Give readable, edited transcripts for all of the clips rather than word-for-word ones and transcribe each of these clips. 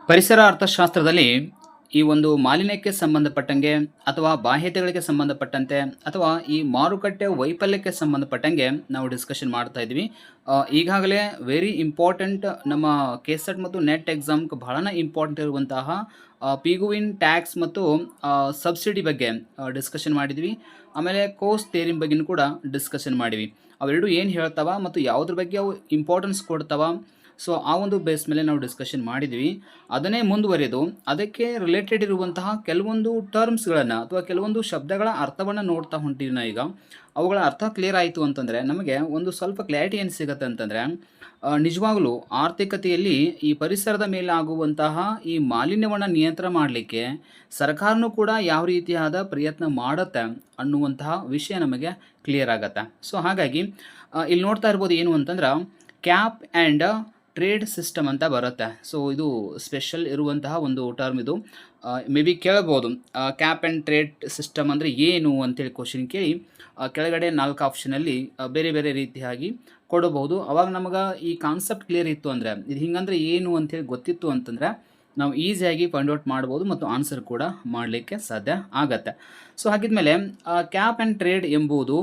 ಪರಿಸರ ಅರ್ಥಶಾಸ್ತ್ರದಲ್ಲಿ ಈ ಒಂದು ಮಾಲಿನ್ಯಕ್ಕೆ ಸಂಬಂಧಪಟ್ಟಂಗೆ ಅಥವಾ ಬಾಹ್ಯತೆಗಳಿಗೆ ಸಂಬಂಧಪಟ್ಟಂತೆ ಅಥವಾ ಈ ಮಾರುಕಟ್ಟೆ ವೈಫಲ್ಯಕ್ಕೆ ಸಂಬಂಧಪಟ್ಟಂಗೆ ನಾವು ಡಿಸ್ಕಷನ್ ಮಾಡ್ತಾ ಇದ್ವಿ. ಈಗಾಗಲೇ ವೆರಿ ಇಂಪಾರ್ಟೆಂಟ್ ನಮ್ಮ ಕೆಸೆಟ್ ಮತ್ತು ನೆಟ್ ಎಕ್ಸಾಮ್ಗೆ ಬಹಳನೇ ಇಂಪಾರ್ಟೆಂಟ್ ಇರುವಂತಹ ಪಿಗುವಿನ್ ಟ್ಯಾಕ್ಸ್ ಮತ್ತು ಸಬ್ಸಿಡಿ ಬಗ್ಗೆ ಡಿಸ್ಕಷನ್ ಮಾಡಿದ್ವಿ. ಆಮೇಲೆ ಕೋರ್ಸ್ ಥಿಯರಿ ಬಗ್ಗೆನೂ ಕೂಡ ಡಿಸ್ಕಷನ್ ಮಾಡಿವಿ. ಅವೆರಡು ಏನು ಹೇಳ್ತಾವ ಮತ್ತು ಯಾವುದ್ರ ಬಗ್ಗೆ ಅವು ಇಂಪಾರ್ಟೆನ್ಸ್ ಕೊಡ್ತಾವ, ಸೊ ಆ ಒಂದು ಬೇಸ್ ಮೇಲೆ ನಾವು ಡಿಸ್ಕಷನ್ ಮಾಡಿದ್ವಿ. ಅದನ್ನೇ ಮುಂದುವರೆದು ಅದಕ್ಕೆ ರಿಲೇಟೆಡ್ ಇರುವಂತಹ ಕೆಲವೊಂದು ಟರ್ಮ್ಸ್ಗಳನ್ನು ಅಥವಾ ಕೆಲವೊಂದು ಶಬ್ದಗಳ ಅರ್ಥವನ್ನು ನೋಡ್ತಾ ಹೊಂಟಿವಿ ನಾವು ಈಗ. ಅವುಗಳ ಅರ್ಥ ಕ್ಲಿಯರ್ ಆಯಿತು ಅಂತಂದರೆ ನಮಗೆ ಒಂದು ಸ್ವಲ್ಪ ಕ್ಲಾರಿಟಿ ಏನು ಸಿಗುತ್ತೆ ಅಂತಂದರೆ, ನಿಜವಾಗಲೂ ಆರ್ಥಿಕತೆಯಲ್ಲಿ ಈ ಪರಿಸರದ ಮೇಲೆ ಆಗುವಂತಹ ಈ ಮಾಲಿನ್ಯವನ್ನು ನಿಯಂತ್ರಣ ಮಾಡಲಿಕ್ಕೆ ಸರ್ಕಾರನೂ ಕೂಡ ಯಾವ ರೀತಿಯಾದ ಪ್ರಯತ್ನ ಮಾಡುತ್ತೆ ಅನ್ನುವಂತಹ ವಿಷಯ ನಮಗೆ ಕ್ಲಿಯರ್ ಆಗತ್ತೆ. ಸೊ ಹಾಗಾಗಿ ಇಲ್ಲಿ ನೋಡ್ತಾ ಇರ್ಬೋದು ಏನು ಅಂತಂದ್ರೆ, ಕ್ಯಾಪ್ ಆ್ಯಂಡ್ ಟ್ರೇಡ್ ಸಿಸ್ಟಮ್ ಅಂತ ಬರುತ್ತೆ. ಸೊ ಇದು ಸ್ಪೆಷಲ್ ಇರುವಂತಹ ಒಂದು ಟರ್ಮ್. ಇದು ಮೇ ಬಿ ಕೇಳಬಹುದು, ಕ್ಯಾಪ್ ಆ್ಯಂಡ್ ಟ್ರೇಡ್ ಸಿಸ್ಟಮ್ ಅಂದರೆ ಏನು ಅಂತೇಳಿ ಕ್ವಶನ್ ಕೇಳಿ ಕೆಳಗಡೆ 4 ಆಪ್ಷನಲ್ಲಿ ಬೇರೆ ಬೇರೆ ರೀತಿಯಾಗಿ ಕೊಡಬಹುದು. ಅವಾಗ ನಮಗೆ ಈ ಕಾನ್ಸೆಪ್ಟ್ ಕ್ಲಿಯರ್ ಇತ್ತು ಅಂದರೆ, ಇದು ಹಿಂಗಂದ್ರೆ ಏನು ಅಂತೇಳಿ ಗೊತ್ತಿತ್ತು ಅಂತಂದರೆ ನಾವು ಈಸಿಯಾಗಿ ಫೈಂಡ್ ಔಟ್ ಮಾಡ್ಬೋದು ಮತ್ತು ಆನ್ಸರ್ ಕೂಡ ಮಾಡಲಿಕ್ಕೆ ಸಾಧ್ಯ ಆಗತ್ತೆ. ಸೊ ಹಾಗಿದ್ಮೇಲೆ ಕ್ಯಾಪ್ ಆ್ಯಂಡ್ ಟ್ರೇಡ್ ಎಂಬುದು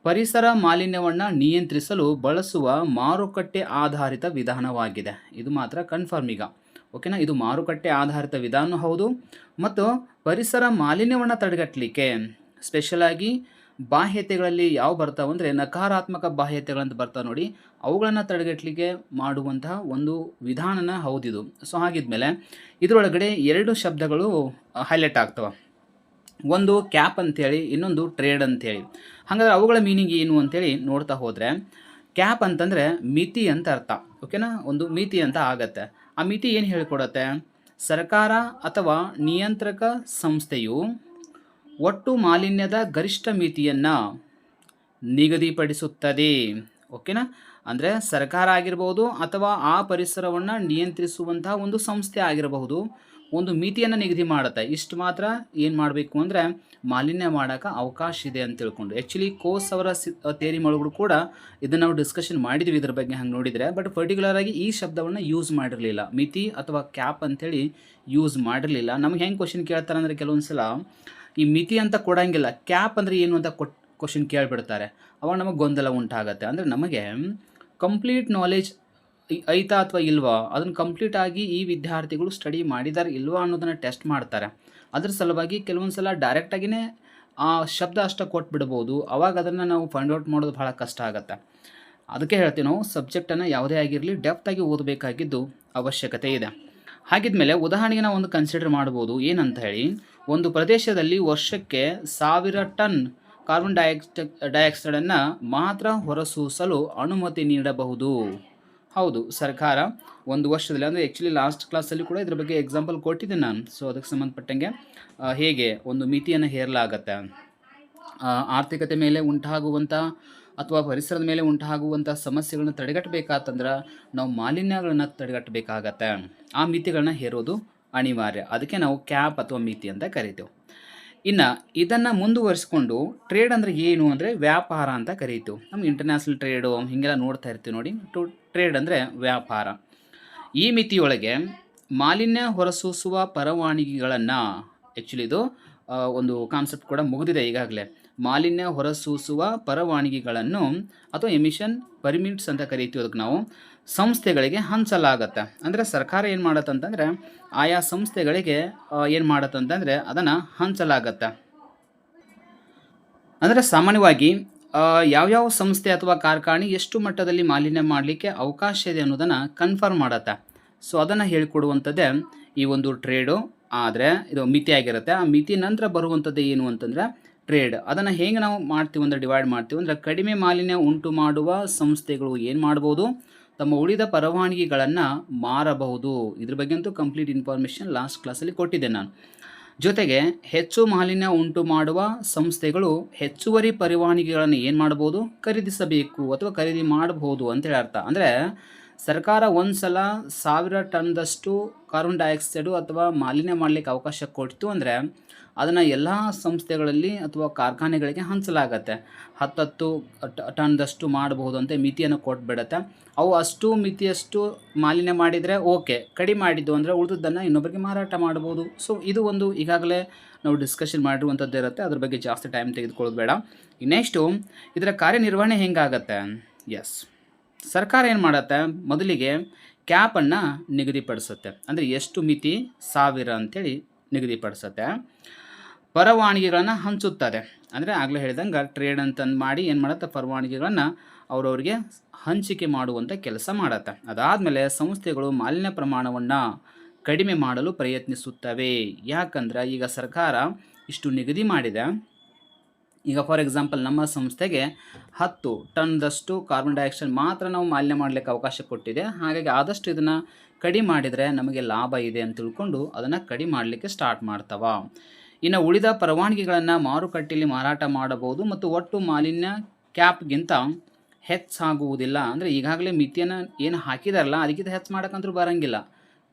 ಪರಿಸರ ಮಾಲಿನ್ಯವನ್ನು ನಿಯಂತ್ರಿಸಲು ಬಳಸುವ ಮಾರುಕಟ್ಟೆ ಆಧಾರಿತ ವಿಧಾನವಾಗಿದೆ. ಇದು ಮಾತ್ರ ಕನ್ಫರ್ಮ್ ಈಗ, ಓಕೆನಾ. ಇದು ಮಾರುಕಟ್ಟೆ ಆಧಾರಿತ ವಿಧಾನ ಹೌದು, ಮತ್ತು ಪರಿಸರ ಮಾಲಿನ್ಯವನ್ನು ತಡೆಗಟ್ಟಲಿಕ್ಕೆ ಸ್ಪೆಷಲಾಗಿ ಬಾಹ್ಯತೆಗಳಲ್ಲಿ ಯಾವ ಬರ್ತಾವೆ ಅಂದರೆ ನಕಾರಾತ್ಮಕ ಬಾಹ್ಯತೆಗಳಂತ ಬರ್ತಾವೆ ನೋಡಿ, ಅವುಗಳನ್ನು ತಡೆಗಟ್ಟಲಿಕ್ಕೆ ಮಾಡುವಂತಹ ಒಂದು ವಿಧಾನನ ಹೌದಿದು. ಸೊ ಹಾಗಿದ್ಮೇಲೆ ಇದರೊಳಗಡೆ 2 ಶಬ್ದಗಳು ಹೈಲೈಟ್ ಆಗ್ತವೆ. ಒಂದು ಕ್ಯಾಪ್ ಅಂಥೇಳಿ, ಇನ್ನೊಂದು ಟ್ರೇಡ್ ಅಂಥೇಳಿ. ಹಾಗಾದ್ರೆ ಅವುಗಳ ಮೀನಿಂಗ್ ಏನು ಅಂತೇಳಿ ನೋಡ್ತಾ ಹೋದರೆ, ಕ್ಯಾಪ್ ಅಂತಂದರೆ ಮಿತಿ ಅಂತ ಅರ್ಥ, ಓಕೆನಾ. ಒಂದು ಮಿತಿ ಅಂತ ಆಗತ್ತೆ. ಆ ಮಿತಿ ಏನು ಹೇಳಿಕೊಡತ್ತೆ, ಸರ್ಕಾರ ಅಥವಾ ನಿಯಂತ್ರಕ ಸಂಸ್ಥೆಯು ಒಟ್ಟು ಮಾಲಿನ್ಯದ ಗರಿಷ್ಠ ಮಿತಿಯನ್ನು ನಿಗದಿಪಡಿಸುತ್ತದೆ, ಓಕೆನಾ. ಅಂದರೆ ಸರ್ಕಾರ ಆಗಿರ್ಬೋದು ಅಥವಾ ಆ ಪರಿಸರವನ್ನು ನಿಯಂತ್ರಿಸುವಂತಹ ಒಂದು ಸಂಸ್ಥೆ ಆಗಿರಬಹುದು, ಒಂದು ಮಿತಿಯನ್ನು ನಿಗದಿ ಮಾಡುತ್ತೆ. ಇಷ್ಟು ಮಾತ್ರ ಏನು ಮಾಡಬೇಕು ಅಂದರೆ ಮಾಲಿನ್ಯ ಮಾಡೋಕೆ ಅವಕಾಶ ಇದೆ ಅಂತ ತಿಳ್ಕೊಂಡು. ಆ್ಯಕ್ಚುಲಿ ಕೋರ್ಸ್ ಅವರ ಥಿಯರಿ ಒಳಗೂ ಕೂಡ ಇದನ್ನು ನಾವು ಡಿಸ್ಕಷನ್ ಮಾಡಿದ್ವಿ ಇದ್ರ ಬಗ್ಗೆ ಹಂಗೆ ನೋಡಿದರೆ. ಬಟ್ ಪರ್ಟಿಕ್ಯುಲರಾಗಿ ಈ ಶಬ್ದವನ್ನು ಯೂಸ್ ಮಾಡಿರಲಿಲ್ಲ, ಮಿತಿ ಅಥವಾ ಕ್ಯಾಪ್ ಅಂಥೇಳಿ ಯೂಸ್ ಮಾಡಿರಲಿಲ್ಲ. ನಮ್ಗೆ ಹೆಂಗೆ ಕ್ವಶನ್ ಕೇಳ್ತಾರೆ ಅಂದರೆ, ಕೆಲವೊಂದು ಸಲ ಈ ಮಿತಿ ಅಂತ ಕೊಡೋಂಗಿಲ್ಲ, ಕ್ಯಾಪ್ ಅಂದರೆ ಏನು ಅಂತ ಕ್ವಶನ್ ಕೇಳಿಬಿಡ್ತಾರೆ. ಅವಾಗ ನಮಗೆ ಗೊಂದಲ ಉಂಟಾಗತ್ತೆ. ಅಂದರೆ ನಮಗೆ ಕಂಪ್ಲೀಟ್ ನಾಲೆಜ್ ಐತಾ ಅಥವಾ ಇಲ್ವಾ, ಅದನ್ನು ಕಂಪ್ಲೀಟಾಗಿ ಈ ವಿದ್ಯಾರ್ಥಿಗಳು ಸ್ಟಡಿ ಮಾಡಿದ್ದಾರೆ ಇಲ್ವಾ ಅನ್ನೋದನ್ನು ಟೆಸ್ಟ್ ಮಾಡ್ತಾರೆ. ಅದ್ರ ಸಲುವಾಗಿ ಕೆಲವೊಂದು ಸಲ ಡೈರೆಕ್ಟಾಗಿಯೇ ಆ ಶಬ್ದ ಅಷ್ಟೇ ಕೊಟ್ಬಿಡ್ಬೋದು. ಅವಾಗ ಅದನ್ನು ನಾವು ಫೈಂಡ್ ಔಟ್ ಮಾಡೋದು ಭಾಳ ಕಷ್ಟ ಆಗುತ್ತೆ. ಅದಕ್ಕೆ ಹೇಳ್ತೀವಿ, ನಾವು ಸಬ್ಜೆಕ್ಟನ್ನು ಯಾವುದೇ ಆಗಿರಲಿ ಡೆಪ್ತಾಗಿ ಓದಬೇಕಾಗಿದ್ದು ಅವಶ್ಯಕತೆ ಇದೆ. ಹಾಗಿದ್ಮೇಲೆ ಉದಾಹರಣೆಗೆ ನಾವು ಒಂದು ಕನ್ಸಿಡರ್ ಮಾಡ್ಬೋದು. ಏನಂತ ಹೇಳಿ, ಒಂದು ಪ್ರದೇಶದಲ್ಲಿ ವರ್ಷಕ್ಕೆ 1000 ಟನ್ ಕಾರ್ಬನ್ ಡೈಆಕ್ಸೈಡನ್ನು ಮಾತ್ರ ಹೊರಸೂಸಲು ಅನುಮತಿ ನೀಡಬಹುದು. ಹೌದು, ಸರ್ಕಾರ ಒಂದು ವರ್ಷದಲ್ಲಿ, ಅಂದರೆ ಆ್ಯಕ್ಚುಲಿ ಲಾಸ್ಟ್ ಕ್ಲಾಸಲ್ಲಿ ಕೂಡ ಇದ್ರ ಬಗ್ಗೆ ಎಕ್ಸಾಂಪಲ್ ಕೊಟ್ಟಿದ್ದೀನಿ ನಾನು. ಸೊ ಅದಕ್ಕೆ ಸಂಬಂಧಪಟ್ಟಂಗೆ ಹೇಗೆ ಒಂದು ಮಿತಿಯನ್ನು ಹೇರಲಾಗತ್ತೆ, ಆರ್ಥಿಕತೆ ಮೇಲೆ ಉಂಟಾಗುವಂಥ ಅಥವಾ ಪರಿಸರದ ಮೇಲೆ ಉಂಟಾಗುವಂಥ ಸಮಸ್ಯೆಗಳನ್ನ ತಡೆಗಟ್ಟಬೇಕಾತಂದ್ರೆ ನಾವು ಮಾಲಿನ್ಯಗಳನ್ನು ತಡೆಗಟ್ಟಬೇಕಾಗತ್ತೆ. ಆ ಮಿತಿಗಳನ್ನ ಹೇರೋದು ಅನಿವಾರ್ಯ. ಅದಕ್ಕೆ ನಾವು ಕ್ಯಾಪ್ ಅಥವಾ ಮಿತಿ ಅಂತ ಕರಿತೇವೆ. ಇನ್ನು ಇದನ್ನು ಮುಂದುವರಿಸ್ಕೊಂಡು ಟ್ರೇಡ್ ಅಂದರೆ ಏನು ಅಂದರೆ ವ್ಯಾಪಾರ ಅಂತ ಕರೀತೀವಿ. ನಮ್ಮ ಇಂಟರ್ನ್ಯಾಷನಲ್ ಟ್ರೇಡು ಹೀಗೆಲ್ಲ ನೋಡ್ತಾ ಇರ್ತೀವಿ ನೋಡಿ. ಟ್ರೇಡ್ ಅಂದರೆ ವ್ಯಾಪಾರ. ಈ ಮಿತಿಯೊಳಗೆ ಮಾಲಿನ್ಯ ಹೊರಸೂಸುವ ಪರವಾನಗಿಗಳನ್ನು, ಆ್ಯಕ್ಚುಲಿ ಇದು ಒಂದು ಕಾನ್ಸೆಪ್ಟ್ ಕೂಡ ಮುಗಿದಿದೆ ಈಗಾಗಲೇ. ಮಾಲಿನ್ಯ ಹೊರಸೂಸುವ ಪರವಾನಗಿಗಳನ್ನು ಅಥವಾ ಎಮಿಷನ್ ಪರ್ಮಿಟ್ಸ್ ಅಂತ ಕರಿತೀವಿ ಅದಕ್ಕೆ ನಾವು, ಸಂಸ್ಥೆಗಳಿಗೆ ಹಂಚಲಾಗತ್ತೆ. ಅಂದರೆ ಸರ್ಕಾರ ಏನು ಮಾಡತ್ತಂತಂದರೆ ಆಯಾ ಸಂಸ್ಥೆಗಳಿಗೆ ಏನು ಮಾಡತ್ತಂತಂದರೆ ಅದನ್ನು ಹಂಚಲಾಗತ್ತೆ. ಅಂದರೆ ಸಾಮಾನ್ಯವಾಗಿ ಯಾವ್ಯಾವ ಸಂಸ್ಥೆ ಅಥವಾ ಕಾರ್ಖಾನೆ ಎಷ್ಟು ಮಟ್ಟದಲ್ಲಿ ಮಾಲಿನ್ಯ ಮಾಡಲಿಕ್ಕೆ ಅವಕಾಶ ಇದೆ ಅನ್ನೋದನ್ನು ಕನ್ಫರ್ಮ್ ಮಾಡತ್ತೆ. ಸೊ ಅದನ್ನು ಹೇಳಿಕೊಡುವಂಥದ್ದೇ ಈ ಒಂದು ಟ್ರೇಡು. ಆದರೆ ಇದು ಮಿತಿ ಆಗಿರುತ್ತೆ. ಆ ಮಿತಿ ನಂತರ ಬರುವಂಥದ್ದು ಏನು ಅಂತಂದರೆ ಟ್ರೇಡ್. ಅದನ್ನು ಹೇಗೆ ನಾವು ಮಾಡ್ತೀವಿ ಅಂದರೆ ಡಿವೈಡ್ ಮಾಡ್ತೀವಿ ಅಂದರೆ, ಕಡಿಮೆ ಮಾಲಿನ್ಯ ಉಂಟು ಮಾಡುವ ಸಂಸ್ಥೆಗಳು ಏನು ಮಾಡ್ಬೋದು, ತಮ್ಮ ಉಳಿದ ಪರವಾನಗಿಗಳನ್ನು ಮಾರಬಹುದು. ಇದ್ರ ಬಗ್ಗೆ ಅಂತೂ ಕಂಪ್ಲೀಟ್ ಇನ್ಫಾರ್ಮೇಷನ್ ಲಾಸ್ಟ್ ಕ್ಲಾಸಲ್ಲಿ ಕೊಟ್ಟಿದ್ದೆ ನಾನು. ಜೊತೆಗೆ ಹೆಚ್ಚು ಮಾಲಿನ್ಯ ಉಂಟು ಮಾಡುವ ಸಂಸ್ಥೆಗಳು ಹೆಚ್ಚುವರಿ ಪರವಾನಗಿಗಳನ್ನು ಏನು ಮಾಡ್ಬೋದು, ಖರೀದಿಸಬೇಕು ಅಥವಾ ಖರೀದಿ ಮಾಡಬಹುದು ಅಂತೇಳಿ ಅರ್ಥ. ಅಂದರೆ ಸರ್ಕಾರ ಒಂದು ಸಲ 1000 ಟನ್‌ದಷ್ಟು ಕಾರ್ಬನ್ ಡೈಆಕ್ಸೈಡು ಅಥವಾ ಮಾಲಿನ್ಯ ಮಾಡಲಿಕ್ಕೆ ಅವಕಾಶ ಕೊಡ್ತು ಅಂದರೆ ಅದನ್ನು ಎಲ್ಲ ಸಂಸ್ಥೆಗಳಲ್ಲಿ ಅಥವಾ ಕಾರ್ಖಾನೆಗಳಿಗೆ ಹಂಚಲಾಗತ್ತೆ. 10 ಟನ್‌ದಷ್ಟು ಮಾಡಬಹುದು ಅಂತ ಮಿತಿಯನ್ನು ಕೊಟ್ಬಿಡತ್ತೆ. ಅವು ಅಷ್ಟು ಮಿತಿಯಷ್ಟು ಮಾಲಿನ್ಯ ಮಾಡಿದರೆ ಓಕೆ, ಕಡಿಮೆ ಮಾಡಿದ್ದು ಅಂದರೆ ಉಳಿದದ್ದನ್ನು ಇನ್ನೊಬ್ಬರಿಗೆ ಮಾರಾಟ ಮಾಡ್ಬೋದು. ಸೊ ಇದು ಒಂದು ಈಗಾಗಲೇ ನಾವು ಡಿಸ್ಕಷನ್ ಮಾಡಿರುವಂಥದ್ದು ಇರುತ್ತೆ, ಅದ್ರ ಬಗ್ಗೆ ಜಾಸ್ತಿ ಟೈಮ್ ತೆಗೆದುಕೊಳ್ಳೋದು ಬೇಡ. ನೆಕ್ಸ್ಟು ಇದರ ಕಾರ್ಯನಿರ್ವಹಣೆ ಹೆಂಗಾಗತ್ತೆ? ಎಸ್, ಸರ್ಕಾರ ಏನು ಮಾಡತ್ತೆ, ಮೊದಲಿಗೆ ಕ್ಯಾಪನ್ನು ನಿಗದಿಪಡಿಸುತ್ತೆ. ಅಂದರೆ ಎಷ್ಟು ಮಿತಿ 1000 ಅಂತೇಳಿ ನಿಗದಿಪಡಿಸುತ್ತೆ. ಪರವಾನಗಿಗಳನ್ನು ಹಂಚುತ್ತದೆ. ಅಂದರೆ ಆಗಲೇ ಹೇಳಿದಂಗೆ ಟ್ರೇಡ್ ಅಂತಂದು ಮಾಡಿ ಏನು ಮಾಡುತ್ತೆ, ಪರವಾನಗಿಗಳನ್ನು ಅವರವರಿಗೆ ಹಂಚಿಕೆ ಮಾಡುವಂಥ ಕೆಲಸ ಮಾಡುತ್ತೆ. ಅದಾದಮೇಲೆ ಸಂಸ್ಥೆಗಳು ಮಾಲಿನ್ಯ ಪ್ರಮಾಣವನ್ನು ಕಡಿಮೆ ಮಾಡಲು ಪ್ರಯತ್ನಿಸುತ್ತವೆ. ಯಾಕಂದ್ರೆ ಈಗ ಸರ್ಕಾರ ಇಷ್ಟು ನಿಗದಿ ಮಾಡಿದೆ. ಈಗ ಫಾರ್ ಎಕ್ಸಾಂಪಲ್ ನಮ್ಮ ಸಂಸ್ಥೆಗೆ 10 ಟನ್‌ದಷ್ಟು ಕಾರ್ಬನ್ ಡೈಆಕ್ಸೈಡ್ ಮಾತ್ರ ನಾವು ಮಾಲಿನ್ಯ ಮಾಡಲಿಕ್ಕೆ ಅವಕಾಶ ಕೊಟ್ಟಿದೆ. ಹಾಗಾಗಿ ಆದಷ್ಟು ಇದನ್ನು ಕಡಿಮೆ ಮಾಡಿದರೆ ನಮಗೆ ಲಾಭ ಇದೆ ಅಂತ ತಿಳ್ಕೊಂಡು ಅದನ್ನು ಕಡಿಮೆ ಮಾಡಲಿಕ್ಕೆ ಸ್ಟಾರ್ಟ್ ಮಾಡ್ತವ. ಇನ್ನು ಉಳಿದ ಪರವಾನಗಿಗಳನ್ನು ಮಾರುಕಟ್ಟೆಯಲ್ಲಿ ಮಾರಾಟ ಮಾಡಬಹುದು ಮತ್ತು ಒಟ್ಟು ಮಾಲಿನ್ಯ ಕ್ಯಾಪ್ಗಿಂತ ಹೆಚ್ಚಾಗುವುದಿಲ್ಲ. ಅಂದರೆ ಈಗಾಗಲೇ ಮಿತಿಯನ್ನು ಏನು ಹಾಕಿದಾರಲ್ಲ ಅದಕ್ಕಿಂತ ಹೆಚ್ಚು ಮಾಡೋಕ್ಕಂತೂ ಬರೋಂಗಿಲ್ಲ,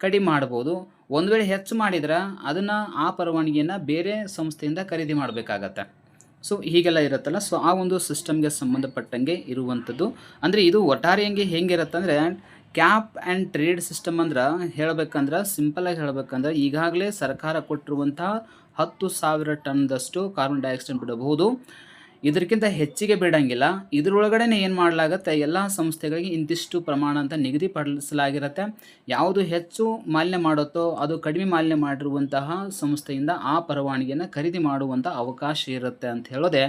ಕಡಿಮೆ ಮಾಡ್ಬೋದು. ಒಂದು ವೇಳೆ ಹೆಚ್ಚು ಮಾಡಿದ್ರೆ ಅದನ್ನು ಆ ಪರವಾನಗಿಯನ್ನು ಬೇರೆ ಸಂಸ್ಥೆಯಿಂದ ಖರೀದಿ ಮಾಡಬೇಕಾಗತ್ತೆ. ಸೊ ಹೀಗೆಲ್ಲ ಇರುತ್ತಲ್ಲ, ಸೊ ಆ ಒಂದು ಸಿಸ್ಟಮ್ಗೆ ಸಂಬಂಧಪಟ್ಟಂಗೆ ಇರುವಂಥದ್ದು. ಅಂದರೆ ಇದು ಒಟ್ಟಾರೆಯಂಗೆ ಹೆಂಗಿರುತ್ತೆ ಅಂದರೆ ಕ್ಯಾಪ್ ಆ್ಯಂಡ್ ಟ್ರೇಡ್ ಸಿಸ್ಟಮ್ ಅಂದ್ರೆ ಹೇಳಬೇಕಂದ್ರೆ ಸಿಂಪಲಾಗಿ ಹೇಳಬೇಕಂದ್ರೆ ಈಗಾಗಲೇ ಸರ್ಕಾರ ಕೊಟ್ಟಿರುವಂತಹ 10,000 ಟನ್‌ದಷ್ಟು ಕಾರ್ಬನ್ ಡೈಆಕ್ಸೈಡ್ ಬಿಡಬಹುದು. ಇದಕ್ಕಿಂತ ಹೆಚ್ಚಿಗೆ ಬಿಡೋಂಗಿಲ್ಲ. ಇದರೊಳಗಡೆ ಏನು ಮಾಡಲಾಗುತ್ತೆ, ಎಲ್ಲ ಸಂಸ್ಥೆಗಳಿಗೆ ಇಂತಿಷ್ಟು ಪ್ರಮಾಣ ಅಂತ ನಿಗದಿಪಡಿಸಲಾಗಿರುತ್ತೆ. ಯಾವುದು ಹೆಚ್ಚು ಮಾಲಿನ್ಯ ಮಾಡುತ್ತೋ ಅದು ಕಡಿಮೆ ಮಾಲಿನ್ಯ ಮಾಡಿರುವಂತಹ ಸಂಸ್ಥೆಯಿಂದ ಆ ಪರವಾನಗಿಯನ್ನು ಖರೀದಿ ಮಾಡುವಂಥ ಅವಕಾಶ ಇರುತ್ತೆ ಅಂತ ಹೇಳೋದೇ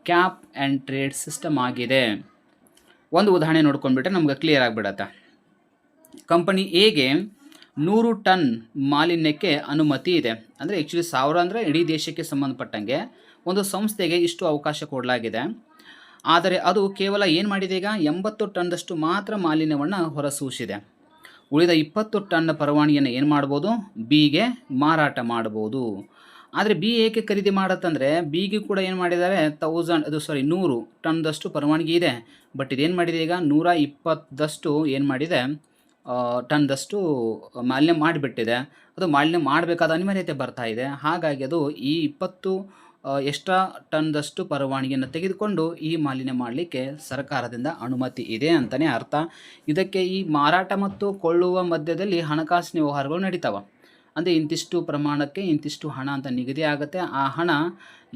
ಕ್ಯಾಪ್ ಆ್ಯಂಡ್ ಟ್ರೇಡ್ ಸಿಸ್ಟಮ್ ಆಗಿದೆ. ಒಂದು ಉದಾಹರಣೆ ನೋಡ್ಕೊಂಡ್ಬಿಟ್ರೆ ನಮ್ಗೆ ಕ್ಲಿಯರ್ ಆಗಿಬಿಡತ್ತೆ. ಕಂಪನಿ ಎಗೆ 100 ಟನ್ ಮಾಲಿನ್ಯಕ್ಕೆ ಅನುಮತಿ ಇದೆ. ಅಂದರೆ ಆ್ಯಕ್ಚುಲಿ 1000 ಅಂದರೆ ಇಡೀ ದೇಶಕ್ಕೆ ಸಂಬಂಧಪಟ್ಟಂಗೆ ಒಂದು ಸಂಸ್ಥೆಗೆ ಇಷ್ಟು ಅವಕಾಶ ಕೊಡಲಾಗಿದೆ. ಆದರೆ ಅದು ಕೇವಲ ಏನು ಮಾಡಿದೆ, ಈಗ 80 ಟನ್‌ದಷ್ಟು ಮಾತ್ರ ಮಾಲಿನ್ಯವನ್ನು ಹೊರಸೂಸಿದೆ. ಉಳಿದ 20 ಟನ್ ಪರವಾನಗಿಯನ್ನು ಏನು ಮಾಡ್ಬೋದು, ಬಿಗೆ ಮಾರಾಟ ಮಾಡ್ಬೋದು. ಆದರೆ ಬಿ ಏಕೆ ಖರೀದಿ ಮಾಡತ್ತಂದರೆ ಬಿಗೆ ಕೂಡ ಏನು ಮಾಡಿದ್ದಾರೆ 100 ಟನ್‌ದಷ್ಟು ಪರವಾನಗಿ ಇದೆ. ಬಟ್ ಇದೇನು ಮಾಡಿದೆ, ಈಗ 120ದಷ್ಟು ಏನು ಮಾಡಿದೆ, ಟನ್‌ದಷ್ಟು ಮಾಲಿನ್ಯ ಮಾಡಿಬಿಟ್ಟಿದೆ. ಅದು ಮಾಲಿನ್ಯ ಮಾಡಬೇಕಾದ ಅನಿವಾರ್ಯತೆ ಬರ್ತಾ ಇದೆ. ಹಾಗಾಗಿ ಅದು ಈ 20 ಎಕ್ಸ್ಟ್ರಾ ಟನ್‌ದಷ್ಟು ಪರವಾನಗಿಯನ್ನು ತೆಗೆದುಕೊಂಡು ಈ ಮಾಲಿನ್ಯ ಮಾಡಲಿಕ್ಕೆ ಸರ್ಕಾರದಿಂದ ಅನುಮತಿ ಇದೆ ಅಂತಲೇ ಅರ್ಥ. ಇದಕ್ಕೆ ಈ ಮಾರಾಟ ಮತ್ತು ಕೊಳ್ಳುವ ಮಧ್ಯದಲ್ಲಿ ಹಣಕಾಸಿನ ವ್ಯವಹಾರಗಳು ನಡೀತಾವೆ. ಅಂದರೆ ಇಂತಿಷ್ಟು ಪ್ರಮಾಣಕ್ಕೆ ಇಂತಿಷ್ಟು ಹಣ ಅಂತ ನಿಗದಿ ಆಗುತ್ತೆ. ಆ ಹಣ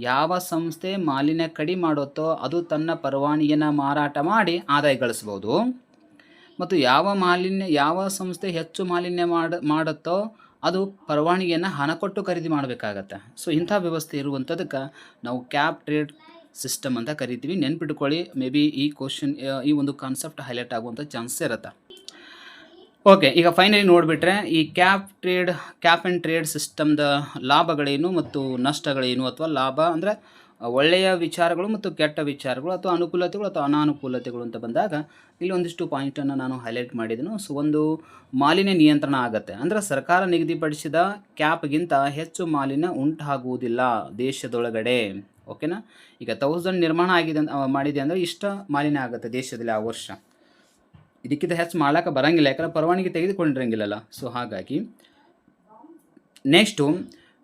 ಯಾವ ಸಂಸ್ಥೆ ಮಾಲಿನ್ಯ ಕಡಿಮೆ ಮಾಡುತ್ತೋ ಅದು ತನ್ನ ಪರವಾನಗಿಯನ್ನು ಮಾರಾಟ ಮಾಡಿ ಆದಾಯ ಗಳಿಸ್ಬೋದು. ಮತ್ತು ಯಾವ ಸಂಸ್ಥೆ ಹೆಚ್ಚು ಮಾಲಿನ್ಯ ಮಾಡುತ್ತೋ ಅದು ಪರವಾನಗಿಯನ್ನು ಹಣ ಕೊಟ್ಟು ಖರೀದಿ ಮಾಡಬೇಕಾಗತ್ತೆ. ಸೊ ಇಂಥ ವ್ಯವಸ್ಥೆ ಇರುವಂಥದಕ್ಕೆ ನಾವು ಕ್ಯಾಪ್ ಟ್ರೇಡ್ ಸಿಸ್ಟಮ್ ಅಂತ ಕರಿತೀವಿ. ನೆನ್ಪಿಟ್ಕೊಳ್ಳಿ, ಮೇ ಬಿ ಈ ಒಂದು ಕಾನ್ಸೆಪ್ಟ್ ಹೈಲೈಟ್ ಆಗುವಂಥ ಚಾನ್ಸಸ್ ಇರುತ್ತೆ. ಓಕೆ, ಈಗ ಫೈನಲಿ ನೋಡಿಬಿಟ್ರೆ ಈ ಕ್ಯಾಪ್ ಆ್ಯಂಡ್ ಟ್ರೇಡ್ ಸಿಸ್ಟಮ್ದ ಲಾಭಗಳೇನು ಮತ್ತು ನಷ್ಟಗಳೇನು, ಅಥವಾ ಲಾಭ ಅಂದರೆ ಒಳ್ಳೆಯ ವಿಚಾರಗಳು ಮತ್ತು ಕೆಟ್ಟ ವಿಚಾರಗಳು ಅಥವಾ ಅನುಕೂಲತೆಗಳು ಅಥವಾ ಅನಾನುಕೂಲತೆಗಳು ಅಂತ ಬಂದಾಗ ಇಲ್ಲಿ ಒಂದಿಷ್ಟು ಪಾಯಿಂಟನ್ನು ನಾನು ಹೈಲೈಟ್ ಮಾಡಿದೆನು. ಸೊ ಒಂದು ಮಾಲಿನ್ಯ ನಿಯಂತ್ರಣ ಆಗುತ್ತೆ. ಅಂದರೆ ಸರ್ಕಾರ ನಿಗದಿಪಡಿಸಿದ ಕ್ಯಾಪ್ಗಿಂತ ಹೆಚ್ಚು ಮಾಲಿನ್ಯ ಉಂಟಾಗುವುದಿಲ್ಲ ದೇಶದೊಳಗಡೆ. ಓಕೆನಾ? ಈಗ 1000 ನಿರ್ಮಾಣ ಮಾಡಿದೆ ಅಂದರೆ ಇಷ್ಟ ಮಾಲಿನ್ಯ ಆಗುತ್ತೆ ದೇಶದಲ್ಲಿ ಆ ವರ್ಷ. ಇದಕ್ಕಿಂತ ಹೆಚ್ಚು ಮಾಡೋಕ್ಕೆ ಬರೋಂಗಿಲ್ಲ, ಯಾಕಂದರೆ ಪರವಾನಗಿ ತೆಗೆದುಕೊಂಡಿರಂಗಿಲ್ಲಲ್ಲ. ಸೊ ಹಾಗಾಗಿ ನೆಕ್ಸ್ಟು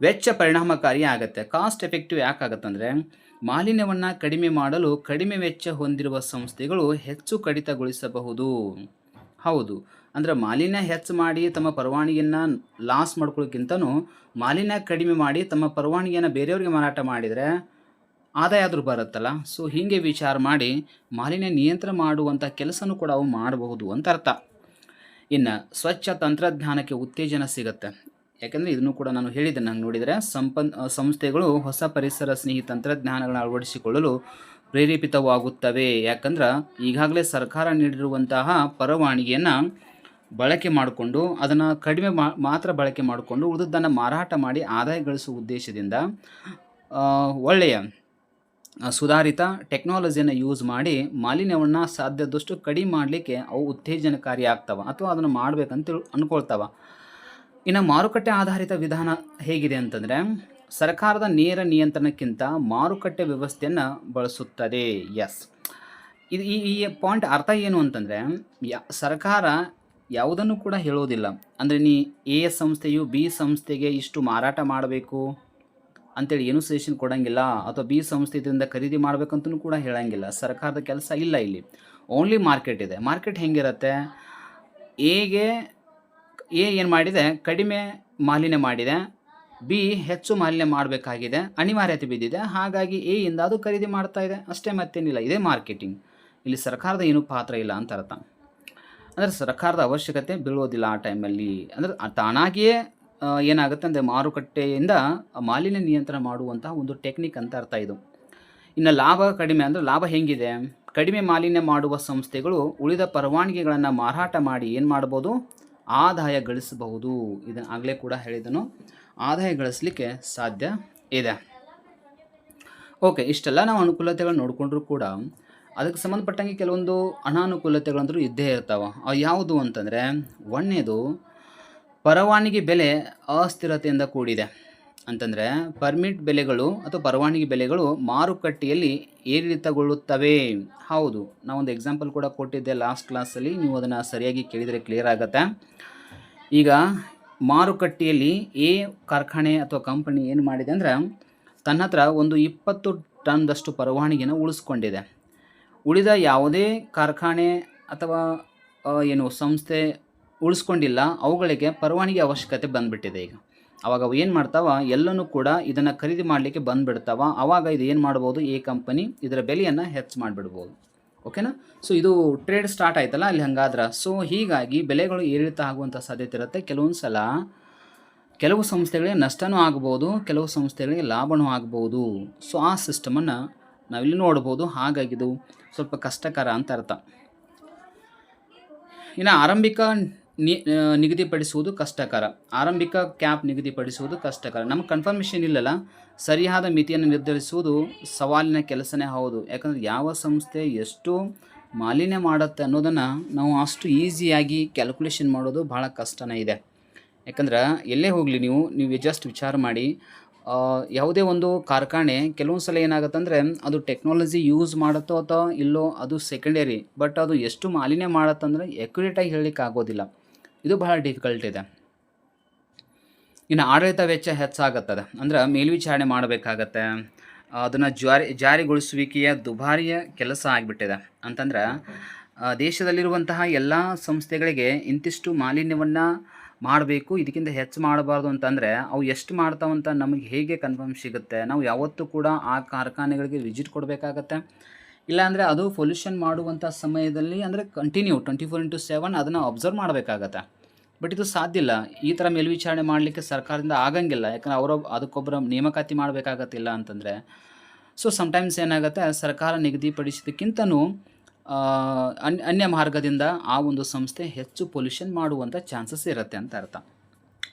ವೆಚ್ಚ ಪರಿಣಾಮಕಾರಿ ಆಗುತ್ತೆ. ಕಾಸ್ಟ್ ಎಫೆಕ್ಟಿವ್ ಯಾಕಾಗತ್ತಂದರೆ ಮಾಲಿನ್ಯವನ್ನು ಕಡಿಮೆ ಮಾಡಲು ಕಡಿಮೆ ವೆಚ್ಚ ಹೊಂದಿರುವ ಸಂಸ್ಥೆಗಳು ಹೆಚ್ಚು ಕಡಿತಗೊಳಿಸಬಹುದು. ಹೌದು, ಅಂದರೆ ಮಾಲಿನ್ಯ ಹೆಚ್ಚು ಮಾಡಿ ತಮ್ಮ ಪರವಾನಗಿಯನ್ನು ಲಾಸ್ ಮಾಡ್ಕೊಳ್ಳೋಕ್ಕಿಂತನೂ ಮಾಲಿನ್ಯ ಕಡಿಮೆ ಮಾಡಿ ತಮ್ಮ ಪರವಾನಗಿಯನ್ನು ಬೇರೆಯವ್ರಿಗೆ ಮಾರಾಟ ಮಾಡಿದರೆ ಆದಾಯ ಆದರೂ ಬರುತ್ತಲ್ಲ. ಸೊ ಹೀಗೆ ವಿಚಾರ ಮಾಡಿ ಮಾಲಿನ್ಯ ನಿಯಂತ್ರಣ ಮಾಡುವಂಥ ಕೆಲಸನೂ ಕೂಡ ಅವು ಮಾಡಬಹುದು ಅಂತ ಅರ್ಥ. ಇನ್ನು ಸ್ವಚ್ಛ ತಂತ್ರಜ್ಞಾನಕ್ಕೆ ಉತ್ತೇಜನ ಸಿಗುತ್ತೆ. ಯಾಕೆಂದರೆ ಇದನ್ನು ಕೂಡ ನಾನು ಹೇಳಿದ್ದೆ, ನಂಗೆ ನೋಡಿದರೆ ಸಂಸ್ಥೆಗಳು ಹೊಸ ಪರಿಸರ ಸ್ನೇಹಿ ತಂತ್ರಜ್ಞಾನಗಳನ್ನು ಅಳವಡಿಸಿಕೊಳ್ಳಲು ಪ್ರೇರೇಪಿತವಾಗುತ್ತವೆ. ಯಾಕಂದ್ರೆ ಈಗಾಗಲೇ ಸರ್ಕಾರ ನೀಡಿರುವಂತಹ ಪರವಾನಗಿಯನ್ನು ಬಳಕೆ ಮಾಡಿಕೊಂಡು ಅದನ್ನು ಕಡಿಮೆ ಮಾತ್ರ ಬಳಕೆ ಮಾಡಿಕೊಂಡು ಉಳಿದದ್ದನ್ನು ಮಾರಾಟ ಮಾಡಿ ಆದಾಯ ಗಳಿಸುವ ಉದ್ದೇಶದಿಂದ ಒಳ್ಳೆಯ ಸುಧಾರಿತ ಟೆಕ್ನಾಲಜಿಯನ್ನು ಯೂಸ್ ಮಾಡಿ ಮಾಲಿನ್ಯವನ್ನು ಸಾಧ್ಯದಷ್ಟು ಕಡಿಮೆ ಮಾಡಲಿಕ್ಕೆ ಅವು ಉತ್ತೇಜನಕಾರಿ ಆಗ್ತವೆ ಅಥವಾ ಅದನ್ನು ಮಾಡಬೇಕಂತ ಅಂದ್ಕೊಳ್ತವೆ. ಇನ್ನು ಮಾರುಕಟ್ಟೆ ಆಧಾರಿತ ವಿಧಾನ ಹೇಗಿದೆ ಅಂತಂದರೆ ಸರ್ಕಾರದ ನೇರ ನಿಯಂತ್ರಣಕ್ಕಿಂತ ಮಾರುಕಟ್ಟೆ ವ್ಯವಸ್ಥೆಯನ್ನು ಬಳಸುತ್ತದೆ. ಎಸ್, ಇದು ಈ ಪಾಯಿಂಟ್ ಅರ್ಥ ಏನು ಅಂತಂದರೆ, ಸರ್ಕಾರ ಯಾವುದನ್ನು ಕೂಡ ಹೇಳೋದಿಲ್ಲ. ಅಂದರೆ ನೀ ಎ ಸಂಸ್ಥೆಯು ಬಿ ಸಂಸ್ಥೆಗೆ ಇಷ್ಟು ಮಾರಾಟ ಮಾಡಬೇಕು ಅಂತೇಳಿ ಏನೂ ಸಜೆಷನ್ ಕೊಡೋಂಗಿಲ್ಲ, ಅಥವಾ ಬಿ ಸಂಸ್ಥೆ ಇದರಿಂದ ಖರೀದಿ ಮಾಡಬೇಕಂತಲೂ ಕೂಡ ಹೇಳೋಂಗಿಲ್ಲ. ಸರ್ಕಾರದ ಕೆಲಸ ಇಲ್ಲ ಇಲ್ಲಿ. ಓನ್ಲಿ ಮಾರ್ಕೆಟ್ ಇದೆ. ಮಾರ್ಕೆಟ್ ಹೆಂಗಿರುತ್ತೆ, ಎಗೆ ಎ ಏನು ಮಾಡಿದೆ, ಕಡಿಮೆ ಮಾಲಿನ್ಯ ಮಾಡಿದೆ, ಬಿ ಹೆಚ್ಚು ಮಾಲಿನ್ಯ ಮಾಡಬೇಕಾಗಿದೆ, ಅನಿವಾರ್ಯತೆ ಬಿದ್ದಿದೆ, ಹಾಗಾಗಿ ಎ ಇಂದ ಅದು ಖರೀದಿ ಮಾಡ್ತಾ ಇದೆ, ಅಷ್ಟೇ, ಮತ್ತೇನಿಲ್ಲ. ಇದೇ ಮಾರ್ಕೆಟಿಂಗ್. ಇಲ್ಲಿ ಸರ್ಕಾರದ ಏನೂ ಪಾತ್ರ ಇಲ್ಲ ಅಂತ ಅರ್ಥ. ಅಂದರೆ ಸರ್ಕಾರದ ಅವಶ್ಯಕತೆ ಬೀಳೋದಿಲ್ಲ ಆ ಟೈಮಲ್ಲಿ. ಅಂದರೆ ತಾನಾಗಿಯೇ ಏನಾಗುತ್ತೆ ಅಂದರೆ ಮಾರುಕಟ್ಟೆಯಿಂದ ಮಾಲಿನ್ಯ ನಿಯಂತ್ರಣ ಮಾಡುವಂತಹ ಒಂದು ಟೆಕ್ನಿಕ್ ಅಂತ ಅರ್ಥ ಇದು. ಇನ್ನು ಲಾಭ ಕಡಿಮೆ ಅಂದರೆ ಲಾಭ ಹೆಂಗಿದೆ, ಕಡಿಮೆ ಮಾಲಿನ್ಯ ಮಾಡುವ ಸಂಸ್ಥೆಗಳು ಉಳಿದ ಪರವಾನಗಿಗಳನ್ನು ಮಾರಾಟ ಮಾಡಿ ಏನು ಮಾಡ್ಬೋದು, ಆದಾಯ ಗಳಿಸಬಹುದು. ಇದನ್ನು ಆಗಲೇ ಕೂಡ ಹೇಳಿದನು, ಆದಾಯ ಗಳಿಸಲಿಕ್ಕೆ ಸಾಧ್ಯ ಇದೆ. ಓಕೆ, ಇಷ್ಟೆಲ್ಲ ನಾವು ಅನುಕೂಲತೆಗಳು ನೋಡಿಕೊಂಡ್ರೂ ಕೂಡ ಅದಕ್ಕೆ ಸಂಬಂಧಪಟ್ಟಂಗೆ ಕೆಲವೊಂದು ಅನಾನುಕೂಲತೆಗಳಂದ್ರೂ ಇದ್ದೇ ಇರ್ತಾವೆ. ಅವು ಯಾವುದು ಅಂತಂದರೆ, ಒಂದನೇದು ಪರವಾನಗಿ ಬೆಲೆ ಅಸ್ಥಿರತೆಯಿಂದ ಕೂಡಿದೆ. ಅಂತಂದರೆ ಪರ್ಮಿಟ್ ಬೆಲೆಗಳು ಅಥವಾ ಪರವಾನಗಿ ಬೆಲೆಗಳು ಮಾರುಕಟ್ಟೆಯಲ್ಲಿ ಏರಿಳಿತಗೊಳ್ಳುತ್ತವೆ. ಹೌದು, ನಾವೊಂದು ಎಕ್ಸಾಂಪಲ್ ಕೂಡ ಕೊಟ್ಟಿದ್ದೆ ಲಾಸ್ಟ್ ಕ್ಲಾಸಲ್ಲಿ, ನೀವು ಅದನ್ನು ಸರಿಯಾಗಿ ಕೇಳಿದರೆ ಕ್ಲಿಯರ್ ಆಗುತ್ತೆ. ಈಗ ಮಾರುಕಟ್ಟೆಯಲ್ಲಿ ಎ ಕಾರ್ಖಾನೆ ಅಥವಾ ಕಂಪನಿ ಏನು ಮಾಡಿದೆ ಅಂದರೆ, ತನ್ನ ಹತ್ರ ಒಂದು 20 ಟನ್ದಷ್ಟು ಪರವಾನಗಿನ ಉಳಿಸ್ಕೊಂಡಿದೆ. ಉಳಿದ ಯಾವುದೇ ಕಾರ್ಖಾನೆ ಅಥವಾ ಏನು ಸಂಸ್ಥೆ ಉಳಿಸ್ಕೊಂಡಿಲ್ಲ, ಅವುಗಳಿಗೆ ಪರವಾನಗಿ ಅವಶ್ಯಕತೆ ಬಂದುಬಿಟ್ಟಿದೆ. ಈಗ ಅವಾಗ ಅವು ಏನು ಮಾಡ್ತಾವ, ಎಲ್ಲನೂ ಕೂಡ ಇದನ್ನು ಖರೀದಿ ಮಾಡಲಿಕ್ಕೆ ಬಂದುಬಿಡ್ತಾವ. ಆವಾಗ ಇದು ಏನು ಮಾಡ್ಬೋದು, ಎ ಕಂಪನಿ ಇದರ ಬೆಲೆಯನ್ನು ಹೆಚ್ಚು ಮಾಡಿಬಿಡ್ಬೋದು. ಓಕೆನಾ. ಸೊ ಇದು ಟ್ರೇಡ್ ಸ್ಟಾರ್ಟ್ ಆಯ್ತಲ್ಲ ಅಲ್ಲಿ, ಹಂಗಾದ್ರೆ ಸೊ ಹೀಗಾಗಿ ಬೆಲೆಗಳು ಏರಿಳಿತ ಆಗುವಂಥ ಸಾಧ್ಯತೆ ಇರುತ್ತೆ. ಕೆಲವೊಂದು ಸಲ ಕೆಲವು ಸಂಸ್ಥೆಗಳಿಗೆ ನಷ್ಟನೂ ಆಗ್ಬೋದು, ಕೆಲವು ಸಂಸ್ಥೆಗಳಿಗೆ ಲಾಭನೂ ಆಗ್ಬೋದು. ಸೊ ಆ ಸಿಸ್ಟಮನ್ನು ನಾವಿಲ್ಲಿ ನೋಡ್ಬೋದು. ಹಾಗಾಗಿ ಇದು ಸ್ವಲ್ಪ ಕಷ್ಟಕರ ಅಂತ ಅರ್ಥ. ಇನ್ನು ಆರಂಭಿಕ ನಿಗದಿಪಡಿಸುವುದು ಕಷ್ಟಕರ. ಆರಂಭಿಕ ಕ್ಯಾಪ್ ನಿಗದಿಪಡಿಸುವುದು ಕಷ್ಟಕರ. ನಮಗೆ ಕನ್ಫರ್ಮೇಷನ್ ಇಲ್ಲಲ್ಲ, ಸರಿಯಾದ ಮಿತಿಯನ್ನು ನಿರ್ಧರಿಸುವುದು ಸವಾಲಿನ ಕೆಲಸನೇ ಹೌದು. ಯಾಕಂದರೆ ಯಾವ ಸಂಸ್ಥೆ ಎಷ್ಟು ಮಾಲಿನ್ಯ ಮಾಡುತ್ತೆ ಅನ್ನೋದನ್ನು ನಾವು ಅಷ್ಟು ಈಸಿಯಾಗಿ ಕ್ಯಾಲ್ಕುಲೇಷನ್ ಮಾಡೋದು ಭಾಳ ಕಷ್ಟನೇ ಇದೆ. ಯಾಕಂದ್ರೆ ಎಲ್ಲೇ ಹೋಗಲಿ ನೀವು ಜಸ್ಟ್ ವಿಚಾರ ಮಾಡಿ, ಯಾವುದೇ ಒಂದು ಕಾರ್ಖಾನೆ ಕೆಲವೊಂದು ಸಲ ಏನಾಗುತ್ತೆ ಅಂದರೆ, ಅದು ಟೆಕ್ನಾಲಜಿ ಯೂಸ್ ಮಾಡುತ್ತೋ ಅಥವಾ ಇಲ್ಲೋ ಅದು ಸೆಕೆಂಡರಿ, ಬಟ್ ಅದು ಎಷ್ಟು ಮಾಲಿನ್ಯ ಮಾಡುತ್ತಂದರೆ ಎಕ್ಯುರೇಟಾಗಿ ಹೇಳಲಿಕ್ಕೆ ಆಗೋದಿಲ್ಲ. ಇದು ಬಹಳ ಡಿಫಿಕಲ್ಟ್ ಇದೆ. ಇನ್ನು ಆಡಳಿತ ವೆಚ್ಚ ಹೆಚ್ಚಾಗುತ್ತದೆ. ಅಂದ್ರೆ ಮೇಲ್ವಿಚಾರಣೆ ಮಾಡಬೇಕಾಗತ್ತೆ. ಅದನ್ನು ಜಾರಿಗೊಳಿಸುವಿಕೆಯ ದುಬಾರಿಯ ಕೆಲಸ ಆಗಿಬಿಟ್ಟಿದೆ. ಅಂತಂದ್ರೆ ದೇಶದಲ್ಲಿರುವಂತಹ ಎಲ್ಲ ಸಂಸ್ಥೆಗಳಿಗೆ ಇಂತಿಷ್ಟು ಮಾಲಿನ್ಯವನ್ನು ಮಾಡಬೇಕು, ಇದಕ್ಕಿಂತ ಹೆಚ್ಚು ಮಾಡಬಾರ್ದು ಅಂತಂದರೆ ಅವು ಎಷ್ಟು ಮಾಡ್ತಾವಂತ ನಮಗೆ ಹೇಗೆ ಕನ್ಫರ್ಮ್ ಸಿಗುತ್ತೆ? ನಾವು ಯಾವತ್ತೂ ಕೂಡ ಆ ಕಾರ್ಖಾನೆಗಳಿಗೆ ವಿಸಿಟ್ ಕೊಡಬೇಕಾಗತ್ತೆ. ಇಲ್ಲಾಂದರೆ ಅದು ಪೊಲ್ಯೂಷನ್ ಮಾಡುವಂಥ ಸಮಯದಲ್ಲಿ ಅಂದರೆ ಕಂಟಿನ್ಯೂ 24/7 ಅದನ್ನು ಅಬ್ಸರ್ವ್ ಮಾಡಬೇಕಾಗತ್ತೆ. ಬಟ್ ಇದು ಸಾಧ್ಯ ಇಲ್ಲ. ಈ ಥರ ಮೇಲ್ವಿಚಾರಣೆ ಮಾಡಲಿಕ್ಕೆ ಸರ್ಕಾರದಿಂದ ಆಗಂಗಿಲ್ಲ. ಯಾಕಂದರೆ ಅವರು ಅದಕ್ಕೊಬ್ಬರ ನೇಮಕಾತಿ ಮಾಡಬೇಕಾಗತ್ತಿಲ್ಲ ಅಂತಂದರೆ. ಸೊ ಸಮ್ಟೈಮ್ಸ್ ಏನಾಗುತ್ತೆ, ಸರ್ಕಾರ ನಿಗದಿಪಡಿಸಿದ್ದಕ್ಕಿಂತನೂ ಅನ್ಯ ಮಾರ್ಗದಿಂದ ಆ ಒಂದು ಸಂಸ್ಥೆ ಹೆಚ್ಚು ಪೊಲ್ಯೂಷನ್ ಮಾಡುವಂಥ ಚಾನ್ಸಸ್ ಇರುತ್ತೆ ಅಂತ ಅರ್ಥ.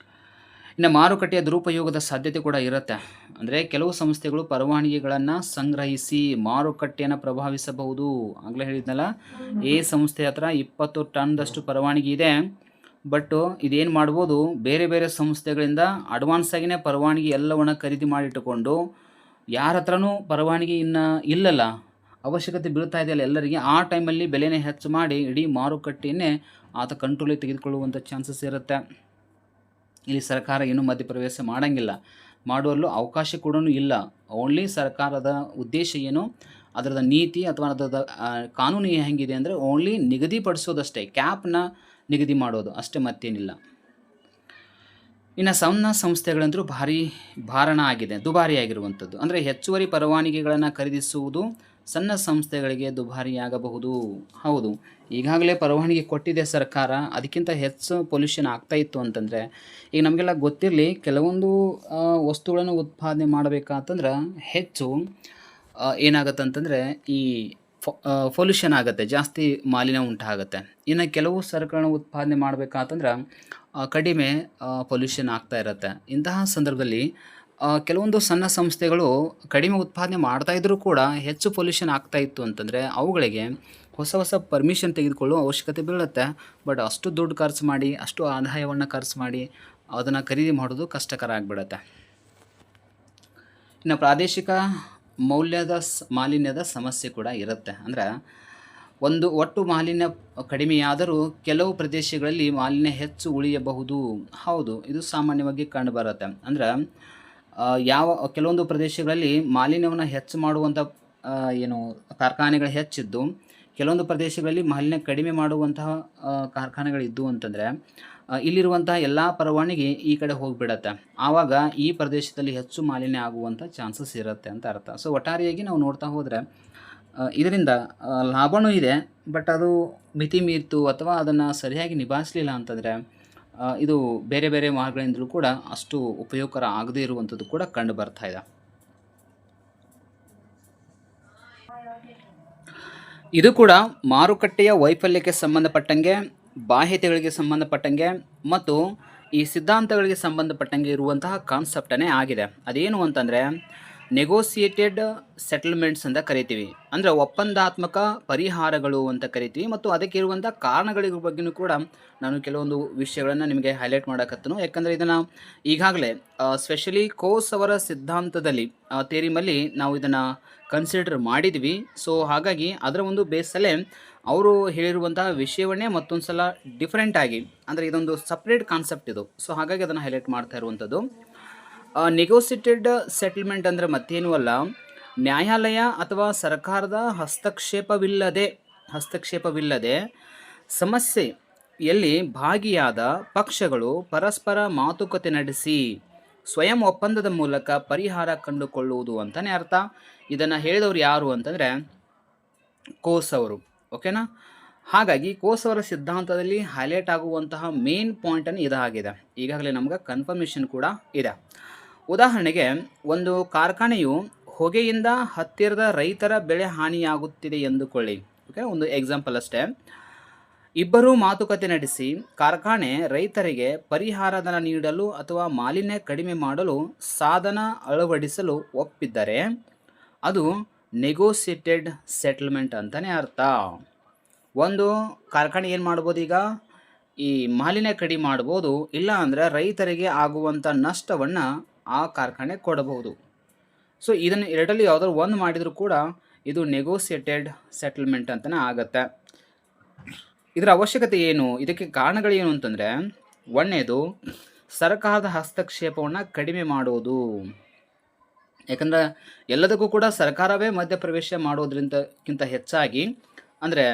ಇನ್ನು ಮಾರುಕಟ್ಟೆಯ ದುರುಪಯೋಗದ ಸಾಧ್ಯತೆ ಕೂಡ ಇರುತ್ತೆ. ಅಂದರೆ ಕೆಲವು ಸಂಸ್ಥೆಗಳು ಪರವಾನಗಿಗಳನ್ನು ಸಂಗ್ರಹಿಸಿ ಮಾರುಕಟ್ಟೆಯನ್ನು ಪ್ರಭಾವಿಸಬಹುದು. ಆಗಲೇ ಹೇಳಿದ್ನಲ್ಲ, ಎ ಸಂಸ್ಥೆ ಹತ್ರ 20 ಟನ್ದಷ್ಟು ಪರವಾನಗಿ ಇದೆ. ಬಟ್ ಇದೇನು ಮಾಡ್ಬೋದು, ಬೇರೆ ಬೇರೆ ಸಂಸ್ಥೆಗಳಿಂದ ಅಡ್ವಾನ್ಸ್ ಆಗಿನೇ ಪರವಾನಗಿ ಎಲ್ಲವನ್ನು ಖರೀದಿ ಮಾಡಿಟ್ಟುಕೊಂಡು ಯಾರ ಹತ್ರನೂ ಪರವಾನಗಿ ಇನ್ನು ಇಲ್ಲಲ್ಲ, ಅವಶ್ಯಕತೆ ಬೀಳ್ತಾ ಇದೆಯಲ್ಲ ಎಲ್ಲರಿಗೆ, ಆ ಟೈಮಲ್ಲಿ ಬೆಲೆನೇ ಹೆಚ್ಚು ಮಾಡಿ ಇಡೀ ಮಾರುಕಟ್ಟೆಯನ್ನೇ ಆತ ಕಂಟ್ರೋಲಿಗೆ ತೆಗೆದುಕೊಳ್ಳುವಂಥ ಚಾನ್ಸಸ್ ಇರುತ್ತೆ. ಇಲ್ಲಿ ಸರ್ಕಾರ ಇನ್ನೂ ಮಧ್ಯಪ್ರವೇಶ ಮಾಡೋಂಗಿಲ್ಲ, ಮಾಡುವಲ್ಲೂ ಅವಕಾಶ ಕೂಡ ಇಲ್ಲ. ಓನ್ಲಿ ಸರ್ಕಾರದ ಉದ್ದೇಶ ಏನು, ಅದರದ ನೀತಿ ಅಥವಾ ಅದರದ ಕಾನೂನು ಹೆಂಗಿದೆ ಅಂದರೆ ಓನ್ಲಿ ನಿಗದಿಪಡಿಸೋದಷ್ಟೇ, ಕ್ಯಾಪ್ನ ನಿಗದಿ ಮಾಡೋದು ಅಷ್ಟೇ, ಮತ್ತೇನಿಲ್ಲ. ಇನ್ನು ಸಣ್ಣ ಸಂಸ್ಥೆಗಳಂತೂ ಭಾರಣ ಆಗಿದೆ, ದುಬಾರಿಯಾಗಿರುವಂಥದ್ದು. ಅಂದರೆ ಹೆಚ್ಚುವರಿ ಪರವಾನಗಿಗಳನ್ನು ಖರೀದಿಸುವುದು ಸಣ್ಣ ಸಂಸ್ಥೆಗಳಿಗೆ ದುಬಾರಿಯಾಗಬಹುದು. ಹೌದು, ಈಗಾಗಲೇ ಪರವಾನಗಿ ಕೊಟ್ಟಿದೆ ಸರ್ಕಾರ, ಅದಕ್ಕಿಂತ ಹೆಚ್ಚು ಪೊಲ್ಯೂಷನ್ ಆಗ್ತಾಯಿತ್ತು ಅಂತಂದರೆ, ಈಗ ನಮಗೆಲ್ಲ ಗೊತ್ತಿರಲಿ, ಕೆಲವೊಂದು ವಸ್ತುಗಳನ್ನು ಉತ್ಪಾದನೆ ಮಾಡಬೇಕಂತಂದ್ರೆ ಹೆಚ್ಚು ಏನಾಗುತ್ತೆ ಅಂತಂದರೆ ಈ ಪೊಲ್ಯೂಷನ್ ಆಗುತ್ತೆ, ಜಾಸ್ತಿ ಮಾಲಿನ್ಯ ಉಂಟಾಗುತ್ತೆ. ಇನ್ನು ಕೆಲವು ಸರಕುಗಳನ್ನು ಉತ್ಪಾದನೆ ಮಾಡಬೇಕಂತಂದ್ರೆ ಕಡಿಮೆ ಪೊಲ್ಯೂಷನ್ ಆಗ್ತಾ ಇರುತ್ತೆ. ಇಂತಹ ಸಂದರ್ಭದಲ್ಲಿ ಕೆಲವೊಂದು ಸಣ್ಣ ಸಂಸ್ಥೆಗಳು ಕಡಿಮೆ ಉತ್ಪಾದನೆ ಮಾಡ್ತಾಯಿದ್ರೂ ಕೂಡ ಹೆಚ್ಚು ಪೊಲ್ಯೂಷನ್ ಆಗ್ತಾಯಿತ್ತು ಅಂತಂದರೆ ಅವುಗಳಿಗೆ ಹೊಸ ಪರ್ಮಿಷನ್ ತೆಗೆದುಕೊಳ್ಳುವ ಅವಶ್ಯಕತೆ ಬೀಳುತ್ತೆ. ಬಟ್ ಅಷ್ಟು ದುಡ್ಡು ಖರ್ಚು ಮಾಡಿ, ಅಷ್ಟು ಆದಾಯವನ್ನು ಖರ್ಚು ಮಾಡಿ ಅದನ್ನು ಖರೀದಿ ಮಾಡೋದು ಕಷ್ಟಕರ ಆಗಿಬಿಡುತ್ತೆ. ಇನ್ನು ಪ್ರಾದೇಶಿಕ ಮಾಲಿನ್ಯದ ಸಮಸ್ಯೆ ಕೂಡ ಇರುತ್ತೆ. ಅಂದರೆ ಒಂದು ಒಟ್ಟು ಮಾಲಿನ್ಯ ಕಡಿಮೆಯಾದರೂ ಕೆಲವು ಪ್ರದೇಶಗಳಲ್ಲಿ ಮಾಲಿನ್ಯ ಹೆಚ್ಚು ಉಳಿಯಬಹುದು. ಹೌದು, ಇದು ಸಾಮಾನ್ಯವಾಗಿ ಕಂಡುಬರುತ್ತೆ. ಅಂದ್ರೆ ಯಾವ ಕೆಲವೊಂದು ಪ್ರದೇಶಗಳಲ್ಲಿ ಮಾಲಿನ್ಯವನ್ನು ಹೆಚ್ಚು ಮಾಡುವಂಥ ಏನು ಕಾರ್ಖಾನೆಗಳು ಹೆಚ್ಚಿದ್ದು, ಕೆಲವೊಂದು ಪ್ರದೇಶಗಳಲ್ಲಿ ಮಾಲಿನ್ಯ ಕಡಿಮೆ ಮಾಡುವಂತಹ ಕಾರ್ಖಾನೆಗಳಿದ್ದು ಅಂತಂದರೆ ಇಲ್ಲಿರುವಂತಹ ಎಲ್ಲ ಪರವಾನಗಿ ಈ ಕಡೆ ಹೋಗಿಬಿಡತ್ತೆ. ಆವಾಗ ಈ ಪ್ರದೇಶದಲ್ಲಿ ಹೆಚ್ಚು ಮಾಲಿನ್ಯ ಆಗುವಂಥ ಚಾನ್ಸಸ್ ಇರುತ್ತೆ ಅಂತ ಅರ್ಥ. ಸೊ ಒಟ್ಟಾರೆಯಾಗಿ ನಾವು ನೋಡ್ತಾ ಹೋದರೆ ಇದರಿಂದ ಲಾಭವೂ ಇದೆ, ಬಟ್ ಅದು ಮಿತಿ ಮೀರಿತು ಅಥವಾ ಅದನ್ನು ಸರಿಯಾಗಿ ನಿಭಾಯಿಸಲಿಲ್ಲ ಅಂತಂದರೆ ಇದು ಬೇರೆ ಬೇರೆ ಮಾರ್ಗಗಳಿಂದಲೂ ಕೂಡ ಅಷ್ಟು ಉಪಯೋಗಕರ ಆಗದೇ ಇರುವಂಥದ್ದು ಕೂಡ ಕಂಡು ಬರ್ತಾ ಇದೆ. ಇದು ಕೂಡ ಮಾರುಕಟ್ಟೆಯ ವೈಫಲ್ಯಕ್ಕೆ ಸಂಬಂಧಪಟ್ಟಂಗೆ, ಬಾಹ್ಯತೆಗಳಿಗೆ ಸಂಬಂಧಪಟ್ಟಂಗೆ ಮತ್ತು ಈ ಸಿದ್ಧಾಂತಗಳಿಗೆ ಸಂಬಂಧಪಟ್ಟಂಗೆ ಇರುವಂತಹ ಕಾನ್ಸೆಪ್ಟನೇ ಆಗಿದೆ. ಅದೇನು ಅಂತಂದರೆ ನೆಗೋಸಿಯೇಟೆಡ್ ಸೆಟಲ್ಮೆಂಟ್ಸ್ ಅಂತ ಕರಿತೀವಿ. ಅಂದರೆ ಒಪ್ಪಂದಾತ್ಮಕ ಪರಿಹಾರಗಳು ಅಂತ ಕರಿತೀವಿ. ಮತ್ತು ಅದಕ್ಕೆ ಇರುವಂಥ ಕಾರಣಗಳ ಬಗ್ಗೆಯೂ ಕೂಡ ನಾನು ಕೆಲವೊಂದು ವಿಷಯಗಳನ್ನು ನಿಮಗೆ ಹೈಲೈಟ್ ಮಾಡೋಕತ್ತನು. ಯಾಕಂದರೆ ಇದನ್ನು ಈಗಾಗಲೇ ಸ್ಪೆಷಲಿ ಕೋಸ್ ಅವರ ಸಿದ್ಧಾಂತದಲ್ಲಿ ಥಿಯರಿಮಲ್ಲಿ ನಾವು ಇದನ್ನು ಕನ್ಸಿಡರ್ ಮಾಡಿದ್ವಿ. ಸೊ ಹಾಗಾಗಿ ಅದರ ಒಂದು ಬೇಸಲ್ಲೇ ಅವರು ಹೇಳಿರುವಂತಹ ವಿಷಯವನ್ನೇ ಮತ್ತೊಂದು ಸಲ ಡಿಫ್ರೆಂಟಾಗಿ, ಅಂದರೆ ಇದೊಂದು ಸಪ್ರೇಟ್ ಕಾನ್ಸೆಪ್ಟ್ ಇದು. ಸೊ ಹಾಗಾಗಿ ಅದನ್ನು ಹೈಲೈಟ್ ಮಾಡ್ತಾ ಇರುವಂಥದ್ದು. ನೆಗೋಸಿಯೇಟೆಡ್ ಸೆಟಲ್ಮೆಂಟ್ ಅಂದರೆ ಮತ್ತೇನೂ ಅಲ್ಲ, ನ್ಯಾಯಾಲಯ ಅಥವಾ ಸರ್ಕಾರದ ಹಸ್ತಕ್ಷೇಪವಿಲ್ಲದೆ ಸಮಸ್ಯೆಯಲ್ಲಿ ಭಾಗಿಯಾದ ಪಕ್ಷಗಳು ಪರಸ್ಪರ ಮಾತುಕತೆ ನಡೆಸಿ ಸ್ವಯಂ ಒಪ್ಪಂದದ ಮೂಲಕ ಪರಿಹಾರ ಕಂಡುಕೊಳ್ಳುವುದು ಅಂತಲೇ ಅರ್ಥ. ಇದನ್ನು ಹೇಳಿದವರು ಯಾರು ಅಂತಂದರೆ ಕೋಸ್ ಅವರು. ಓಕೆನಾ? ಹಾಗಾಗಿ ಕೋಸ್ ಅವರ ಸಿದ್ಧಾಂತದಲ್ಲಿ ಹೈಲೈಟ್ ಆಗುವಂತಹ ಮೇನ್ ಪಾಯಿಂಟನ್ನು ಇದಾಗಿದೆ. ಈಗಾಗಲೇ ನಮ್ಗೆ ಕನ್ಫರ್ಮೇಷನ್ ಕೂಡ ಇದೆ. ಉದಾಹರಣೆಗೆ, ಒಂದು ಕಾರ್ಖಾನೆಯು ಹೊಗೆಯಿಂದ ಹತ್ತಿರದ ರೈತರ ಬೆಳೆ ಹಾನಿಯಾಗುತ್ತಿದೆ ಎಂದುಕೊಳ್ಳಿ. ಓಕೆ, ಒಂದು ಎಕ್ಸಾಂಪಲ್ ಅಷ್ಟೇ. ಇಬ್ಬರೂ ಮಾತುಕತೆ ನಡೆಸಿ ಕಾರ್ಖಾನೆ ರೈತರಿಗೆ ಪರಿಹಾರಧನ ನೀಡಲು ಅಥವಾ ಮಾಲಿನ್ಯ ಕಡಿಮೆ ಮಾಡಲು ಸಾಧನ ಅಳವಡಿಸಲು ಒಪ್ಪಿದ್ದರೆ ಅದು ನೆಗೋಸಿಯೇಟೆಡ್ ಸೆಟಲ್ಮೆಂಟ್ ಅಂತಲೇ ಅರ್ಥ. ಒಂದು ಕಾರ್ಖಾನೆ ಏನು ಮಾಡ್ಬೋದು, ಈಗ ಈ ಮಾಲಿನ್ಯ ಕಡಿಮೆ ಮಾಡ್ಬೋದು, ಇಲ್ಲ ಅಂದರೆ ರೈತರಿಗೆ ಆಗುವಂಥ ನಷ್ಟವನ್ನು ಆ ಕಾರ್ಖಾನೆ ಕೊಡಬಹುದು. ಸೊ ಇದನ್ನು ಎರಡರಲ್ಲಿ ಯಾವುದಾದ್ರು ಒಂದು ಮಾಡಿದರೂ ಕೂಡ ಇದು ನೆಗೋಸಿಯೇಟೆಡ್ ಸೆಟಲ್ಮೆಂಟ್ ಅಂತಲೇ ಆಗತ್ತೆ. ಇದರ ಅವಶ್ಯಕತೆ ಏನು, ಇದಕ್ಕೆ ಕಾರಣಗಳೇನು ಅಂತಂದರೆ, ಒಂದನೇದು ಸರ್ಕಾರದ ಹಸ್ತಕ್ಷೇಪವನ್ನು ಕಡಿಮೆ ಮಾಡುವುದು. ಯಾಕಂದರೆ ಎಲ್ಲದಕ್ಕೂ ಕೂಡ ಸರ್ಕಾರವೇ ಮಧ್ಯಪ್ರವೇಶ ಮಾಡೋದ್ರಿಂದಕ್ಕಿಂತ ಹೆಚ್ಚಾಗಿ, ಅಂದರೆ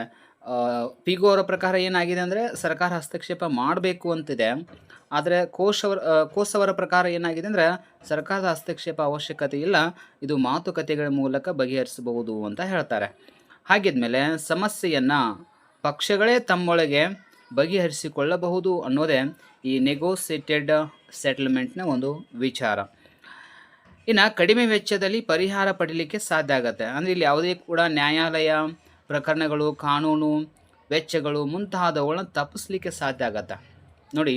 ಪಿಗೋ ಅವರ ಪ್ರಕಾರ ಏನಾಗಿದೆ ಅಂದರೆ ಸರ್ಕಾರ ಹಸ್ತಕ್ಷೇಪ ಮಾಡಬೇಕು ಅಂತಿದೆ. ಆದರೆ ಕೋಸ್ ಅವರ ಪ್ರಕಾರ ಏನಾಗಿದೆ ಅಂದರೆ ಸರ್ಕಾರದ ಹಸ್ತಕ್ಷೇಪ ಅವಶ್ಯಕತೆ ಇಲ್ಲ, ಇದು ಮಾತುಕತೆಗಳ ಮೂಲಕ ಬಗೆಹರಿಸಬಹುದು ಅಂತ ಹೇಳ್ತಾರೆ. ಹಾಗಿದ್ಮೇಲೆ ಸಮಸ್ಯೆಯನ್ನು ಪಕ್ಷಗಳೇ ತಮ್ಮೊಳಗೆ ಬಗೆಹರಿಸಿಕೊಳ್ಳಬಹುದು ಅನ್ನೋದೇ ಈ ನೆಗೋಸಿಯೇಟೆಡ್ ಸೆಟಲ್ಮೆಂಟ್ನ ಒಂದು ವಿಚಾರ. ಇನ್ನು ಕಡಿಮೆ ವೆಚ್ಚದಲ್ಲಿ ಪರಿಹಾರ ಪಡೀಲಿಕ್ಕೆ ಸಾಧ್ಯ ಆಗುತ್ತೆ. ಅಂದರೆ ಇಲ್ಲಿ ಯಾವುದೇ ಕೂಡ ನ್ಯಾಯಾಲಯ ಪ್ರಕರಣಗಳು, ಕಾನೂನು ವೆಚ್ಚಗಳು ಮುಂತಾದವುಗಳನ್ನ ತಪ್ಪಿಸ್ಲಿಕ್ಕೆ ಸಾಧ್ಯ ಆಗತ್ತೆ. ನೋಡಿ,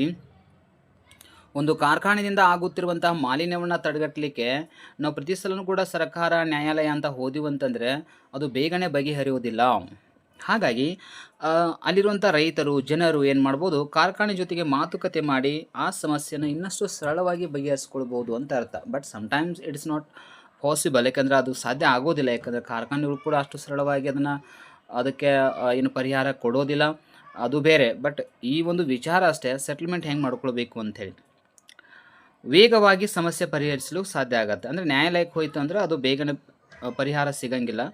ಒಂದು ಕಾರ್ಖಾನೆಯಿಂದ ಆಗುತ್ತಿರುವಂತಹ ಮಾಲಿನ್ಯವನ್ನು ತಡೆಗಟ್ಟಲಿಕ್ಕೆ ನಾವು ಪ್ರತಿ ಸಲನೂ ಕೂಡ ಸರ್ಕಾರ, ನ್ಯಾಯಾಲಯ ಅಂತ ಹೋದಿವಂತಂದರೆ ಅದು ಬೇಗನೆ ಬಗೆಹರಿಯೋದಿಲ್ಲ. ಹಾಗಾಗಿ ಅಲ್ಲಿರುವಂಥ ರೈತರು, ಜನರು ಏನು ಮಾಡ್ಬೋದು, ಕಾರ್ಖಾನೆ ಜೊತೆಗೆ ಮಾತುಕತೆ ಮಾಡಿ ಆ ಸಮಸ್ಯೆನ ಇನ್ನಷ್ಟು ಸರಳವಾಗಿ ಬಗೆಹರಿಸ್ಕೊಳ್ಬೋದು ಅಂತ ಅರ್ಥ. But sometimes it's not possible, ಯಾಕಂದರೆ ಅದು ಸಾಧ್ಯ ಆಗೋದಿಲ್ಲ. ಯಾಕಂದರೆ ಕಾರ್ಖಾನೆಗಳು ಕೂಡ ಅಷ್ಟು ಸರಳವಾಗಿ ಅದಕ್ಕೆ ಏನು ಪರಿಹಾರ ಕೊಡೋದಿಲ್ಲ, ಅದು ಬೇರೆ. ಬಟ್ ಈ ಒಂದು ವಿಚಾರ ಅಷ್ಟೇ, ಸೆಟಲ್ಮೆಂಟ್ ಹೆಂಗೆ ಮಾಡ್ಕೊಳ್ಬೇಕು ಅಂಥೇಳಿ ವೇಗವಾಗಿ ಸಮಸ್ಯೆ ಪರಿಹರಿಸಲು ಸಾಧ್ಯ ಆಗುತ್ತೆ. ಅಂದರೆ ನ್ಯಾಯಾಲಯಕ್ಕೆ ಹೋಯಿತು ಅಂದರೆ ಅದು ಬೇಗನೆ ಪರಿಹಾರ ಸಿಗಂಗಿಲ್ಲ.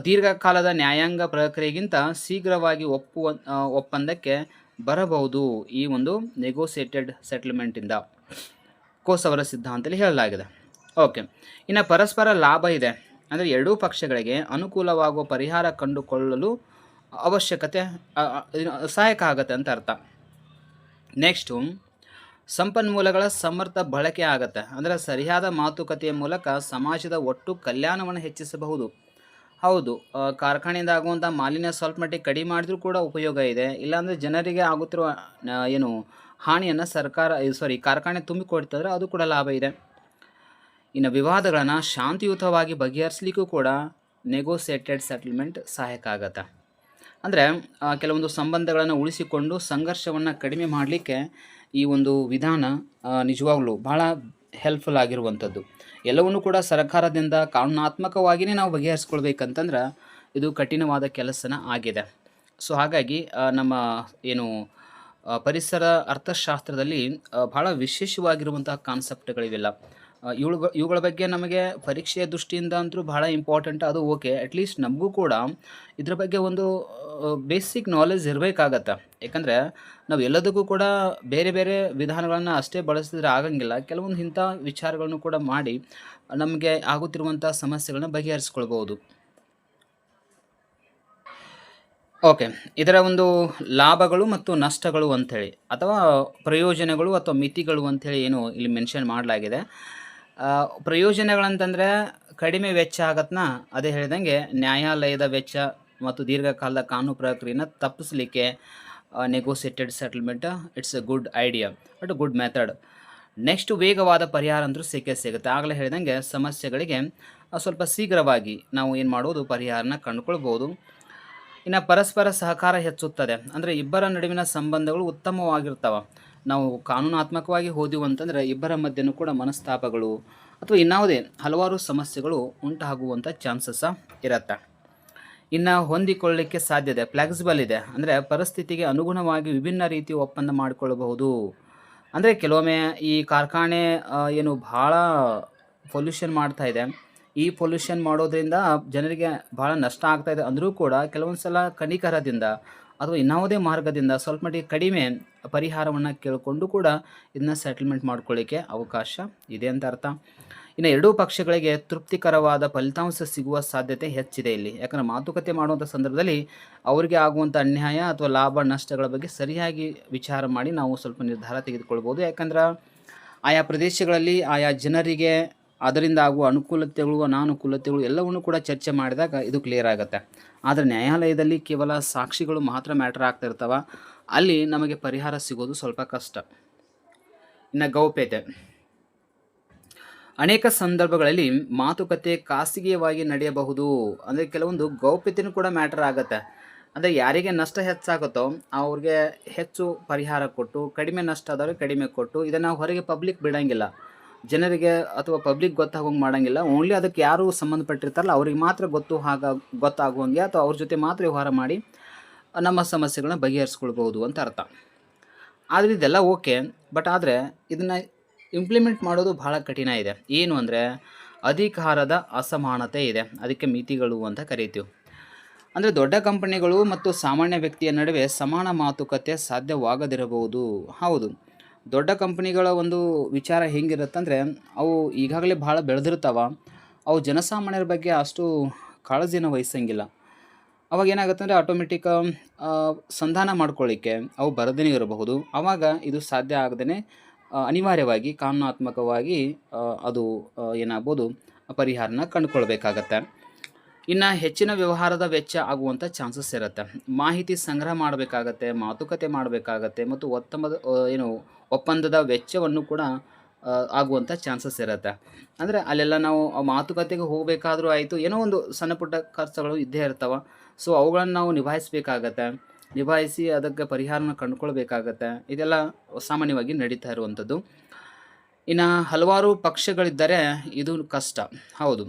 ದೀರ್ಘಕಾಲದ ನ್ಯಾಯಾಂಗ ಪ್ರಕ್ರಿಯೆಗಿಂತ ಶೀಘ್ರವಾಗಿ ಒಪ್ಪಂದಕ್ಕೆ ಬರಬಹುದು ಈ ಒಂದು ನೆಗೋಸಿಯೇಟೆಡ್ ಸೆಟಲ್ಮೆಂಟಿಂದ, ಕೋಸ್ ಅವರ ಸಿದ್ಧಾಂತದಲ್ಲಿ ಹೇಳಲಾಗಿದೆ. ಓಕೆ, ಇನ್ನು ಪರಸ್ಪರ ಲಾಭ ಇದೆ, ಅಂದರೆ ಎರಡೂ ಪಕ್ಷಗಳಿಗೆ ಅನುಕೂಲವಾಗುವ ಪರಿಹಾರ ಕಂಡುಕೊಳ್ಳಲು ಸಹಾಯಕ ಆಗುತ್ತೆ ಅಂತ ಅರ್ಥ. ನೆಕ್ಸ್ಟು ಸಂಪನ್ಮೂಲಗಳ ಸಮರ್ಥ ಬಳಕೆ ಆಗುತ್ತೆ. ಅಂದರೆ ಸರಿಯಾದ ಮಾತುಕತೆಯ ಮೂಲಕ ಸಮಾಜದ ಒಟ್ಟು ಕಲ್ಯಾಣವನ್ನು ಹೆಚ್ಚಿಸಬಹುದು. ಹೌದು, ಕಾರ್ಖಾನೆಯಿಂದ ಆಗುವಂಥ ಮಾಲಿನ್ಯ ಸ್ವಲ್ಪ ಮಟ್ಟಿಗೆ ಕಡಿಮೆ ಮಾಡಿದ್ರೂ ಕೂಡ ಉಪಯೋಗ ಇದೆ. ಇಲ್ಲಾಂದರೆ ಜನರಿಗೆ ಆಗುತ್ತಿರುವ ಹಾನಿಯನ್ನು ಕಾರ್ಖಾನೆ ತುಂಬಿಕೊಡ್ತಂದ್ರೆ ಅದು ಕೂಡ ಲಾಭ ಇದೆ. ಇನ್ನು ವಿವಾದಗಳನ್ನು ಶಾಂತಿಯುತವಾಗಿ ಬಗೆಹರಿಸಲಿಕ್ಕೂ ಕೂಡ ನೆಗೋಸಿಯೇಟೆಡ್ ಸೆಟಲ್ಮೆಂಟ್ ಸಹಾಯಕ ಆಗತ್ತೆ. ಅಂದರೆ ಕೆಲವೊಂದು ಸಂಬಂಧಗಳನ್ನು ಉಳಿಸಿಕೊಂಡು ಸಂಘರ್ಷವನ್ನು ಕಡಿಮೆ ಮಾಡಲಿಕ್ಕೆ ಈ ಒಂದು ವಿಧಾನ ನಿಜವಾಗ್ಲೂ ಭಾಳ ಹೆಲ್ಪ್ಫುಲ್ ಆಗಿರುವಂಥದ್ದು. ಎಲ್ಲವನ್ನೂ ಕೂಡ ಸರ್ಕಾರದಿಂದ ಕಾನೂನಾತ್ಮಕವಾಗಿಯೇ ನಾವು ಬಗೆಹರಿಸ್ಕೊಳ್ಬೇಕಂತಂದ್ರೆ ಇದು ಕಠಿಣವಾದ ಕೆಲಸನ ಆಗಿದೆ. ಸೊ ಹಾಗಾಗಿ ನಮ್ಮ ಏನು ಪರಿಸರ ಅರ್ಥಶಾಸ್ತ್ರದಲ್ಲಿ ಬಹಳ ವಿಶೇಷವಾಗಿರುವಂತಹ ಕಾನ್ಸೆಪ್ಟ್ಗಳಿವೆಲ್ಲ. ಇವುಗಳ ಬಗ್ಗೆ ನಮಗೆ ಪರೀಕ್ಷೆಯ ದೃಷ್ಟಿಯಿಂದ ಅಂತೂ ಬಹಳ ಇಂಪಾರ್ಟೆಂಟ್, ಅದು ಓಕೆ. ಅಟ್ಲೀಸ್ಟ್ ನಮಗೂ ಕೂಡ ಇದ್ರ ಬಗ್ಗೆ ಒಂದು ಬೇಸಿಕ್ ನಾಲೆಜ್ ಇರಬೇಕಾಗತ್ತೆ. ಯಾಕಂದರೆ ನಾವು ಎಲ್ಲದಕ್ಕೂ ಕೂಡ ಬೇರೆ ಬೇರೆ ವಿಧಾನಗಳನ್ನು ಅಷ್ಟೇ ಬಳಸಿದ್ರೆ ಆಗಂಗಿಲ್ಲ. ಕೆಲವೊಂದು ಇಂಥ ವಿಚಾರಗಳನ್ನು ಕೂಡ ಮಾಡಿ ನಮಗೆ ಆಗುತ್ತಿರುವಂಥ ಸಮಸ್ಯೆಗಳನ್ನ ಬಗೆಹರಿಸ್ಕೊಳ್ಬೋದು. ಓಕೆ. ಇದರ ಒಂದು ಲಾಭಗಳು ಮತ್ತು ನಷ್ಟಗಳು ಅಂಥೇಳಿ, ಅಥವಾ ಪ್ರಯೋಜನಗಳು ಅಥವಾ ಮಿತಿಗಳು ಅಂಥೇಳಿ ಏನು ಇಲ್ಲಿ ಮೆನ್ಷನ್ ಮಾಡಲಾಗಿದೆ. ಪ್ರಯೋಜನಗಳಂತಂದರೆ ಕಡಿಮೆ ವೆಚ್ಚ ಆಗತ್ನ, ಅದೇ ಹೇಳಿದಂಗೆ ನ್ಯಾಯಾಲಯದ ವೆಚ್ಚ ಮತ್ತು ದೀರ್ಘಕಾಲದ ಕಾನೂನು ಪ್ರಕ್ರಿಯೆನ ತಪ್ಪಿಸಲಿಕ್ಕೆ negotiated settlement it's a good idea, but good method. Next ವೇಗವಾದ ಪರಿಹಾರ ಅಂತೂ ಸಿಗುತ್ತೆ. ಆಗಲೇ ಹೇಳಿದಂಗೆ ಸಮಸ್ಯೆಗಳಿಗೆ ಸ್ವಲ್ಪ ಶೀಘ್ರವಾಗಿ ನಾವು ಏನು ಮಾಡೋದು, ಪರಿಹಾರನ ಕಂಡುಕೊಳ್ಬೋದು. ಇನ್ನು ಪರಸ್ಪರ ಸಹಕಾರ ಹೆಚ್ಚುತ್ತದೆ, ಅಂದರೆ ಇಬ್ಬರ ನಡುವಿನ ಸಂಬಂಧಗಳು ಉತ್ತಮವಾಗಿರ್ತವೆ. ನಾವು ಕಾನೂನಾತ್ಮಕವಾಗಿ ಹೋದೆವು ಅಂತಂದರೆ ಇಬ್ಬರ ಮಧ್ಯೆನೂ ಕೂಡ ಮನಸ್ತಾಪಗಳು ಅಥವಾ ಇನ್ನಾವುದೇ ಹಲವಾರು ಸಮಸ್ಯೆಗಳು ಉಂಟಾಗುವಂಥ ಚಾನ್ಸಸ್ ಇರುತ್ತೆ. ಇನ್ನು ಹೊಂದಿಕೊಳ್ಳಲಿಕ್ಕೆ ಸಾಧ್ಯತೆ, ಫ್ಲೆಕ್ಸಿಬಲ್ ಇದೆ, ಅಂದರೆ ಪರಿಸ್ಥಿತಿಗೆ ಅನುಗುಣವಾಗಿ ವಿಭಿನ್ನ ರೀತಿ ಒಪ್ಪಂದ ಮಾಡಿಕೊಳ್ಳಬಹುದು. ಅಂದರೆ ಕೆಲವೊಮ್ಮೆ ಈ ಕಾರ್ಖಾನೆ ಏನು ಭಾಳ ಪೊಲ್ಯೂಷನ್ ಮಾಡ್ತಾ ಇದೆ, ಈ ಪೊಲ್ಯೂಷನ್ ಮಾಡೋದ್ರಿಂದ ಜನರಿಗೆ ಭಾಳ ನಷ್ಟ ಆಗ್ತಾಯಿದೆ ಅಂದರೂ ಕೂಡ ಕೆಲವೊಂದು ಸಲ ಕನಿಕರದಿಂದ ಅಥವಾ ಇನ್ನಾವುದೇ ಮಾರ್ಗದಿಂದ ಸ್ವಲ್ಪ ಮಟ್ಟಿಗೆ ಕಡಿಮೆ ಪರಿಹಾರವನ್ನು ಕೇಳಿಕೊಂಡು ಕೂಡ ಇದನ್ನ ಸೆಟಲ್ಮೆಂಟ್ ಮಾಡ್ಕೊಳ್ಳಿಕ್ಕೆ ಅವಕಾಶ ಇದೆ ಅಂತ ಅರ್ಥ. ಇನ್ನು ಎರಡೂ ಪಕ್ಷಗಳಿಗೆ ತೃಪ್ತಿಕರವಾದ ಫಲಿತಾಂಶ ಸಿಗುವ ಸಾಧ್ಯತೆ ಹೆಚ್ಚಿದೆ ಇಲ್ಲಿ. ಯಾಕಂದರೆ ಮಾತುಕತೆ ಮಾಡುವಂಥ ಸಂದರ್ಭದಲ್ಲಿ ಅವರಿಗೆ ಆಗುವಂಥ ಅನ್ಯಾಯ ಅಥವಾ ಲಾಭ ನಷ್ಟಗಳ ಬಗ್ಗೆ ಸರಿಯಾಗಿ ವಿಚಾರ ಮಾಡಿ ನಾವು ಸ್ವಲ್ಪ ನಿರ್ಧಾರ ತೆಗೆದುಕೊಳ್ಬೋದು. ಯಾಕಂದ್ರೆ ಆಯಾ ಪ್ರದೇಶಗಳಲ್ಲಿ ಆಯಾ ಜನರಿಗೆ ಅದರಿಂದ ಆಗುವ ಅನುಕೂಲತೆಗಳು ಅನಾನುಕೂಲತೆಗಳು ಎಲ್ಲವನ್ನು ಕೂಡ ಚರ್ಚೆ ಮಾಡಿದಾಗ ಇದು ಕ್ಲಿಯರ್ ಆಗುತ್ತೆ. ಆದರೆ ನ್ಯಾಯಾಲಯದಲ್ಲಿ ಕೇವಲ ಸಾಕ್ಷಿಗಳು ಮಾತ್ರ ಮ್ಯಾಟ್ರ್ ಆಗ್ತಾ ಇರ್ತವೆ, ಅಲ್ಲಿ ನಮಗೆ ಪರಿಹಾರ ಸಿಗೋದು ಸ್ವಲ್ಪ ಕಷ್ಟ. ಇನ್ನು ಗೌಪ್ಯತೆ, ಅನೇಕ ಸಂದರ್ಭಗಳಲ್ಲಿ ಮಾತುಕತೆ ಖಾಸಗಿಯವಾಗಿ ನಡೆಯಬಹುದು. ಅಂದರೆ ಕೆಲವೊಂದು ಗೌಪ್ಯತೆಯೂ ಕೂಡ ಮ್ಯಾಟರ್ ಆಗುತ್ತೆ. ಅಂದರೆ ಯಾರಿಗೆ ನಷ್ಟ ಹೆಚ್ಚಾಗುತ್ತೋ ಅವ್ರಿಗೆ ಹೆಚ್ಚು ಪರಿಹಾರ ಕೊಟ್ಟು, ಕಡಿಮೆ ನಷ್ಟ ಆದವ್ರಿಗೆ ಕಡಿಮೆ ಕೊಟ್ಟು, ಇದನ್ನು ಹೊರಗೆ ಪಬ್ಲಿಕ್ ಬಿಡೋಂಗಿಲ್ಲ, ಜನರಿಗೆ ಅಥವಾ ಪಬ್ಲಿಕ್ ಗೊತ್ತಾಗೋಂಗೆ ಮಾಡೋಂಗಿಲ್ಲ. ಓನ್ಲಿ ಅದಕ್ಕೆ ಯಾರು ಸಂಬಂಧಪಟ್ಟಿರ್ತಾರಲ್ಲ ಅವ್ರಿಗೆ ಮಾತ್ರ ಗೊತ್ತಾಗುವಂಗೆ ಅಥವಾ ಅವ್ರ ಜೊತೆ ಮಾತ್ರ ವ್ಯವಹಾರ ಮಾಡಿ ನಮ್ಮ ಸಮಸ್ಯೆಗಳನ್ನ ಬಗೆಹರಿಸ್ಕೊಳ್ಬೋದು ಅಂತ ಅರ್ಥ. ಆದರೆ ಇದೆಲ್ಲ ಓಕೆ, ಬಟ್ ಆದರೆ ಇದನ್ನು ಇಂಪ್ಲಿಮೆಂಟ್ ಮಾಡೋದು ಭಾಳ ಕಠಿಣ ಇದೆ. ಏನು ಅಂದರೆ ಅಧಿಕಾರದ ಅಸಮಾನತೆ ಇದೆ, ಅದಕ್ಕೆ ಮಿತಿಗಳು ಅಂತ ಕರಿತೀವಿ. ಅಂದರೆ ದೊಡ್ಡ ಕಂಪನಿಗಳು ಮತ್ತು ಸಾಮಾನ್ಯ ವ್ಯಕ್ತಿಯ ನಡುವೆ ಸಮಾನ ಮಾತುಕತೆ ಸಾಧ್ಯವಾಗದಿರಬಹುದು. ಹೌದು, ದೊಡ್ಡ ಕಂಪನಿಗಳ ಒಂದು ವಿಚಾರ ಹೆಂಗಿರುತ್ತಂದರೆ ಅವು ಈಗಾಗಲೇ ಭಾಳ ಬೆಳೆದಿರ್ತಾವೆ, ಅವು ಜನಸಾಮಾನ್ಯರ ಬಗ್ಗೆ ಅಷ್ಟು ಕಾಳಜಿನ ವಹಿಸಂಗಿಲ್ಲ. ಅವಾಗ ಏನಾಗುತ್ತೆ ಅಂದರೆ ಆಟೋಮೆಟಿಕ್ ಸಂಧಾನ ಮಾಡ್ಕೊಳ್ಳಿಕ್ಕೆ ಅವು ಬರದೇ ಇರಬಹುದು. ಆವಾಗ ಇದು ಸಾಧ್ಯ ಆಗದೇ ಅನಿವಾರ್ಯವಾಗಿ ಕಾನೂನಾತ್ಮಕವಾಗಿ ಅದು ಏನಾಗ್ಬೋದು, ಪರಿಹಾರನ ಕಂಡುಕೊಳ್ಬೇಕಾಗತ್ತೆ. ಇನ್ನು ಹೆಚ್ಚಿನ ವ್ಯವಹಾರದ ವೆಚ್ಚ ಆಗುವಂಥ ಚಾನ್ಸಸ್ ಇರುತ್ತೆ. ಮಾಹಿತಿ ಸಂಗ್ರಹ ಮಾಡಬೇಕಾಗತ್ತೆ, ಮಾತುಕತೆ ಮಾಡಬೇಕಾಗತ್ತೆ ಮತ್ತು ಒಪ್ಪಂದದ ವೆಚ್ಚವನ್ನು ಕೂಡ ಆಗುವಂಥ ಚಾನ್ಸಸ್ ಇರುತ್ತೆ. ಅಂದರೆ ಅಲ್ಲೆಲ್ಲ ನಾವು ಮಾತುಕತೆಗೆ ಹೋಗಬೇಕಾದ್ರೂ ಆಯಿತು, ಏನೋ ಒಂದು ಸಣ್ಣ ಪುಟ್ಟ ಖರ್ಚುಗಳು ಇದ್ದೇ ಇರ್ತವೆ. ಸೊ ಅವುಗಳನ್ನು ನಾವು ನಿಭಾಯಿಸಿ ಅದಕ್ಕೆ ಪರಿಹಾರನ ಕಂಡುಕೊಳ್ಬೇಕಾಗತ್ತೆ. ಇದೆಲ್ಲ ಸಾಮಾನ್ಯವಾಗಿ ನಡೀತಾ ಇರುವಂಥದ್ದು. ಇನ್ನು ಹಲವಾರು ಪಕ್ಷಗಳಿದ್ದರೆ ಇದು ಕಷ್ಟ. ಹೌದು,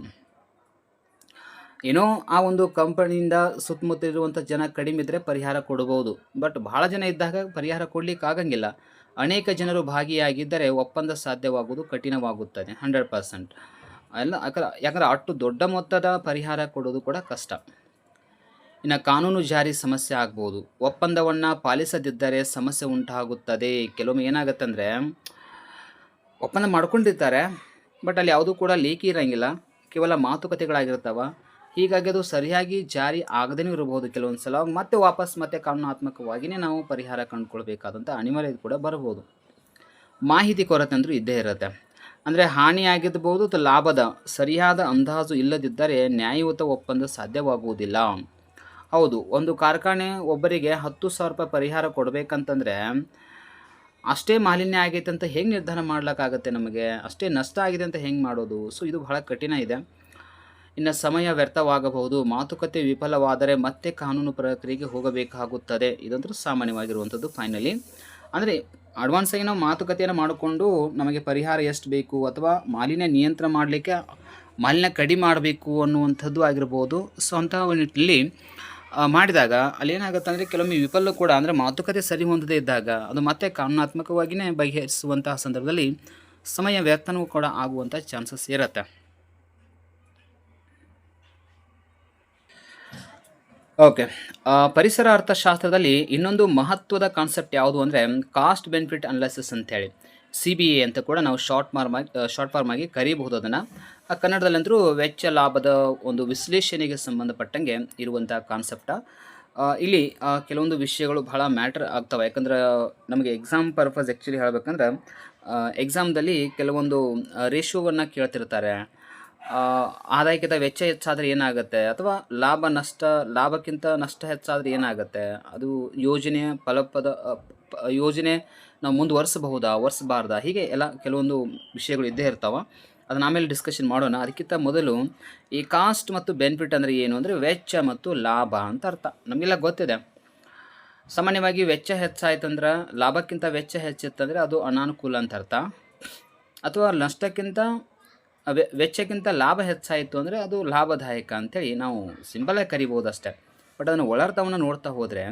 ಏನೋ ಆ ಒಂದು ಕಂಪನಿಯಿಂದ ಸುತ್ತಮುತ್ತ ಇರುವಂಥ ಜನ ಕಡಿಮೆ ಇದ್ದರೆ ಪರಿಹಾರ ಕೊಡ್ಬೋದು, ಬಟ್ ಭಾಳ ಜನ ಇದ್ದಾಗ ಪರಿಹಾರ ಕೊಡಲಿಕ್ಕೆ ಆಗಂಗಿಲ್ಲ. ಅನೇಕ ಜನರು ಭಾಗಿಯಾಗಿದ್ದರೆ ಒಪ್ಪಂದ ಸಾಧ್ಯವಾಗುವುದು ಕಠಿಣವಾಗುತ್ತದೆ 100%. ಯಾಕಂದರೆ ಅಷ್ಟು ದೊಡ್ಡ ಮೊತ್ತದ ಪರಿಹಾರ ಕೊಡೋದು ಕೂಡ ಕಷ್ಟ. ಇನ್ನು ಕಾನೂನು ಜಾರಿ ಸಮಸ್ಯೆ ಆಗ್ಬೋದು. ಒಪ್ಪಂದವನ್ನು ಪಾಲಿಸದಿದ್ದರೆ ಸಮಸ್ಯೆ ಉಂಟಾಗುತ್ತದೆ. ಕೆಲವೊಮ್ಮೆ ಏನಾಗುತ್ತೆ ಅಂದರೆ ಒಪ್ಪಂದ ಮಾಡ್ಕೊಂಡಿರ್ತಾರೆ, ಬಟ್ ಅಲ್ಲಿ ಯಾವುದೂ ಕೂಡ ಲೇಖಿ ಇರೋಂಗಿಲ್ಲ, ಕೇವಲ ಮಾತುಕತೆಗಳಾಗಿರ್ತವೆ. ಹೀಗಾಗಿ ಅದು ಸರಿಯಾಗಿ ಜಾರಿ ಆಗದೇ ಇರಬಹುದು. ಕೆಲವೊಂದು ಸಲ ಮತ್ತೆ ಕಾನೂನಾತ್ಮಕವಾಗಿಯೇ ನಾವು ಪರಿಹಾರ ಕಂಡುಕೊಳ್ಬೇಕಾದಂಥ ಅನಿವಾರ್ಯತೆ ಕೂಡ ಬರ್ಬೋದು. ಮಾಹಿತಿ ಕೊರತೆ ಅಂದರೂ ಇದ್ದೇ ಇರುತ್ತೆ. ಅಂದರೆ ಹಾನಿಯಾಗಿರ್ಬೋದು ಅಥವಾ ಲಾಭದ ಸರಿಯಾದ ಅಂದಾಜು ಇಲ್ಲದಿದ್ದರೆ ನ್ಯಾಯಯುತ ಒಪ್ಪಂದ ಸಾಧ್ಯವಾಗುವುದಿಲ್ಲ. ಹೌದು, ಒಂದು ಕಾರ್ಖಾನೆ ಒಬ್ಬರಿಗೆ 10,000 ರೂಪಾಯಿ ಪರಿಹಾರ ಕೊಡಬೇಕಂತಂದರೆ ಅಷ್ಟೇ ಮಾಲಿನ್ಯ ಆಗೈತೆ ಅಂತ ಹೆಂಗೆ ನಿರ್ಧಾರ ಮಾಡ್ಲಿಕ್ಕಾಗತ್ತೆ ನಮಗೆ? ಅಷ್ಟೇ ನಷ್ಟ ಆಗಿದೆ ಅಂತ ಹೆಂಗೆ ಮಾಡೋದು? ಸೊ ಇದು ಬಹಳ ಕಠಿಣ ಇದೆ. ಇನ್ನು ಸಮಯ ವ್ಯರ್ಥವಾಗಬಹುದು. ಮಾತುಕತೆ ವಿಫಲವಾದರೆ ಮತ್ತೆ ಕಾನೂನು ಪ್ರಕ್ರಿಯೆಗೆ ಹೋಗಬೇಕಾಗುತ್ತದೆ. ಇದಂತೂ ಸಾಮಾನ್ಯವಾಗಿರುವಂಥದ್ದು ಫೈನಲಿ. ಅಂದರೆ ಅಡ್ವಾನ್ಸಾಗಿ ನಾವು ಮಾತುಕತೆಯನ್ನು ಮಾಡಿಕೊಂಡು ನಮಗೆ ಪರಿಹಾರ ಎಷ್ಟು ಬೇಕು ಅಥವಾ ಮಾಲಿನ್ಯ ನಿಯಂತ್ರಣ ಮಾಡಲಿಕ್ಕೆ ಮಾಲಿನ್ಯ ಕಡಿಮೆ ಮಾಡಬೇಕು ಅನ್ನುವಂಥದ್ದು ಆಗಿರ್ಬೋದು. ಸೊ ಅಂತಹ ನಿಟ್ಟಿನಲ್ಲಿ ಮಾಡಿದಾಗ ಅಲ್ಲೇನಾಗುತ್ತೆ ಅಂದರೆ ಕೆಲವೊಮ್ಮೆ ವಿಫಲ ಕೂಡ, ಅಂದರೆ ಮಾತುಕತೆ ಸರಿ ಹೊಂದದೇ ಇದ್ದಾಗ ಅದು ಮತ್ತೆ ಕಾನೂನಾತ್ಮಕವಾಗಿಯೇ ಬಗೆಹರಿಸುವಂತಹ ಸಂದರ್ಭದಲ್ಲಿ ಸಮಯ ವ್ಯರ್ಥನೂ ಕೂಡ ಆಗುವಂಥ ಚಾನ್ಸಸ್ ಇರುತ್ತೆ. ಓಕೆ, ಪರಿಸರ ಅರ್ಥಶಾಸ್ತ್ರದಲ್ಲಿ ಇನ್ನೊಂದು ಮಹತ್ವದ ಕಾನ್ಸೆಪ್ಟ್ ಯಾವುದು ಅಂದರೆ ಕಾಸ್ಟ್ ಬೆನಿಫಿಟ್ ಅನಾಲಿಸಿಸ್ ಅಂತೇಳಿ, CBA ಅಂತ ಕೂಡ ನಾವು ಶಾರ್ಟ್ ಫಾರ್ಮ್ ಆಗಿ ಕರೀಬಹುದು ಅದನ್ನು. ಕನ್ನಡದಲ್ಲಂತರೂ ವೆಚ್ಚ ಲಾಭದ ಒಂದು ವಿಶ್ಲೇಷಣೆಗೆ ಸಂಬಂಧಪಟ್ಟಂಗೆ ಇರುವಂಥ ಕಾನ್ಸೆಪ್ಟ. ಇಲ್ಲಿ ಕೆಲವೊಂದು ವಿಷಯಗಳು ಬಹಳ ಮ್ಯಾಟ್ರ್ ಆಗ್ತವೆ. ಯಾಕಂದ್ರೆ ನಮಗೆ ಎಕ್ಸಾಮ್ ಪರ್ಪಸ್ ಆ್ಯಕ್ಚುಲಿ ಹೇಳಬೇಕಂದ್ರೆ ಎಕ್ಸಾಮ್ದಲ್ಲಿ ಕೆಲವೊಂದು ರೇಷಿಯೋವನ್ನು ಕೇಳ್ತಿರ್ತಾರೆ. ಆದಾಯಕ್ಕಿಂತ ವೆಚ್ಚ ಹೆಚ್ಚಾದರೆ ಏನಾಗುತ್ತೆ, ಅಥವಾ ಲಾಭಕ್ಕಿಂತ ನಷ್ಟ ಹೆಚ್ಚಾದರೆ ಏನಾಗುತ್ತೆ, ಅದು ಯೋಜನೆಯ ಯೋಜನೆ ನಾವು ವರ್ಷಬಾರ್ದಾ, ಹೀಗೆ ಎಲ್ಲ ಕೆಲವೊಂದು ವಿಷಯಗಳು ಇದ್ದೇ ಇರ್ತಾವೆ. ಅದನ್ನ ಆಮೇಲೆ ಡಿಸ್ಕಷನ್ ಮಾಡೋಣ. ಅದಕ್ಕಿಂತ ಮೊದಲು ಈ ಕಾಸ್ಟ್ ಮತ್ತು ಬೆನಿಫಿಟ್ ಅಂದರೆ ಏನು ಅಂದರೆ ವೆಚ್ಚ ಮತ್ತು ಲಾಭ ಅಂತ ಅರ್ಥ. ನಮಗೆಲ್ಲ ಗೊತ್ತಿದೆ. ಸಾಮಾನ್ಯವಾಗಿ ವೆಚ್ಚ ಹೆಚ್ಚಾಯ್ತಂದ್ರೆ, ಲಾಭಕ್ಕಿಂತ ವೆಚ್ಚ ಹೆಚ್ಚಿತ್ತಂದರೆ ಅದು ಅನಾನುಕೂಲ ಅಂತ ಅರ್ಥ. ಅಥವಾ ವೆಚ್ಚಕ್ಕಿಂತ ಲಾಭ ಹೆಚ್ಚಾಯಿತು ಅಂದರೆ ಅದು ಲಾಭದಾಯಕ ಅಂತೇಳಿ ನಾವು ಸಿಂಪಲಾಗಿ ಕರಿಬೋದು ಅಷ್ಟೇ. ಬಟ್ ಅದನ್ನು ಒಳರ್ಥವನ್ನು ನೋಡ್ತಾ ಹೋದರೆ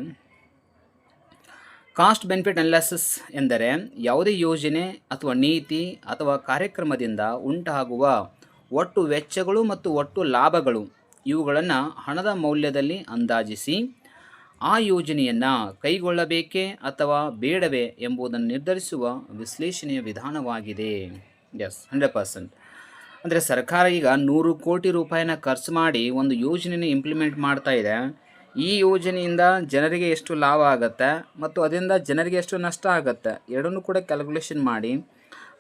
ಕಾಸ್ಟ್ ಬೆನಿಫಿಟ್ ಅನಾಲಿಸಿಸ್ ಎಂದರೆ ಯಾವುದೇ ಯೋಜನೆ ಅಥವಾ ನೀತಿ ಅಥವಾ ಕಾರ್ಯಕ್ರಮದಿಂದ ಉಂಟಾಗುವ ಒಟ್ಟು ವೆಚ್ಚಗಳು ಮತ್ತು ಒಟ್ಟು ಲಾಭಗಳು ಇವುಗಳನ್ನು ಹಣದ ಮೌಲ್ಯದಲ್ಲಿ ಅಂದಾಜಿಸಿ ಆ ಯೋಜನೆಯನ್ನು ಕೈಗೊಳ್ಳಬೇಕೇ ಅಥವಾ ಬೇಡವೇ ಎಂಬುದನ್ನು ನಿರ್ಧರಿಸುವ ವಿಶ್ಲೇಷಣೆಯ ವಿಧಾನವಾಗಿದೆ. ಎಸ್, 100%. ಅಂದರೆ ಸರ್ಕಾರ ಈಗ 100 ಕೋಟಿ ರೂಪಾಯಿನ ಖರ್ಚು ಮಾಡಿ ಒಂದು ಯೋಜನೆಯನ್ನು ಇಂಪ್ಲಿಮೆಂಟ್ ಮಾಡ್ತಾ ಇದೆ. ಈ ಯೋಜನೆಯಿಂದ ಜನರಿಗೆ ಎಷ್ಟು ಲಾಭ ಆಗುತ್ತೆ ಮತ್ತು ಅದರಿಂದ ಜನರಿಗೆ ಎಷ್ಟು ನಷ್ಟ ಆಗುತ್ತೆ, ಎರಡನ್ನೂ ಕೂಡ ಕ್ಯಾಲ್ಕುಲೇಷನ್ ಮಾಡಿ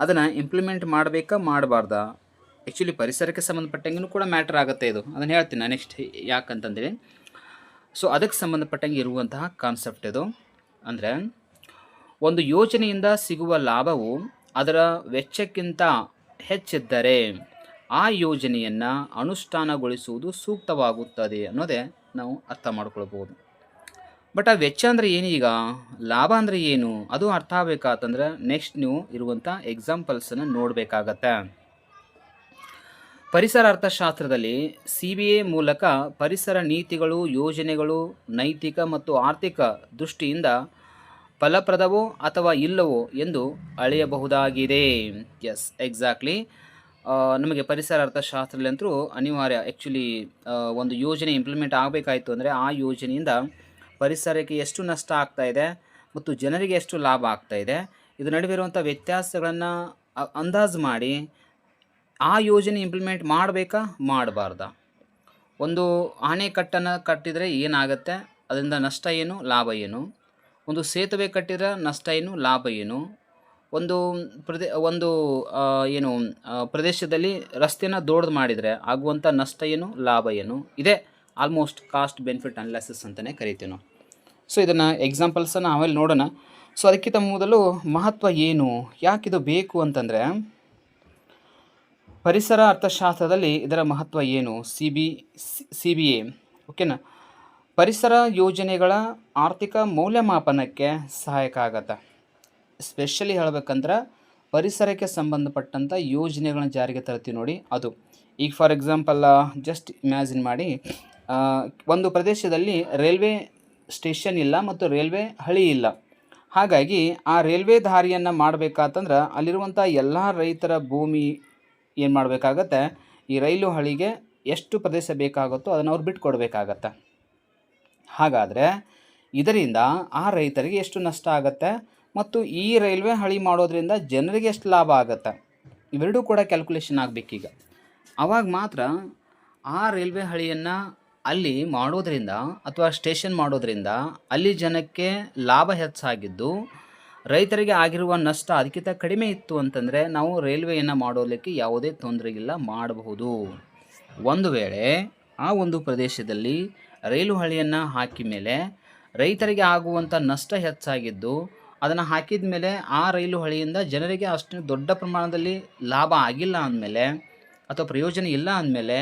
ಅದನ್ನು ಇಂಪ್ಲಿಮೆಂಟ್ ಮಾಡಬೇಕಾ ಮಾಡಬಾರ್ದಾ. ಆ್ಯಕ್ಚುಲಿ ಪರಿಸರಕ್ಕೆ ಸಂಬಂಧಪಟ್ಟಂಗೂ ಕೂಡ ಮ್ಯಾಟ್ರ್ ಆಗುತ್ತೆ ಇದು. ಅದನ್ನು ಹೇಳ್ತೀನಿ ನಾನು ನೆಕ್ಸ್ಟ್ ಯಾಕಂತಂದೇಳಿ. ಸೊ ಅದಕ್ಕೆ ಸಂಬಂಧಪಟ್ಟಂಗೆ ಇರುವಂತಹ ಕಾನ್ಸೆಪ್ಟ್ ಇದು. ಅಂದರೆ ಒಂದು ಯೋಜನೆಯಿಂದ ಸಿಗುವ ಲಾಭವು ಅದರ ವೆಚ್ಚಕ್ಕಿಂತ ಹೆಚ್ಚಿದ್ದರೆ ಆ ಯೋಜನೆಯನ್ನು ಅನುಷ್ಠಾನಗೊಳಿಸುವುದು ಸೂಕ್ತವಾಗುತ್ತದೆ ಅನ್ನೋದೇ ನಾವು ಅರ್ಥ ಮಾಡ್ಕೊಳ್ಬೋದು. ಬಟ್ ಆ ವೆಚ್ಚ ಅಂದರೆ ಏನು, ಈಗ ಲಾಭ ಅಂದರೆ ಏನು, ಅದು ಅರ್ಥ ಆಗಬೇಕಾತಂದ್ರೆ ನೆಕ್ಸ್ಟ್ ನೀವು ಇರುವಂಥ ಎಕ್ಸಾಂಪಲ್ಸನ್ನು ನೋಡಬೇಕಾಗತ್ತೆ. ಪರಿಸರ ಅರ್ಥಶಾಸ್ತ್ರದಲ್ಲಿ CBA ಮೂಲಕ ಪರಿಸರ ನೀತಿಗಳು, ಯೋಜನೆಗಳು ನೈತಿಕ ಮತ್ತು ಆರ್ಥಿಕ ದೃಷ್ಟಿಯಿಂದ ಫಲಪ್ರದವೋ ಅಥವಾ ಇಲ್ಲವೋ ಎಂದು ಅಳೆಯಬಹುದಾಗಿದೆ. S, exactly. ನಮಗೆ ಪರಿಸರ ಅರ್ಥಶಾಸ್ತ್ರದಲ್ಲಂತೂ ಅನಿವಾರ್ಯ. ಆ್ಯಕ್ಚುಲಿ ಒಂದು ಯೋಜನೆ ಇಂಪ್ಲಿಮೆಂಟ್ ಆಗಬೇಕಾಯಿತು ಅಂದರೆ ಆ ಯೋಜನೆಯಿಂದ ಪರಿಸರಕ್ಕೆ ಎಷ್ಟು ನಷ್ಟ ಆಗ್ತಾಯಿದೆ ಮತ್ತು ಜನರಿಗೆ ಎಷ್ಟು ಲಾಭ ಆಗ್ತಾಯಿದೆ, ಇದು ನಡುವೆ ಇರುವಂಥ ವ್ಯತ್ಯಾಸಗಳನ್ನು ಅಂದಾಜು ಮಾಡಿ ಆ ಯೋಜನೆ ಇಂಪ್ಲಿಮೆಂಟ್ ಮಾಡಬೇಕಾ ಮಾಡಬಾರ್ದಾ. ಒಂದು ಆಣೆಕಟ್ಟನ್ನು ಕಟ್ಟಿದರೆ ಏನಾಗುತ್ತೆ, ಅದರಿಂದ ನಷ್ಟ ಏನು, ಲಾಭ ಏನು. ಒಂದು ಸೇತುವೆ ಕಟ್ಟಿದರೆ ನಷ್ಟ ಏನು, ಲಾಭ ಏನು. ಒಂದು ಪ್ರದೇಶದಲ್ಲಿ ರಸ್ತೆನ ದೊಡ್ಡದು ಮಾಡಿದರೆ ಆಗುವಂಥ ನಷ್ಟ ಏನು, ಲಾಭ ಏನು. ಇದೇ ಆಲ್ಮೋಸ್ಟ್ ಕಾಸ್ಟ್ ಬೆನಿಫಿಟ್ ಅನಾಲಿಸಿಸ್ ಅಂತಲೇ ಕರಿತೀವಿ ನಾವು. ಸೊ ಇದನ್ನು ಎಕ್ಸಾಂಪಲ್ಸನ್ನು ಆಮೇಲೆ ನೋಡೋಣ. ಸೊ ಅದಕ್ಕಿಂತ ಮೊದಲು ಮಹತ್ವ ಏನು, ಯಾಕಿದು ಬೇಕು ಅಂತಂದರೆ ಪರಿಸರ ಅರ್ಥಶಾಸ್ತ್ರದಲ್ಲಿ ಇದರ ಮಹತ್ವ ಏನು, CBA ಓಕೆನಾ. ಪರಿಸರ ಯೋಜನೆಗಳ ಆರ್ಥಿಕ ಮೌಲ್ಯಮಾಪನಕ್ಕೆ ಸಹಾಯಕ ಆಗತ್ತೆ. ಸ್ಪೆಷಲಿ ಹೇಳಬೇಕಂದ್ರೆ ಪರಿಸರಕ್ಕೆ ಸಂಬಂಧಪಟ್ಟಂಥ ಯೋಜನೆಗಳನ್ನ ಜಾರಿಗೆ ತರ್ತೀವಿ ನೋಡಿ ಅದು. ಈಗ ಫಾರ್ ಎಕ್ಸಾಂಪಲ್ ಜಸ್ಟ್ ಇಮ್ಯಾಜಿನ್ ಮಾಡಿ, ಒಂದು ಪ್ರದೇಶದಲ್ಲಿ ರೈಲ್ವೆ ಸ್ಟೇಷನ್ ಇಲ್ಲ ಮತ್ತು ರೈಲ್ವೆ ಹಳಿ ಇಲ್ಲ. ಹಾಗಾಗಿ ಆ ರೈಲ್ವೆ ದಾರಿಯನ್ನು ಮಾಡಬೇಕಾತಂದ್ರೆ ಅಲ್ಲಿರುವಂಥ ಎಲ್ಲ ರೈತರ ಭೂಮಿ ಏನು ಮಾಡಬೇಕಾಗತ್ತೆ, ಈ ರೈಲು ಹಳಿಗೆ ಎಷ್ಟು ಪ್ರದೇಶ ಬೇಕಾಗುತ್ತೋ ಅದನ್ನು ಅವ್ರು ಬಿಟ್ಕೊಡ್ಬೇಕಾಗತ್ತೆ. ಹಾಗಾದರೆ ಇದರಿಂದ ಆ ರೈತರಿಗೆ ಎಷ್ಟು ನಷ್ಟ ಆಗುತ್ತೆ ಮತ್ತು ಈ ರೈಲ್ವೆ ಹಳಿ ಮಾಡೋದ್ರಿಂದ ಜನರಿಗೆ ಎಷ್ಟು ಲಾಭ ಆಗುತ್ತೆ, ಇವೆರಡೂ ಕೂಡ ಕ್ಯಾಲ್ಕುಲೇಷನ್ ಆಗಬೇಕೀಗ. ಆವಾಗ ಮಾತ್ರ ಆ ರೈಲ್ವೆ ಹಳಿಯನ್ನು ಅಲ್ಲಿ ಮಾಡೋದ್ರಿಂದ ಅಥವಾ ಸ್ಟೇಷನ್ ಮಾಡೋದ್ರಿಂದ ಅಲ್ಲಿ ಜನಕ್ಕೆ ಲಾಭ ಹೆಚ್ಚಾಗಿದ್ದು ರೈತರಿಗೆ ಆಗಿರುವ ನಷ್ಟ ಅದಕ್ಕಿಂತ ಕಡಿಮೆ ಇತ್ತು ಅಂತಂದರೆ ನಾವು ರೈಲ್ವೆಯನ್ನು ಮಾಡೋದಕ್ಕೆ ಯಾವುದೇ ತೊಂದರೆ ಇಲ್ಲ, ಮಾಡಬಹುದು. ಒಂದು ವೇಳೆ ಆ ಒಂದು ಪ್ರದೇಶದಲ್ಲಿ ರೈಲು ಹಳಿಯನ್ನು ಹಾಕಿದ ಮೇಲೆ ರೈತರಿಗೆ ಆಗುವಂಥ ನಷ್ಟ ಹೆಚ್ಚಾಗಿದ್ದು ಅದನ್ನು ಹಾಕಿದ ಮೇಲೆ ಆ ರೈಲು ಹಳಿಯಿಂದ ಜನರಿಗೆ ಅಷ್ಟು ದೊಡ್ಡ ಪ್ರಮಾಣದಲ್ಲಿ ಲಾಭ ಆಗಿಲ್ಲ ಅಂದಮೇಲೆ ಅಥವಾ ಪ್ರಯೋಜನ ಇಲ್ಲ ಅಂದಮೇಲೆ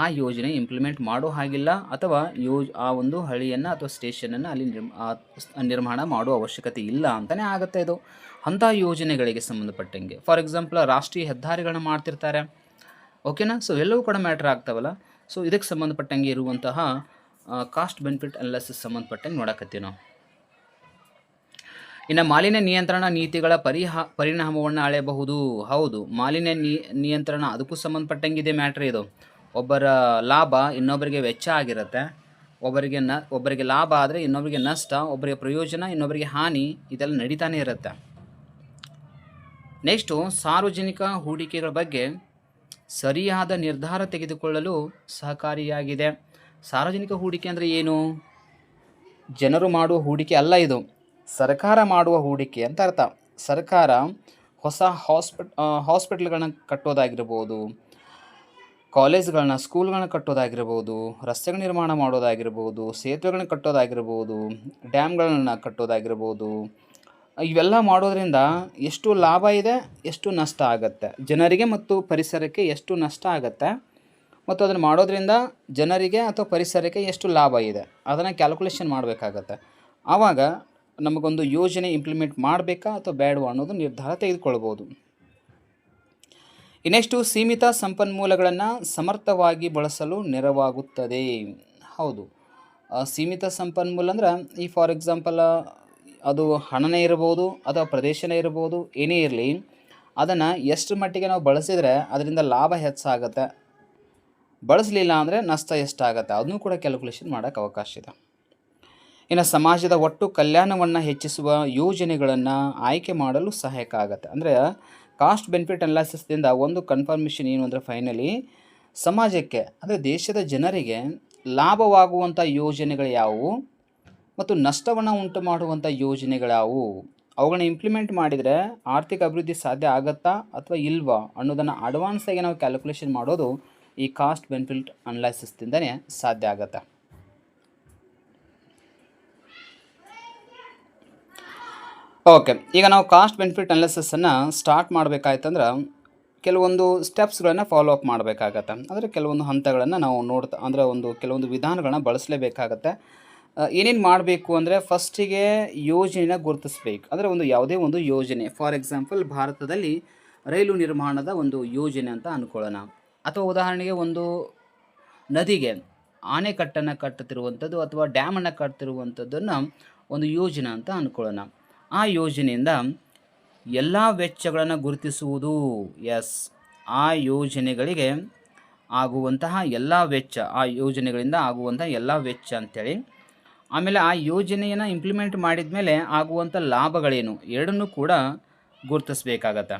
ಆ ಯೋಜನೆ ಇಂಪ್ಲಿಮೆಂಟ್ ಮಾಡೋ ಹಾಗಿಲ್ಲ, ಅಥವಾ ಆ ಒಂದು ಹಳ್ಳಿಯನ್ನು ಅಥವಾ ಸ್ಟೇಷನನ್ನು ಅಲ್ಲಿ ನಿರ್ಮಾಣ ಮಾಡುವ ಅವಶ್ಯಕತೆ ಇಲ್ಲ ಅಂತಲೇ ಆಗುತ್ತೆ ಇದು. ಅಂಥ ಯೋಜನೆಗಳಿಗೆ ಸಂಬಂಧಪಟ್ಟಂಗೆ ಫಾರ್ ಎಕ್ಸಾಂಪಲ್ ರಾಷ್ಟ್ರೀಯ ಹೆದ್ದಾರಿಗಳನ್ನ ಮಾಡ್ತಿರ್ತಾರೆ, ಓಕೆನಾ. ಸೊ ಎಲ್ಲವೂ ಕೂಡ ಮ್ಯಾಟ್ರ್ ಆಗ್ತಾವಲ್ಲ. ಸೊ ಇದಕ್ಕೆ ಸಂಬಂಧಪಟ್ಟಂಗೆ ಇರುವಂತಹ ಕಾಸ್ಟ್ ಬೆನಿಫಿಟ್ ಅನಾಲಿಸಿಸ್ ಸಂಬಂಧಪಟ್ಟಂಗೆ ನೋಡಕತ್ತೀವಿ ನಾವು. ಇನ್ನು ಮಾಲಿನ್ಯ ನಿಯಂತ್ರಣ ನೀತಿಗಳ ಪರಿಣಾಮವನ್ನು ಅಳೆಯಬಹುದು. ಹೌದು, ಮಾಲಿನ್ಯ ನಿಯಂತ್ರಣ ಅದಕ್ಕೂ ಸಂಬಂಧಪಟ್ಟಂಗಿದೆ ಮ್ಯಾಟ್ರ್ ಇದು. ಒಬ್ಬರ ಲಾಭ ಇನ್ನೊಬ್ಬರಿಗೆ ವೆಚ್ಚ ಆಗಿರುತ್ತೆ, ಒಬ್ಬರಿಗೆ ಲಾಭ ಆದರೆ ಇನ್ನೊಬ್ಬರಿಗೆ ನಷ್ಟ, ಒಬ್ಬರಿಗೆ ಪ್ರಯೋಜನ ಇನ್ನೊಬ್ಬರಿಗೆ ಹಾನಿ, ಇದೆಲ್ಲ ನಡೀತಾನೆ ಇರುತ್ತೆ. ನೆಕ್ಸ್ಟು ಸಾರ್ವಜನಿಕ ಹೂಡಿಕೆಗಳ ಬಗ್ಗೆ ಸರಿಯಾದ ನಿರ್ಧಾರ ತೆಗೆದುಕೊಳ್ಳಲು ಸಹಕಾರಿಯಾಗಿದೆ. ಸಾರ್ವಜನಿಕ ಹೂಡಿಕೆ ಅಂದರೆ ಏನು? ಜನರು ಮಾಡುವ ಹೂಡಿಕೆ ಅಲ್ಲ, ಇದು ಸರ್ಕಾರ ಮಾಡುವ ಹೂಡಿಕೆ ಅಂತ ಅರ್ಥ. ಸರ್ಕಾರ ಹೊಸ ಹಾಸ್ಪಿಟಲ್ಗಳನ್ನ ಕಟ್ಟೋದಾಗಿರ್ಬೋದು, ಕಾಲೇಜ್ಗಳನ್ನ ಸ್ಕೂಲ್ಗಳನ್ನ ಕಟ್ಟೋದಾಗಿರ್ಬೋದು, ರಸ್ತೆಗಳ ನಿರ್ಮಾಣ ಮಾಡೋದಾಗಿರ್ಬೋದು, ಸೇತುವೆಗಳನ್ನ ಕಟ್ಟೋದಾಗಿರ್ಬೋದು, ಡ್ಯಾಮ್ಗಳನ್ನ ಕಟ್ಟೋದಾಗಿರ್ಬೋದು, ಇವೆಲ್ಲ ಮಾಡೋದ್ರಿಂದ ಎಷ್ಟು ಲಾಭ ಇದೆ, ಎಷ್ಟು ನಷ್ಟ ಆಗುತ್ತೆ ಜನರಿಗೆ ಮತ್ತು ಪರಿಸರಕ್ಕೆ, ಎಷ್ಟು ನಷ್ಟ ಆಗುತ್ತೆ ಮತ್ತು ಅದನ್ನು ಮಾಡೋದ್ರಿಂದ ಜನರಿಗೆ ಅಥವಾ ಪರಿಸರಕ್ಕೆ ಎಷ್ಟು ಲಾಭ ಇದೆ, ಅದನ್ನು ಕ್ಯಾಲ್ಕುಲೇಷನ್ ಮಾಡಬೇಕಾಗತ್ತೆ. ಆವಾಗ ನಮಗೊಂದು ಯೋಜನೆ ಇಂಪ್ಲಿಮೆಂಟ್ ಮಾಡಬೇಕಾ ಅಥವಾ ಬೇಡವಾ ಅನ್ನೋದು ನಿರ್ಧಾರ ತೆಗೆದುಕೊಳ್ಬೋದು. ಇನ್ನೆಷ್ಟು ಸೀಮಿತ ಸಂಪನ್ಮೂಲಗಳನ್ನು ಸಮರ್ಥವಾಗಿ ಬಳಸಲು ನೆರವಾಗುತ್ತದೆ. ಹೌದು, ಸೀಮಿತ ಸಂಪನ್ಮೂಲ ಅಂದ್ರೆ ಈ ಫಾರ್ ಎಕ್ಸಾಂಪಲ್ ಅದು ಹಣನೇ ಇರ್ಬೋದು ಅಥವಾ ಪ್ರದೇಶನೇ ಇರ್ಬೋದು, ಏನೇ ಇರಲಿ, ಅದನ್ನು ಎಷ್ಟು ಮಟ್ಟಿಗೆ ನಾವು ಬಳಸಿದರೆ ಅದರಿಂದ ಲಾಭ ಹೆಚ್ಚಾಗುತ್ತೆ, ಬಳಸಲಿಲ್ಲ ಅಂದರೆ ನಷ್ಟ ಎಷ್ಟಾಗುತ್ತೆ, ಅದನ್ನು ಕೂಡ ಕ್ಯಾಲ್ಕುಲೇಷನ್ ಮಾಡೋಕ್ಕೆ ಅವಕಾಶ ಇದೆ. ಇನ್ನು ಸಮಾಜದ ಒಟ್ಟು ಕಲ್ಯಾಣವನ್ನು ಹೆಚ್ಚಿಸುವ ಯೋಜನೆಗಳನ್ನು ಆಯ್ಕೆ ಮಾಡಲು ಸಹಾಯಕ ಆಗುತ್ತೆ. ಅಂದರೆ ಕಾಸ್ಟ್ ಬೆನಿಫಿಟ್ ಅನಾಲಿಸಿಸ್ದಿಂದ ಒಂದು ಕನ್ಫರ್ಮೇಷನ್ ಏನು ಅಂದರೆ ಫೈನಲಿ ಸಮಾಜಕ್ಕೆ ಅಂದರೆ ದೇಶದ ಜನರಿಗೆ ಲಾಭವಾಗುವಂಥ ಯೋಜನೆಗಳು ಯಾವುವು ಮತ್ತು ನಷ್ಟವನ್ನು ಉಂಟು ಮಾಡುವಂಥ ಯೋಜನೆಗಳಾವು, ಅವುಗಳನ್ನ ಇಂಪ್ಲಿಮೆಂಟ್ ಮಾಡಿದರೆ ಆರ್ಥಿಕ ಅಭಿವೃದ್ಧಿ ಸಾಧ್ಯ ಆಗುತ್ತಾ ಅಥವಾ ಇಲ್ವಾ ಅನ್ನೋದನ್ನು ಅಡ್ವಾನ್ಸಾಗಿ ನಾವು ಕ್ಯಾಲ್ಕುಲೇಷನ್ ಮಾಡೋದು ಈ ಕಾಸ್ಟ್ ಬೆನಿಫಿಟ್ ಅನಾಲಿಸಿಸ್ದಿಂದನೇ ಸಾಧ್ಯ ಆಗುತ್ತೆ. ಓಕೆ, ಈಗ ನಾವು ಕಾಸ್ಟ್ ಬೆನಿಫಿಟ್ ಅನಾಲಿಸಿಸನ್ನು ಸ್ಟಾರ್ಟ್ ಮಾಡಬೇಕಾಯ್ತಂದ್ರೆ ಕೆಲವೊಂದು ಸ್ಟೆಪ್ಸ್ಗಳನ್ನು ಫಾಲೋ ಅಪ್ ಮಾಡಬೇಕಾಗತ್ತೆ. ಅಂದರೆ ಕೆಲವೊಂದು ಹಂತಗಳನ್ನು ನಾವು ಅಂದರೆ ಕೆಲವೊಂದು ವಿಧಾನಗಳನ್ನ ಬಳಸಲೇಬೇಕಾಗತ್ತೆ. ಏನೇನು ಮಾಡಬೇಕು ಅಂದರೆ ಫಸ್ಟಿಗೆ ಯೋಜನೆನ ಗುರುತಿಸ್ಬೇಕು. ಅಂದರೆ ಯಾವುದೇ ಒಂದು ಯೋಜನೆ, ಫಾರ್ ಎಕ್ಸಾಂಪಲ್ ಭಾರತದಲ್ಲಿ ರೈಲು ನಿರ್ಮಾಣದ ಒಂದು ಯೋಜನೆ ಅಂತ ಅಂದ್ಕೊಳ್ಳೋಣ, ಅಥವಾ ಉದಾಹರಣೆಗೆ ಒಂದು ನದಿಗೆ ಆಣೆಕಟ್ಟನ್ನು ಕಟ್ಟುತ್ತಿರುವಂಥದ್ದು ಅಥವಾ ಡ್ಯಾಮನ್ನು ಕಟ್ತಿರುವಂಥದ್ದನ್ನು ಒಂದು ಯೋಜನೆ ಅಂತ ಅಂದ್ಕೊಳ್ಳೋಣ. ಆ ಯೋಜನೆಯಿಂದ ಎಲ್ಲ ವೆಚ್ಚಗಳನ್ನು ಗುರುತಿಸುವುದು. ಆ ಯೋಜನೆಗಳಿಗೆ ಆಗುವಂತಹ ಎಲ್ಲ ವೆಚ್ಚ, ಆ ಯೋಜನೆಗಳಿಂದ ಆಗುವಂತಹ ಎಲ್ಲ ವೆಚ್ಚ ಅಂಥೇಳಿ. ಆಮೇಲೆ ಆ ಯೋಜನೆಯನ್ನು ಇಂಪ್ಲಿಮೆಂಟ್ ಮಾಡಿದ ಮೇಲೆ ಆಗುವಂಥ ಲಾಭಗಳೇನು ಎರಡನ್ನೂ ಕೂಡ ಗುರುತಿಸ್ಬೇಕಾಗತ್ತೆ.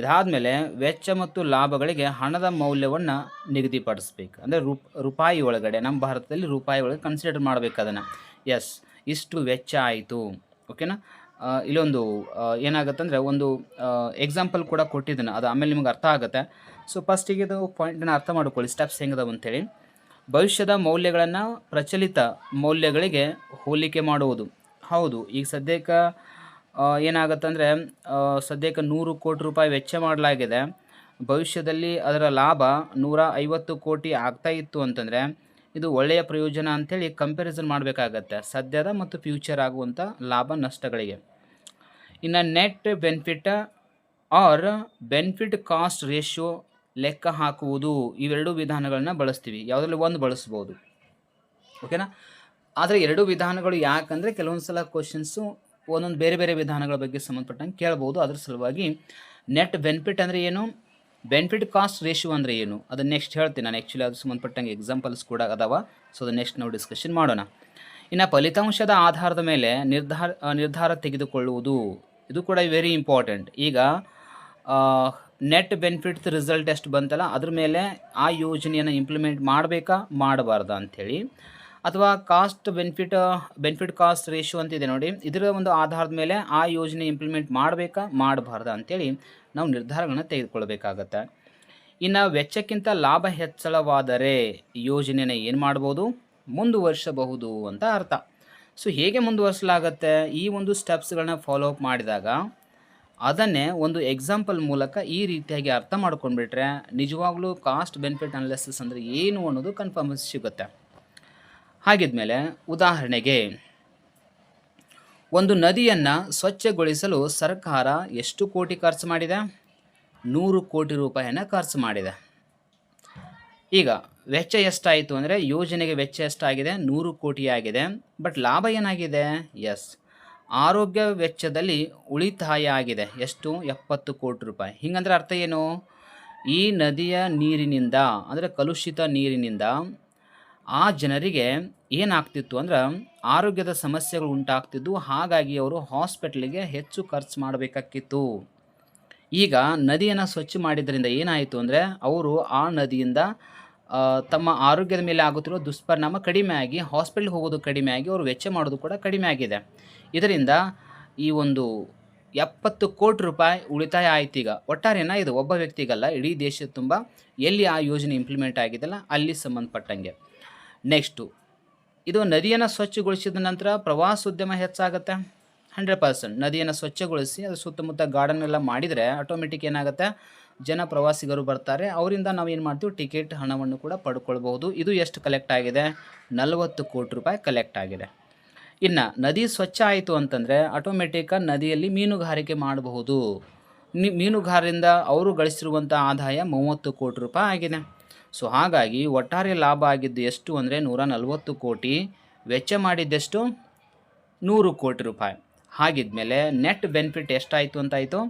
ಇದಾದಮೇಲೆ ವೆಚ್ಚ ಮತ್ತು ಲಾಭಗಳಿಗೆ ಹಣದ ಮೌಲ್ಯವನ್ನು ನಿಗದಿಪಡಿಸ್ಬೇಕು. ಅಂದರೆ ರೂಪಾಯಿ ಒಳಗಡೆ, ನಮ್ಮ ಭಾರತದಲ್ಲಿ ರೂಪಾಯಿ ಒಳಗೆ ಕನ್ಸಿಡರ್ ಮಾಡಬೇಕು ಅದನ್ನು. ಇಷ್ಟು ವೆಚ್ಚ ಆಯಿತು, ಓಕೆನಾ. ಇಲ್ಲೊಂದು ಏನಾಗುತ್ತೆ ಅಂದರೆ ಒಂದು ಎಕ್ಸಾಂಪಲ್ ಕೂಡ ಕೊಟ್ಟಿದ್ದೀನಿ, ಅದು ಆಮೇಲೆ ನಿಮಗೆ ಅರ್ಥ ಆಗುತ್ತೆ. ಸೊ ಫಸ್ಟಿಗೆ ಇದು ಪಾಯಿಂಟನ್ನು ಅರ್ಥ ಮಾಡ್ಕೊಳ್ಳಿ, ಸ್ಟೆಪ್ಸ್ ಹೆಂಗದವು ಅಂತೇಳಿ. ಭವಿಷ್ಯದ ಮೌಲ್ಯಗಳನ್ನು ಪ್ರಚಲಿತ ಮೌಲ್ಯಗಳಿಗೆ ಹೋಲಿಕೆ ಮಾಡುವುದು. ಹೌದು, ಈಗ ಸದ್ಯಕ್ಕೆ ಏನಾಗುತ್ತೆ ಅಂದರೆ ಸದ್ಯಕ್ಕೆ 100 ಕೋಟಿ ರೂಪಾಯಿ ವೆಚ್ಚ ಮಾಡಲಾಗಿದೆ, ಭವಿಷ್ಯದಲ್ಲಿ ಅದರ ಲಾಭ 150 ಕೋಟಿ ಆಗ್ತಾ ಇತ್ತು ಅಂತಂದರೆ ಇದು ಒಳ್ಳೆಯ ಪ್ರಯೋಜನ ಅಂಥೇಳಿ ಕಂಪ್ಯಾರಿಸನ್ ಮಾಡಬೇಕಾಗತ್ತೆ ಸದ್ಯದ ಮತ್ತು ಫ್ಯೂಚರ್ ಆಗುವಂಥ ಲಾಭ ನಷ್ಟಗಳಿಗೆ. ಇನ್ನು net benefit or benefit cost ratio ಲೆಕ್ಕ ಹಾಕುವುದು, ಇವೆರಡು ವಿಧಾನಗಳನ್ನ ಬಳಸ್ತೀವಿ. ಯಾವುದರಲ್ಲಿ ಒಂದು ಬಳಸ್ಬೋದು, ಓಕೆನಾ. ಆದರೆ ಎರಡು ವಿಧಾನಗಳು ಯಾಕಂದರೆ ಕೆಲವೊಂದು ಸಲ ಕ್ವಶನ್ಸು ಒಂದೊಂದು ಬೇರೆ ಬೇರೆ ವಿಧಾನಗಳ ಬಗ್ಗೆ ಸಂಬಂಧಪಟ್ಟಂಗೆ ಕೇಳ್ಬೋದು. ಅದ್ರ ಸಲುವಾಗಿ ನೆಟ್ ಬೆನಿಫಿಟ್ ಅಂದರೆ ಏನು, ಬೆನಿಫಿಟ್ ಕಾಸ್ಟ್ ರೇಷಿಯೋ ಅಂದರೆ ಏನು, ಅದನ್ನು ನೆಕ್ಸ್ಟ್ ಹೇಳ್ತೀನಿ ನಾನು. ಆ್ಯಕ್ಚುಲಿ ಅದು ಸಂಬಂಧಪಟ್ಟಂಗೆ ಎಕ್ಸಾಂಪಲ್ಸ್ ಕೂಡ ಅದಾವ. ಸೊ ಅದು ನೆಕ್ಸ್ಟ್ ನಾವು ಡಿಸ್ಕಷನ್ ಮಾಡೋಣ. ಇನ್ನು ಫಲಿತಾಂಶದ ಆಧಾರದ ಮೇಲೆ ನಿರ್ಧಾರ ತೆಗೆದುಕೊಳ್ಳುವುದು, ಇದು ಕೂಡ ವೆರಿ ಇಂಪಾರ್ಟೆಂಟ್. ಈಗ ನೆಟ್ ಬೆನಿಫಿಟ್ ರಿಸಲ್ಟ್ ಎಷ್ಟು ಬಂತಲ್ಲ ಅದ್ರ ಮೇಲೆ ಆ ಯೋಜನೆಯನ್ನು ಇಂಪ್ಲಿಮೆಂಟ್ ಮಾಡಬೇಕಾ ಮಾಡಬಾರ್ದಾ ಅಂಥೇಳಿ, ಅಥವಾ ಕಾಸ್ಟ್ ಬೆನಿಫಿಟ್ ಕಾಸ್ಟ್ ರೇಷಿಯೋ ಅಂತಿದೆ ನೋಡಿ, ಇದರ ಒಂದು ಆಧಾರದ ಮೇಲೆ ಆ ಯೋಜನೆ ಇಂಪ್ಲಿಮೆಂಟ್ ಮಾಡಬೇಕಾ ಮಾಡಬಾರ್ದಾ ಅಂಥೇಳಿ ನಾವು ನಿರ್ಧಾರಗಳನ್ನು ತೆಗೆದುಕೊಳ್ಬೇಕಾಗತ್ತೆ. ಇನ್ನು ವೆಚ್ಚಕ್ಕಿಂತ ಲಾಭ ಹೆಚ್ಚಳವಾದರೆ ಯೋಜನೆಯನ್ನು ಏನು ಮಾಡ್ಬೋದು, ಮುಂದುವರಿಸಬಹುದು ಅಂತ ಅರ್ಥ. ಸೊ ಹೇಗೆ ಮುಂದುವರಿಸಲಾಗತ್ತೆ, ಈ ಒಂದು ಸ್ಟೆಪ್ಸ್ಗಳನ್ನ ಫಾಲೋ ಅಪ್ ಮಾಡಿದಾಗ ಅದನ್ನೇ ಒಂದು ಎಕ್ಸಾಂಪಲ್ ಮೂಲಕ ಈ ರೀತಿಯಾಗಿ ಅರ್ಥ ಮಾಡ್ಕೊಂಡ್ಬಿಟ್ರೆ ನಿಜವಾಗ್ಲೂ ಕಾಸ್ಟ್ ಬೆನಿಫಿಟ್ ಅನಾಲಿಸಿಸ್ ಅಂದರೆ ಏನು ಅನ್ನೋದು ಕನ್ಫರ್ಮೇಷನ್ ಸಿಗುತ್ತೆ. ಹಾಗಿದ್ಮೇಲೆ ಉದಾಹರಣೆಗೆ ಒಂದು ನದಿಯನ್ನು ಸ್ವಚ್ಛಗೊಳಿಸಲು ಸರ್ಕಾರ ಎಷ್ಟು ಕೋಟಿ ಖರ್ಚು ಮಾಡಿದೆ? 100 ಕೋಟಿ ರೂಪಾಯಿಯನ್ನು ಖರ್ಚು ಮಾಡಿದೆ. ಈಗ ವೆಚ್ಚ ಎಷ್ಟಾಯಿತು ಅಂದರೆ ಯೋಜನೆಗೆ ವೆಚ್ಚ ಎಷ್ಟಾಗಿದೆ? 100 ಕೋಟಿ ಆಗಿದೆ. ಬಟ್ ಲಾಭ ಏನಾಗಿದೆ? ಎಸ್, ಆರೋಗ್ಯ ವೆಚ್ಚದಲ್ಲಿ ಉಳಿತಾಯ ಆಗಿದೆ. ಎಷ್ಟು? 70 ಕೋಟಿ ರೂಪಾಯಿ. ಹಿಂಗಂದ್ರೆ ಅರ್ಥ ಏನು? ಈ ನದಿಯ ನೀರಿನಿಂದ ಅಂದರೆ ಕಲುಷಿತ ನೀರಿನಿಂದ ಆ ಜನರಿಗೆ ಏನಾಗ್ತಿತ್ತು ಅಂದ್ರೆ ಆರೋಗ್ಯದ ಸಮಸ್ಯೆಗಳು ಉಂಟಾಗ್ತಿದ್ದು. ಹಾಗಾಗಿ ಅವರು ಹಾಸ್ಪಿಟ್ಲಿಗೆ ಹೆಚ್ಚು ಖರ್ಚು ಮಾಡಬೇಕಾಗಿತ್ತು. ಈಗ ನದಿಯನ್ನು ಸ್ವಚ್ಛ ಮಾಡಿದ್ರಿಂದ ಏನಾಯಿತು ಅಂದರೆ ಅವರು ಆ ನದಿಯಿಂದ ತಮ್ಮ ಆರೋಗ್ಯದ ಮೇಲೆ ಆಗುತ್ತಿರುವ ದುಷ್ಪರಿಣಾಮ ಕಡಿಮೆ ಆಗಿ ಹಾಸ್ಪಿಟ್ಲಿಗೆ ಹೋಗೋದು ಕಡಿಮೆ ಆಗಿ ಅವರು ವೆಚ್ಚ ಮಾಡೋದು ಕೂಡ ಕಡಿಮೆ ಆಗಿದೆ. ಇದರಿಂದ ಈ ಒಂದು 70 ಕೋಟಿ ರೂಪಾಯಿ ಉಳಿತಾಯ ಆಯ್ತು. ಈಗ ಒಟ್ಟಾರೆನ ಇದು ಒಬ್ಬ ವ್ಯಕ್ತಿಗಲ್ಲ, ಇಡೀ ದೇಶದ ತುಂಬ ಎಲ್ಲಿ ಆ ಯೋಜನೆ ಇಂಪ್ಲಿಮೆಂಟ್ ಆಗಿದೆಯಲ್ಲ ಅಲ್ಲಿ ಸಂಬಂಧಪಟ್ಟಂಗೆ. ನೆಕ್ಸ್ಟು, ಇದು ನದಿಯನ್ನು ಸ್ವಚ್ಛಗೊಳಿಸಿದ ನಂತರ ಪ್ರವಾಸೋದ್ಯಮ ಹೆಚ್ಚಾಗುತ್ತೆ. 100% ನದಿಯನ್ನು ಸ್ವಚ್ಛಗೊಳಿಸಿ ಅದು ಸುತ್ತಮುತ್ತ ಗಾರ್ಡನ್ ಎಲ್ಲ ಮಾಡಿದರೆ ಆಟೋಮೆಟಿಕ್ ಏನಾಗುತ್ತೆ? ಜನ ಪ್ರವಾಸಿಗರು ಬರ್ತಾರೆ. ಅವರಿಂದ ನಾವು ಏನು ಮಾಡ್ತೀವಿ? ಟಿಕೆಟ್ ಹಣವನ್ನು ಕೂಡ ಪಡ್ಕೊಳ್ಬಹುದು. ಇದು ಎಷ್ಟು ಕಲೆಕ್ಟ್ ಆಗಿದೆ? 40 ಕೋಟಿ ರೂಪಾಯಿ ಕಲೆಕ್ಟ್ ಆಗಿದೆ. ಇನ್ನು ನದಿ ಸ್ವಚ್ಛ ಆಯಿತು ಅಂತಂದರೆ ಆಟೋಮೆಟಿಕ್ಕಾಗಿ ನದಿಯಲ್ಲಿ ಮೀನುಗಾರಿಕೆ ಮಾಡಬಹುದು. ಮೀನುಗಾರರಿಂದ ಅವರು ಗಳಿಸಿರುವಂಥ ಆದಾಯ 30 ಕೋಟಿ ರೂಪಾಯಿ ಆಗಿದೆ. ಸೊ ಹಾಗಾಗಿ ಒಟ್ಟಾರೆ ಲಾಭ ಆಗಿದ್ದು ಎಷ್ಟು ಅಂದರೆ 140 ಕೋಟಿ, ವೆಚ್ಚ ಮಾಡಿದ್ದೆಷ್ಟು? 100 ಕೋಟಿ ರೂಪಾಯಿ. ಹಾಗಿದ್ಮೇಲೆ ನೆಟ್ ಬೆನಿಫಿಟ್ ಎಷ್ಟಾಯಿತು ಅಂತಾಯಿತು?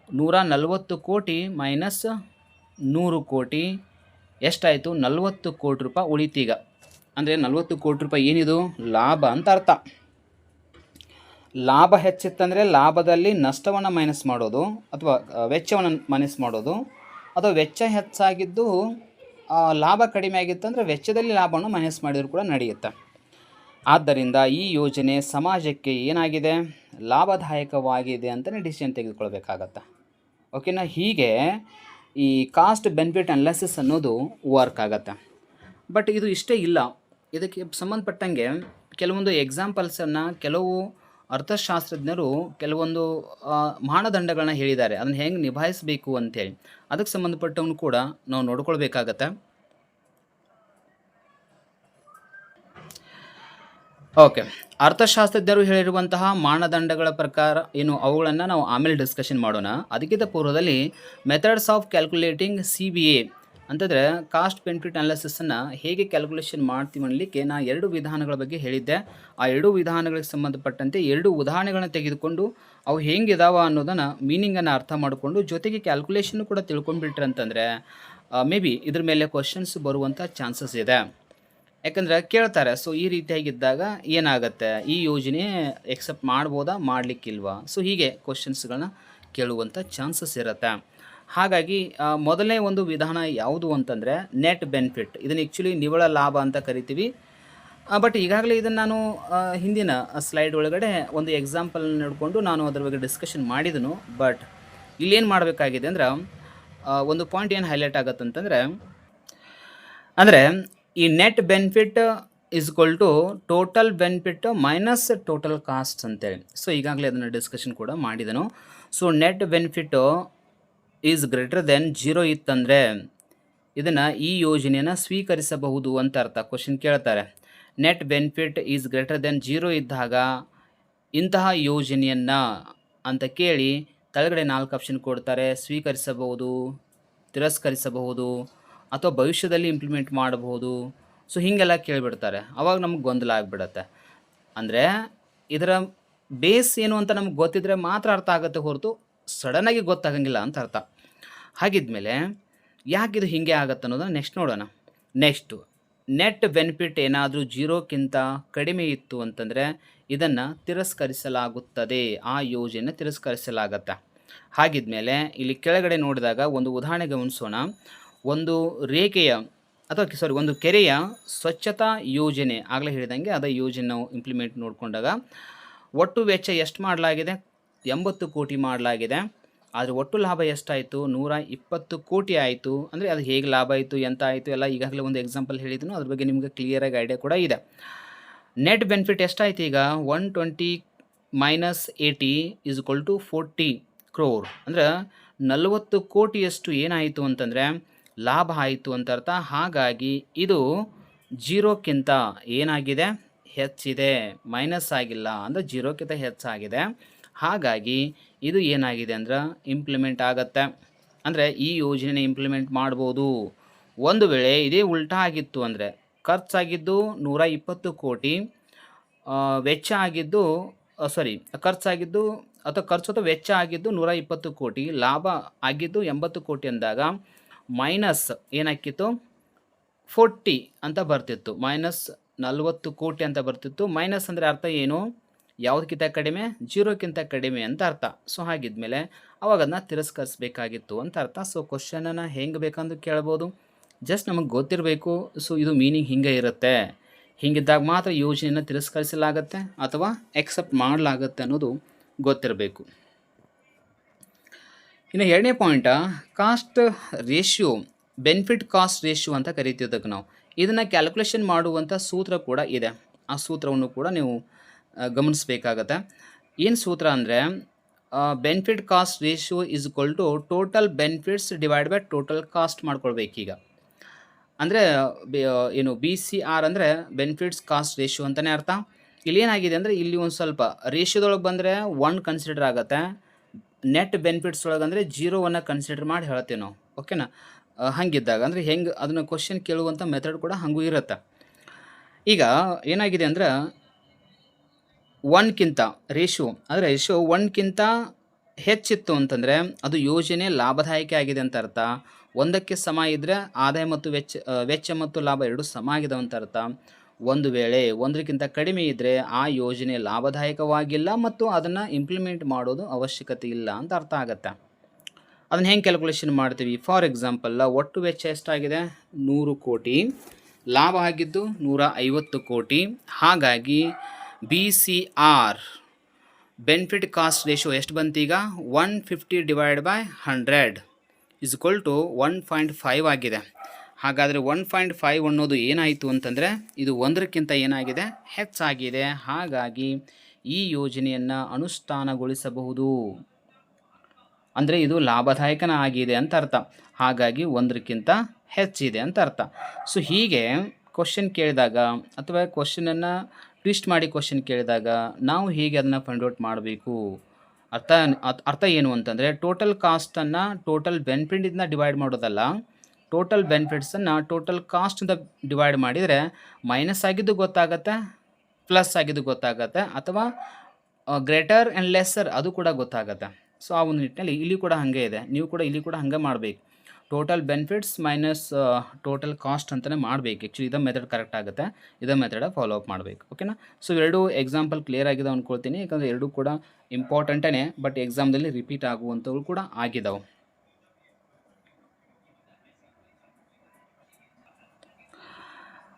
140 ಕೋಟಿ ಮೈನಸ್ 100 ಕೋಟಿ ಎಷ್ಟಾಯಿತು? 40 ಕೋಟಿ ರೂಪಾಯಿ ಉಳಿತೀಗ. ಅಂದರೆ 40 ಕೋಟಿ ರೂಪಾಯಿ ಏನಿದು? ಲಾಭ ಅಂತ ಅರ್ಥ. ಲಾಭ ಹೆಚ್ಚಿತ್ತಂದರೆ ಲಾಭದಲ್ಲಿ ನಷ್ಟವನ್ನು ಮೈನಸ್ ಮಾಡೋದು ಅಥವಾ ವೆಚ್ಚವನ್ನು ಮೈನಸ್ ಮಾಡೋದು, ಅಥವಾ ವೆಚ್ಚ ಹೆಚ್ಚಾಗಿದ್ದು ಲಾಭ ಕಡಿಮೆ ಆಗಿತ್ತಂದರೆ ವೆಚ್ಚದಲ್ಲಿ ಲಾಭವನ್ನು ಮೈನಸ್ ಮಾಡಿದರೂ ಕೂಡ ನಡೆಯುತ್ತೆ. ಆದ್ದರಿಂದ ಈ ಯೋಜನೆ ಸಮಾಜಕ್ಕೆ ಏನಾಗಿದೆ? ಲಾಭದಾಯಕವಾಗಿದೆ ಅಂತಲೇ ಡಿಸಿಷನ್ ತೆಗೆದುಕೊಳ್ಬೇಕಾಗತ್ತೆ. ಓಕೆನಾ? ಹೀಗೆ ಈ ಕಾಸ್ಟ್ ಬೆನಿಫಿಟ್ ಅನಾಲಿಸಿಸ್ ಅನ್ನೋದು ವರ್ಕ್ ಆಗುತ್ತೆ. ಬಟ್ ಇದು ಇಷ್ಟೇ ಇಲ್ಲ, ಇದಕ್ಕೆ ಸಂಬಂಧಪಟ್ಟಂಗೆ ಕೆಲವೊಂದು ಎಕ್ಸಾಂಪಲ್ಸನ್ನು ಕೆಲವು ಅರ್ಥಶಾಸ್ತ್ರಜ್ಞರು ಕೆಲವೊಂದು ಮಾನದಂಡಗಳನ್ನ ಹೇಳಿದ್ದಾರೆ, ಅದನ್ನು ಹೆಂಗೆ ನಿಭಾಯಿಸಬೇಕು ಅಂತೇಳಿ. ಅದಕ್ಕೆ ಸಂಬಂಧಪಟ್ಟವನು ಕೂಡ ನಾವು ನೋಡ್ಕೊಳ್ಬೇಕಾಗತ್ತೆ. ಓಕೆ, ಅರ್ಥಶಾಸ್ತ್ರಜ್ಞರು ಹೇಳಿರುವಂತಹ ಮಾನದಂಡಗಳ ಪ್ರಕಾರ ಏನು ಅವುಗಳನ್ನು ನಾವು ಆಮೇಲೆ ಡಿಸ್ಕಷನ್ ಮಾಡೋಣ. ಅದಕ್ಕಿಂತ ಪೂರ್ವದಲ್ಲಿ ಮೆಥಡ್ಸ್ ಆಫ್ ಕ್ಯಾಲ್ಕುಲೇಟಿಂಗ್ CBA ಅಂತಂದರೆ ಕಾಸ್ಟ್ ಬೆನಿಫಿಟ್ ಅನಾಲಿಸಿಸನ್ನು ಹೇಗೆ ಕ್ಯಾಲ್ಕುಲೇಷನ್ ಮಾಡ್ತೀವಿ ಅನ್ನಲಿಕ್ಕೆ ನಾ 2 ವಿಧಾನಗಳ ಬಗ್ಗೆ ಹೇಳಿದ್ದೆ. ಆ 2 ವಿಧಾನಗಳಿಗೆ ಸಂಬಂಧಪಟ್ಟಂತೆ 2 ಉದಾಹರಣೆಗಳನ್ನ ತೆಗೆದುಕೊಂಡು ಅವು ಹೆಂಗಿದಾವ ಅನ್ನೋದನ್ನು ಮೀನಿಂಗನ್ನು ಅರ್ಥ ಮಾಡಿಕೊಂಡು ಜೊತೆಗೆ ಕ್ಯಾಲ್ಕುಲೇಷನ್ ಕೂಡ ತಿಳ್ಕೊಂಡ್ಬಿಟ್ರೆ ಅಂತಂದರೆ ಮೇ ಬಿ ಇದ್ರ ಮೇಲೆ ಕ್ವಶನ್ಸ್ ಬರುವಂಥ ಚಾನ್ಸಸ್ ಇದೆ. ಯಾಕಂದರೆ ಕೇಳ್ತಾರೆ, ಸೊ ಈ ರೀತಿಯಾಗಿದ್ದಾಗ ಏನಾಗುತ್ತೆ? ಈ ಯೋಜನೆ ಎಕ್ಸೆಪ್ಟ್ ಮಾಡ್ಬೋದಾ, ಮಾಡಲಿಕ್ಕಿಲ್ವಾ? ಸೊ ಹೀಗೆ ಕ್ವಶನ್ಸ್ಗಳನ್ನ ಕೇಳುವಂಥ ಚಾನ್ಸಸ್ ಇರುತ್ತೆ. ಹಾಗಾಗಿ ಮೊದಲನೇ ಒಂದು ವಿಧಾನ ಯಾವುದು ಅಂತಂದರೆ ನೆಟ್ ಬೆನಿಫಿಟ್. ಇದನ್ನು ಆ್ಯಕ್ಚುಲಿ ನಿವ್ವಳ ಲಾಭ ಅಂತ ಕರಿತೀವಿ. ಬಟ್ ಈಗಾಗಲೇ ಇದನ್ನು ನಾನು ಹಿಂದಿನ ಸ್ಲೈಡ್ ಒಳಗಡೆ ಒಂದು ಎಕ್ಸಾಂಪಲ್ ನೋಡಿಕೊಂಡು ನಾನು ಅದ್ರ ಬಗ್ಗೆ ಡಿಸ್ಕಷನ್ ಮಾಡಿದನು. ಬಟ್ ಇಲ್ಲೇನು ಮಾಡಬೇಕಾಗಿದೆ ಅಂದ್ರೆ ಒಂದು ಪಾಯಿಂಟ್ ಏನು ಹೈಲೈಟ್ ಆಗುತ್ತಂತಂದರೆ ಈ net benefit equal to total benefit minus total cost ಅಂತೇಳಿ. ಸೊ ಈಗಾಗಲೇ ಅದನ್ನು ಡಿಸ್ಕಷನ್ ಕೂಡ ಮಾಡಿದನು. So net benefit is greater than 0 ಇತ್ತಂದರೆ ಇದನ್ನು ಈ ಯೋಜನೆಯನ್ನು ಸ್ವೀಕರಿಸಬಹುದು ಅಂತ ಅರ್ಥ. ಕ್ವಶನ್ ಕೇಳ್ತಾರೆ, net benefit is greater than 0 ಇದ್ದಾಗ ಇಂತಹ ಯೋಜನೆಯನ್ನು ಅಂತ ಕೇಳಿ ಕೆಳಗಡೆ 4 ಆಪ್ಷನ್ ಕೊಡ್ತಾರೆ. ಸ್ವೀಕರಿಸಬಹುದು, ತಿರಸ್ಕರಿಸಬಹುದು, ಅಥವಾ ಭವಿಷ್ಯದಲ್ಲಿ ಇಂಪ್ಲಿಮೆಂಟ್ ಮಾಡಬಹುದು. ಸೊ ಹೀಗೆಲ್ಲ ಕೇಳಿಬಿಡ್ತಾರೆ. ಅವಾಗ ನಮ್ಗೆ ಗೊಂದಲ ಆಗಿಬಿಡತ್ತೆ. ಅಂದರೆ ಇದರ ಬೇಸ್ ಏನು ಅಂತ ನಮ್ಗೆ ಗೊತ್ತಿದ್ರೆ ಮಾತ್ರ ಅರ್ಥ ಆಗುತ್ತೆ, ಹೊರತು ಸಡನ್ನಾಗಿ ಗೊತ್ತಾಗಂಗಿಲ್ಲ ಅಂತ ಅರ್ಥ. ಹಾಗಿದ್ಮೇಲೆ ಯಾಕಿದು ಹೀಗೆ ಆಗುತ್ತೆ ಅನ್ನೋದನ್ನು ನೆಕ್ಸ್ಟ್ ನೋಡೋಣ. ನೆಕ್ಸ್ಟು, ನೆಟ್ ಬೆನಿಫಿಟ್ ಏನಾದರೂ 0ಕ್ಕಿಂತ ಕಡಿಮೆ ಇತ್ತು ಅಂತಂದರೆ ಇದನ್ನು ತಿರಸ್ಕರಿಸಲಾಗುತ್ತದೆ, ಆ ಯೋಜನೆ ತಿರಸ್ಕರಿಸಲಾಗತ್ತೆ. ಹಾಗಿದ್ಮೇಲೆ ಇಲ್ಲಿ ಕೆಳಗಡೆ ನೋಡಿದಾಗ ಒಂದು ಉದಾಹರಣೆ ಗಮನಿಸೋಣ. ಒಂದು ರೇಖೆಯ ಅಥವಾ ಒಂದು ಕೆರೆಯ ಸ್ವಚ್ಛತಾ ಯೋಜನೆ, ಆಗಲೇ ಹೇಳಿದಂಗೆ ಅದ ಯೋಜನೆ ನಾವು ಇಂಪ್ಲಿಮೆಂಟ್ ನೋಡಿಕೊಂಡಾಗ ಒಟ್ಟು ವೆಚ್ಚ ಎಷ್ಟು ಮಾಡಲಾಗಿದೆ? 80 ಕೋಟಿ ಮಾಡಲಾಗಿದೆ. ಆದರೆ ಒಟ್ಟು ಲಾಭ ಎಷ್ಟಾಯಿತು? 120 ಕೋಟಿ ಆಯಿತು. ಅಂದರೆ ಅದು ಹೇಗೆ ಲಾಭ ಆಯಿತು, ಎಂತ ಆಯಿತು ಎಲ್ಲ ಈಗಾಗಲೇ ಒಂದು ಎಕ್ಸಾಂಪಲ್ ಹೇಳಿದನು. ಅದ್ರ ಬಗ್ಗೆ ನಿಮಗೆ ಕ್ಲಿಯರಾಗಿ ಐಡಿಯಾ ಕೂಡ ಇದೆ. ನೆಟ್ ಬೆನಿಫಿಟ್ ಎಷ್ಟಾಯಿತು? ಈಗ 120 minus 80 is equal to 40 crore. ಅಂದರೆ 40 ಕೋಟಿಯಷ್ಟು ಏನಾಯಿತು ಅಂತಂದರೆ ಲಾಭ ಆಯಿತು ಅಂತ ಅರ್ಥ. ಹಾಗಾಗಿ ಇದು ಜೀರೋಕ್ಕಿಂತ ಏನಾಗಿದೆ, ಹೆಚ್ಚಿದೆ, ಮೈನಸ್ ಆಗಿಲ್ಲ, ಅಂದರೆ ಜೀರೋಕ್ಕಿಂತ ಹೆಚ್ಚಾಗಿದೆ. ಹಾಗಾಗಿ ಇದು ಏನಾಗಿದೆ ಅಂದ್ರೆ ಇಂಪ್ಲಿಮೆಂಟ್ ಆಗತ್ತೆ. ಅಂದರೆ ಈ ಯೋಜನೆ ಇಂಪ್ಲಿಮೆಂಟ್ ಮಾಡ್ಬೋದು. ಒಂದು ವೇಳೆ ಇದೇ ಉಲ್ಟಾ ಆಗಿತ್ತು ಅಂದರೆ ಖರ್ಚಾಗಿದ್ದು 120 ಕೋಟಿ, ವೆಚ್ಚ ಆಗಿದ್ದು ಖರ್ಚಾಗಿದ್ದು ಅಥವಾ ವೆಚ್ಚ ಆಗಿದ್ದು 120 ಕೋಟಿ, ಲಾಭ ಆಗಿದ್ದು 80 ಕೋಟಿ ಅಂದಾಗ ಮೈನಸ್ ಏನಾಕಿತ್ತು 40 ಅಂತ ಬರ್ತಿತ್ತು, ಮೈನಸ್ 40 ಕೋಟಿ ಅಂತ ಬರ್ತಿತ್ತು. ಮೈನಸ್ ಅಂದರೆ ಅರ್ಥ ಏನು, ಯಾವುದಕ್ಕಿಂತ ಕಡಿಮೆ, ಜೀರೋಕ್ಕಿಂತ ಕಡಿಮೆ ಅಂತ ಅರ್ಥ. ಸೊ ಹಾಗಿದ್ಮೇಲೆ ಅವಾಗ ಅದನ್ನ ತಿರಸ್ಕರಿಸಬೇಕಾಗಿತ್ತು ಅಂತ ಅರ್ಥ. ಸೊ ಕ್ವಶನನ್ನು ಹೆಂಗೆ ಬೇಕಂದು ಕೇಳ್ಬೋದು, ಜಸ್ಟ್ ನಮಗೆ ಗೊತ್ತಿರಬೇಕು. ಸೊ ಇದು ಮೀನಿಂಗ್ ಹಿಂಗೆ ಇರುತ್ತೆ, ಹೀಗಿದ್ದಾಗ ಮಾತ್ರ ಯೋಜನೆಯನ್ನು ತಿರಸ್ಕರಿಸಲಾಗತ್ತೆ ಅಥವಾ ಎಕ್ಸೆಪ್ಟ್ ಮಾಡಲಾಗತ್ತೆ ಅನ್ನೋದು ಗೊತ್ತಿರಬೇಕು. ಇನ್ನು ಎರಡನೇ point cost ratio, benefit cost ratio ಅಂತ ಕರಿತಿದ್ದಕ್ಕೆ ನಾವು. ಇದನ್ನು ಕ್ಯಾಲ್ಕುಲೇಷನ್ ಮಾಡುವಂಥ ಸೂತ್ರ ಕೂಡ ಇದೆ. ಆ ಸೂತ್ರವನ್ನು ಕೂಡ ನೀವು ಗಮನಿಸಬೇಕಾಗತ್ತೆ. ಏನು ಸೂತ್ರ ಅಂದರೆ benefit cost ratio is equal to total benefits divide by total cost ಮಾಡ್ಕೊಳ್ಬೇಕೀಗ. ಅಂದರೆ ಏನು BCR ಅಂದರೆ ಬೆನಿಫಿಟ್ಸ್ ಕಾಸ್ಟ್ ರೇಷಿಯೋ ಅಂತಲೇ ಅರ್ಥ. ಇಲ್ಲಿ ಏನಾಗಿದೆ ಅಂದರೆ ಇಲ್ಲಿ ಒಂದು ಸ್ವಲ್ಪ ರೇಷಿಯೋದೊಳಗೆ ಬಂದರೆ 1 ಕನ್ಸಿಡರ್ ಆಗುತ್ತೆ, ನೆಟ್ ಬೆನಿಫಿಟ್ಸ್ ಒಳಗೆ ಅಂದರೆ 0ವನ್ನು ಕನ್ಸಿಡರ್ ಮಾಡಿ ಹೇಳ್ತೀವಿ ನಾವು. ಓಕೆನಾ? ಹಂಗಿದ್ದಾಗ ಅಂದರೆ ಹೆಂಗೆ ಅದನ್ನು ಕ್ವಶನ್ ಕೇಳುವಂಥ ಮೆಥಡ್ ಕೂಡ ಹಾಗೂ ಇರುತ್ತೆ. ಈಗ ಏನಾಗಿದೆ ಅಂದ್ರೆ 1ಕ್ಕಿಂತ ರೇಷಿಯೋ 1ಕ್ಕಿಂತ ಹೆಚ್ಚಿತ್ತು ಅಂತಂದರೆ ಅದು ಯೋಜನೆ ಲಾಭದಾಯಕ ಆಗಿದೆ ಅಂತ ಅರ್ಥ. 1ಕ್ಕೆ ಸಮ ಇದ್ದರೆ ಆದಾಯ ಮತ್ತು ವೆಚ್ಚ ಮತ್ತು ಲಾಭ ಎರಡೂ ಸಮ ಆಗಿದೆ ಅಂತ ಅರ್ಥ. ಒಂದು ವೇಳೆ 1ಕ್ಕಿಂತ ಕಡಿಮೆ ಇದ್ದರೆ ಆ ಯೋಜನೆ ಲಾಭದಾಯಕವಾಗಿಲ್ಲ ಮತ್ತು ಅದನ್ನು ಇಂಪ್ಲಿಮೆಂಟ್ ಮಾಡೋದು ಅವಶ್ಯಕತೆ ಇಲ್ಲ ಅಂತ ಅರ್ಥ ಆಗುತ್ತೆ. ಅದನ್ನು ಹೆಂಗೆ ಕ್ಯಾಲ್ಕುಲೇಷನ್ ಮಾಡ್ತೀವಿ? ಫಾರ್ ಎಕ್ಸಾಂಪಲ್ ಒಟ್ಟು ವೆಚ್ಚ ಎಷ್ಟಾಗಿದೆ, 100 ಕೋಟಿ, ಲಾಭ ಆಗಿದ್ದು 150 ಕೋಟಿ. ಹಾಗಾಗಿ BCR ಬೆನಿಫಿಟ್ ಕಾಸ್ಟ್ ರೇಷಿಯೋ ಎಷ್ಟು ಬಂತೀಗ, 150 divide by 100 is equal to 1.5 ಆಗಿದೆ. ಹಾಗಾದರೆ 1.5 ಅನ್ನೋದು ಏನಾಯಿತು ಅಂತಂದರೆ ಇದು 1ಕ್ಕಿಂತ ಏನಾಗಿದೆ, ಹೆಚ್ಚಾಗಿದೆ. ಹಾಗಾಗಿ ಈ ಯೋಜನೆಯನ್ನು ಅನುಷ್ಠಾನಗೊಳಿಸಬಹುದು, ಅಂದರೆ ಇದು ಲಾಭದಾಯಕನ ಆಗಿದೆ ಅಂತ ಅರ್ಥ. ಹಾಗಾಗಿ 1ಕ್ಕಿಂತ ಹೆಚ್ಚಿದೆ ಅಂತ ಅರ್ಥ. ಸೊ ಹೀಗೆ ಕ್ವಶನ್ ಕೇಳಿದಾಗ ಅಥವಾ ಕ್ವಶನನ್ನು ಟ್ವಿಸ್ಟ್ ಮಾಡಿ ಕ್ವಶನ್ ಕೇಳಿದಾಗ ನಾವು ಹೇಗೆ ಅದನ್ನು ಫೈಂಡ್ ಔಟ್ ಮಾಡಬೇಕು, ಅರ್ಥ ಏನು ಅಂತಂದರೆ ಟೋಟಲ್ ಕಾಸ್ಟನ್ನು ಟೋಟಲ್ ಬೆನಿಫಿಟಿಂದ ಡಿವೈಡ್ ಮಾಡೋದಲ್ಲ, ಟೋಟಲ್ ಬೆನಿಫಿಟ್ಸನ್ನು ಟೋಟಲ್ ಕಾಸ್ಟಿಂದ ಡಿವೈಡ್ ಮಾಡಿದರೆ ಮೈನಸ್ ಆಗಿದ್ದು ಗೊತ್ತಾಗತ್ತೆ, ಪ್ಲಸ್ ಆಗಿದ್ದು ಗೊತ್ತಾಗತ್ತೆ, ಅಥವಾ ಗ್ರೇಟರ್ ಆ್ಯಂಡ್ ಲೆಸ್ಸರ್ ಅದು ಕೂಡ ಗೊತ್ತಾಗತ್ತೆ. ಸೊ ಆ ಒಂದು ನಿಟ್ಟಿನಲ್ಲಿ ಇಲ್ಲಿ ಕೂಡ ಹಾಗೆ ಇದೆ, ನೀವು ಕೂಡ ಇಲ್ಲಿ ಕೂಡ ಹಾಗೆ ಮಾಡಬೇಕು. Total benefits minus total cost ಅಂತಲೇ ಮಾಡಬೇಕು. ಆ್ಯಕ್ಚುಲಿ ಇದೇ ಮೆಥಡ್ ಕರೆಕ್ಟ್ ಆಗುತ್ತೆ, ಇದೇ ಮೆಥಡ ಫಾಲೋ ಅಪ್ ಮಾಡಬೇಕು. ಓಕೆನಾ? ಸೊ ಎರಡೂ ಎಕ್ಸಾಂಪಲ್ ಕ್ಲಿಯರ್ ಆಗಿದೆ ಅಂದ್ಕೊಳ್ತೀನಿ, ಯಾಕಂದರೆ ಎರಡೂ ಕೂಡ ಇಂಪಾರ್ಟೆಂಟೇ, ಬಟ್ ಎಕ್ಸಾಮ್ದಲ್ಲಿ ರಿಪೀಟ್ ಆಗುವಂಥವು ಕೂಡ ಆಗಿದ್ದಾವೆ.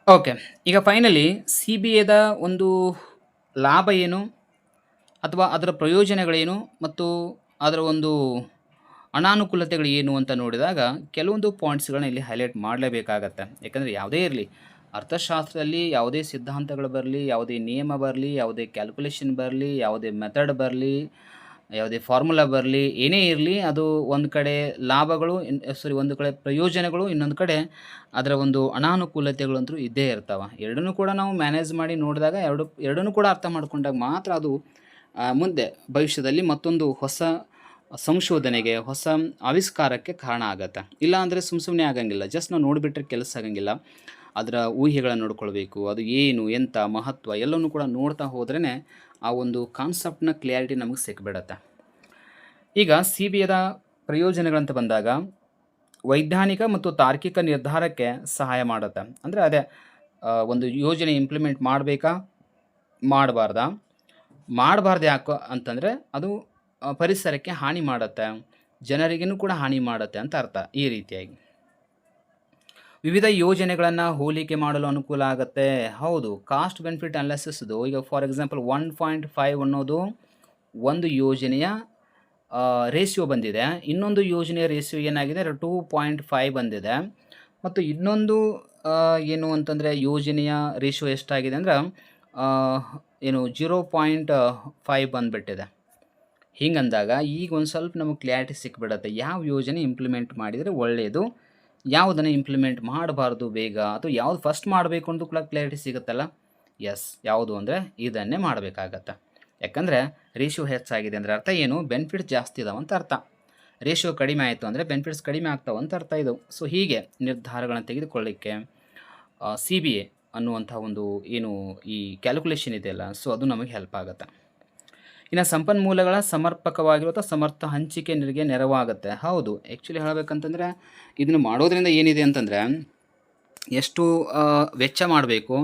ಓಕೆ, ಈಗ ಫೈನಲಿ CBAದ ಒಂದು ಲಾಭ ಏನು ಅಥವಾ ಅದರ ಪ್ರಯೋಜನಗಳೇನು ಮತ್ತು ಅದರ ಒಂದು ಅನಾನುಕೂಲತೆಗಳು ಏನು ಅಂತ ನೋಡಿದಾಗ ಕೆಲವೊಂದು ಪಾಯಿಂಟ್ಸ್ಗಳನ್ನ ಇಲ್ಲಿ ಹೈಲೈಟ್ ಮಾಡಲೇಬೇಕಾಗತ್ತೆ. ಯಾಕಂದರೆ ಯಾವುದೇ ಇರಲಿ, ಅರ್ಥಶಾಸ್ತ್ರದಲ್ಲಿ ಯಾವುದೇ ಸಿದ್ಧಾಂತಗಳು ಬರಲಿ, ಯಾವುದೇ ನಿಯಮ ಬರಲಿ, ಯಾವುದೇ ಕ್ಯಾಲ್ಕುಲೇಷನ್ ಬರಲಿ, ಯಾವುದೇ ಮೆಥಡ್ ಬರಲಿ, ಯಾವುದೇ ಫಾರ್ಮುಲಾ ಬರಲಿ, ಏನೇ ಇರಲಿ, ಅದು ಒಂದು ಕಡೆ ಲಾಭಗಳು ಒಂದು ಕಡೆ ಪ್ರಯೋಜನಗಳು, ಇನ್ನೊಂದು ಕಡೆ ಅದರ ಒಂದು ಅನಾನುಕೂಲತೆಗಳು ಅಂತೂ ಇದ್ದೇ ಇರ್ತಾವೆ. ಎರಡನ್ನೂ ಕೂಡ ನಾವು ಮ್ಯಾನೇಜ್ ಮಾಡಿ ನೋಡಿದಾಗ ಎರಡನ್ನೂ ಕೂಡ ಅರ್ಥ ಮಾಡ್ಕೊಂಡಾಗ ಮಾತ್ರ ಅದು ಮುಂದೆ ಭವಿಷ್ಯದಲ್ಲಿ ಮತ್ತೊಂದು ಹೊಸ ಸಂಶೋಧನೆಗೆ, ಹೊಸ ಆವಿಷ್ಕಾರಕ್ಕೆ ಕಾರಣ ಆಗತ್ತೆ. ಇಲ್ಲ ಅಂದರೆ ಸುಮ್ಮನೆ ಆಗಂಗಿಲ್ಲ, ಜಸ್ಟ್ ನಾವು ನೋಡಿಬಿಟ್ರೆ ಕೆಲಸ ಆಗಂಗಿಲ್ಲ. ಅದರ ಊಹೆಗಳನ್ನು ನೋಡ್ಕೊಳ್ಬೇಕು, ಅದು ಏನು, ಎಂಥ ಮಹತ್ವ ಎಲ್ಲವನ್ನೂ ಕೂಡ ನೋಡ್ತಾ ಹೋದ್ರೇ ಆ ಒಂದು ಕಾನ್ಸೆಪ್ಟ್ನ ಕ್ಲಿಯಾರಿಟಿ ನಮಗೆ ಸಿಕ್ಬಿಡತ್ತೆ. ಈಗ CBAದ ಪ್ರಯೋಜನಗಳಂತ ಬಂದಾಗ ವೈಜ್ಞಾನಿಕ ಮತ್ತು ತಾರ್ಕಿಕ ನಿರ್ಧಾರಕ್ಕೆ ಸಹಾಯ ಮಾಡುತ್ತೆ. ಅಂದರೆ ಅದೇ ಒಂದು ಯೋಜನೆ ಇಂಪ್ಲಿಮೆಂಟ್ ಮಾಡಬೇಕಾ ಮಾಡಬಾರ್ದು ಯಾಕೋ ಅಂತಂದರೆ ಅದು ಪರಿಸರಕ್ಕೆ ಹಾನಿ ಮಾಡುತ್ತೆ, ಜನರಿಗೂ ಕೂಡ ಹಾನಿ ಮಾಡುತ್ತೆ ಅಂತ ಅರ್ಥ. ಈ ರೀತಿಯಾಗಿ ವಿವಿಧ ಯೋಜನೆಗಳನ್ನು ಹೋಲಿಕೆ ಮಾಡಲು ಅನುಕೂಲ ಆಗುತ್ತೆ. ಹೌದು, ಕಾಸ್ಟ್ ಬೆನಿಫಿಟ್ ಅನಾಲಿಸಿಸ್ದು ಈಗ ಫಾರ್ ಎಕ್ಸಾಂಪಲ್ 1.5 ಅನ್ನೋದು ಒಂದು ಯೋಜನೆಯ ರೇಷಿಯೋ ಬಂದಿದೆ, ಇನ್ನೊಂದು ಯೋಜನೆಯ ರೇಷಿಯೋ ಏನಾಗಿದೆ 2.5 ಬಂದಿದೆ, ಮತ್ತು ಇನ್ನೊಂದು ಏನು ಅಂತಂದರೆ ಯೋಜನೆಯ ರೇಷಿಯೋ ಎಷ್ಟಾಗಿದೆ ಅಂದರೆ ಆ, ಏನು 0.5 ಬಂದುಬಿಟ್ಟಿದೆ. ಹಿಂಗಂದಾಗ ಈಗ ಒಂದು ಸ್ವಲ್ಪ ನಮಗೆ ಕ್ಲಿಯಾರಿಟಿ ಸಿಕ್ಬಿಡತ್ತೆ ಯಾವ ಯೋಜನೆ ಇಂಪ್ಲಿಮೆಂಟ್ ಮಾಡಿದರೆ ಒಳ್ಳೆಯದು, ಯಾವುದನ್ನು ಇಂಪ್ಲಿಮೆಂಟ್ ಮಾಡಬಾರ್ದು ಬೇಗ, ಅಥವಾ ಯಾವುದು ಫಸ್ಟ್ ಮಾಡಬೇಕು ಅಂತ ಕೂಡ ಕ್ಲಿಯಾರಿಟಿ ಸಿಗುತ್ತಲ್ಲ. ಎಸ್, ಯಾವುದು ಅಂದರೆ ಇದನ್ನೇ ಮಾಡಬೇಕಾಗತ್ತೆ. ಯಾಕಂದರೆ ರೇಷಿಯೋ ಹೆಚ್ಚಾಗಿದೆ ಅಂದರೆ ಅರ್ಥ ಏನು, ಬೆನಿಫಿಟ್ಸ್ ಜಾಸ್ತಿ ಇದಾವೆ ಅಂತ ಅರ್ಥ. ರೇಷಿಯೋ ಕಡಿಮೆ ಆಯಿತು ಅಂದರೆ ಬೆನಿಫಿಟ್ಸ್ ಕಡಿಮೆ ಆಗ್ತಾವೆ ಅಂತ ಅರ್ಥ ಇದು. ಸೊ ಹೀಗೆ ನಿರ್ಧಾರಗಳನ್ನು ತೆಗೆದುಕೊಳ್ಳಿಕ್ಕೆ CBA ಅನ್ನುವಂಥ ಒಂದು ಏನು ಈ ಕ್ಯಾಲ್ಕುಲೇಷನ್ ಇದೆಯಲ್ಲ, ಸೊ ಅದು ನಮಗೆ ಹೆಲ್ಪ್ ಆಗುತ್ತೆ. ಇನ್ನು ಸಂಪನ್ಮೂಲಗಳ ಸಮರ್ಪಕವಾಗಿರೋ ಅಥವಾ ಸಮರ್ಥ ಹಂಚಿಕೆ ನಿರಿಗೆ ನೆರವಾಗುತ್ತೆ. ಹೌದು, ಆ್ಯಕ್ಚುಲಿ ಹೇಳಬೇಕಂತಂದರೆ ಇದನ್ನು ಮಾಡೋದ್ರಿಂದ ಏನಿದೆ ಅಂತಂದರೆ ಎಷ್ಟು ವೆಚ್ಚ ಮಾಡಬೇಕು,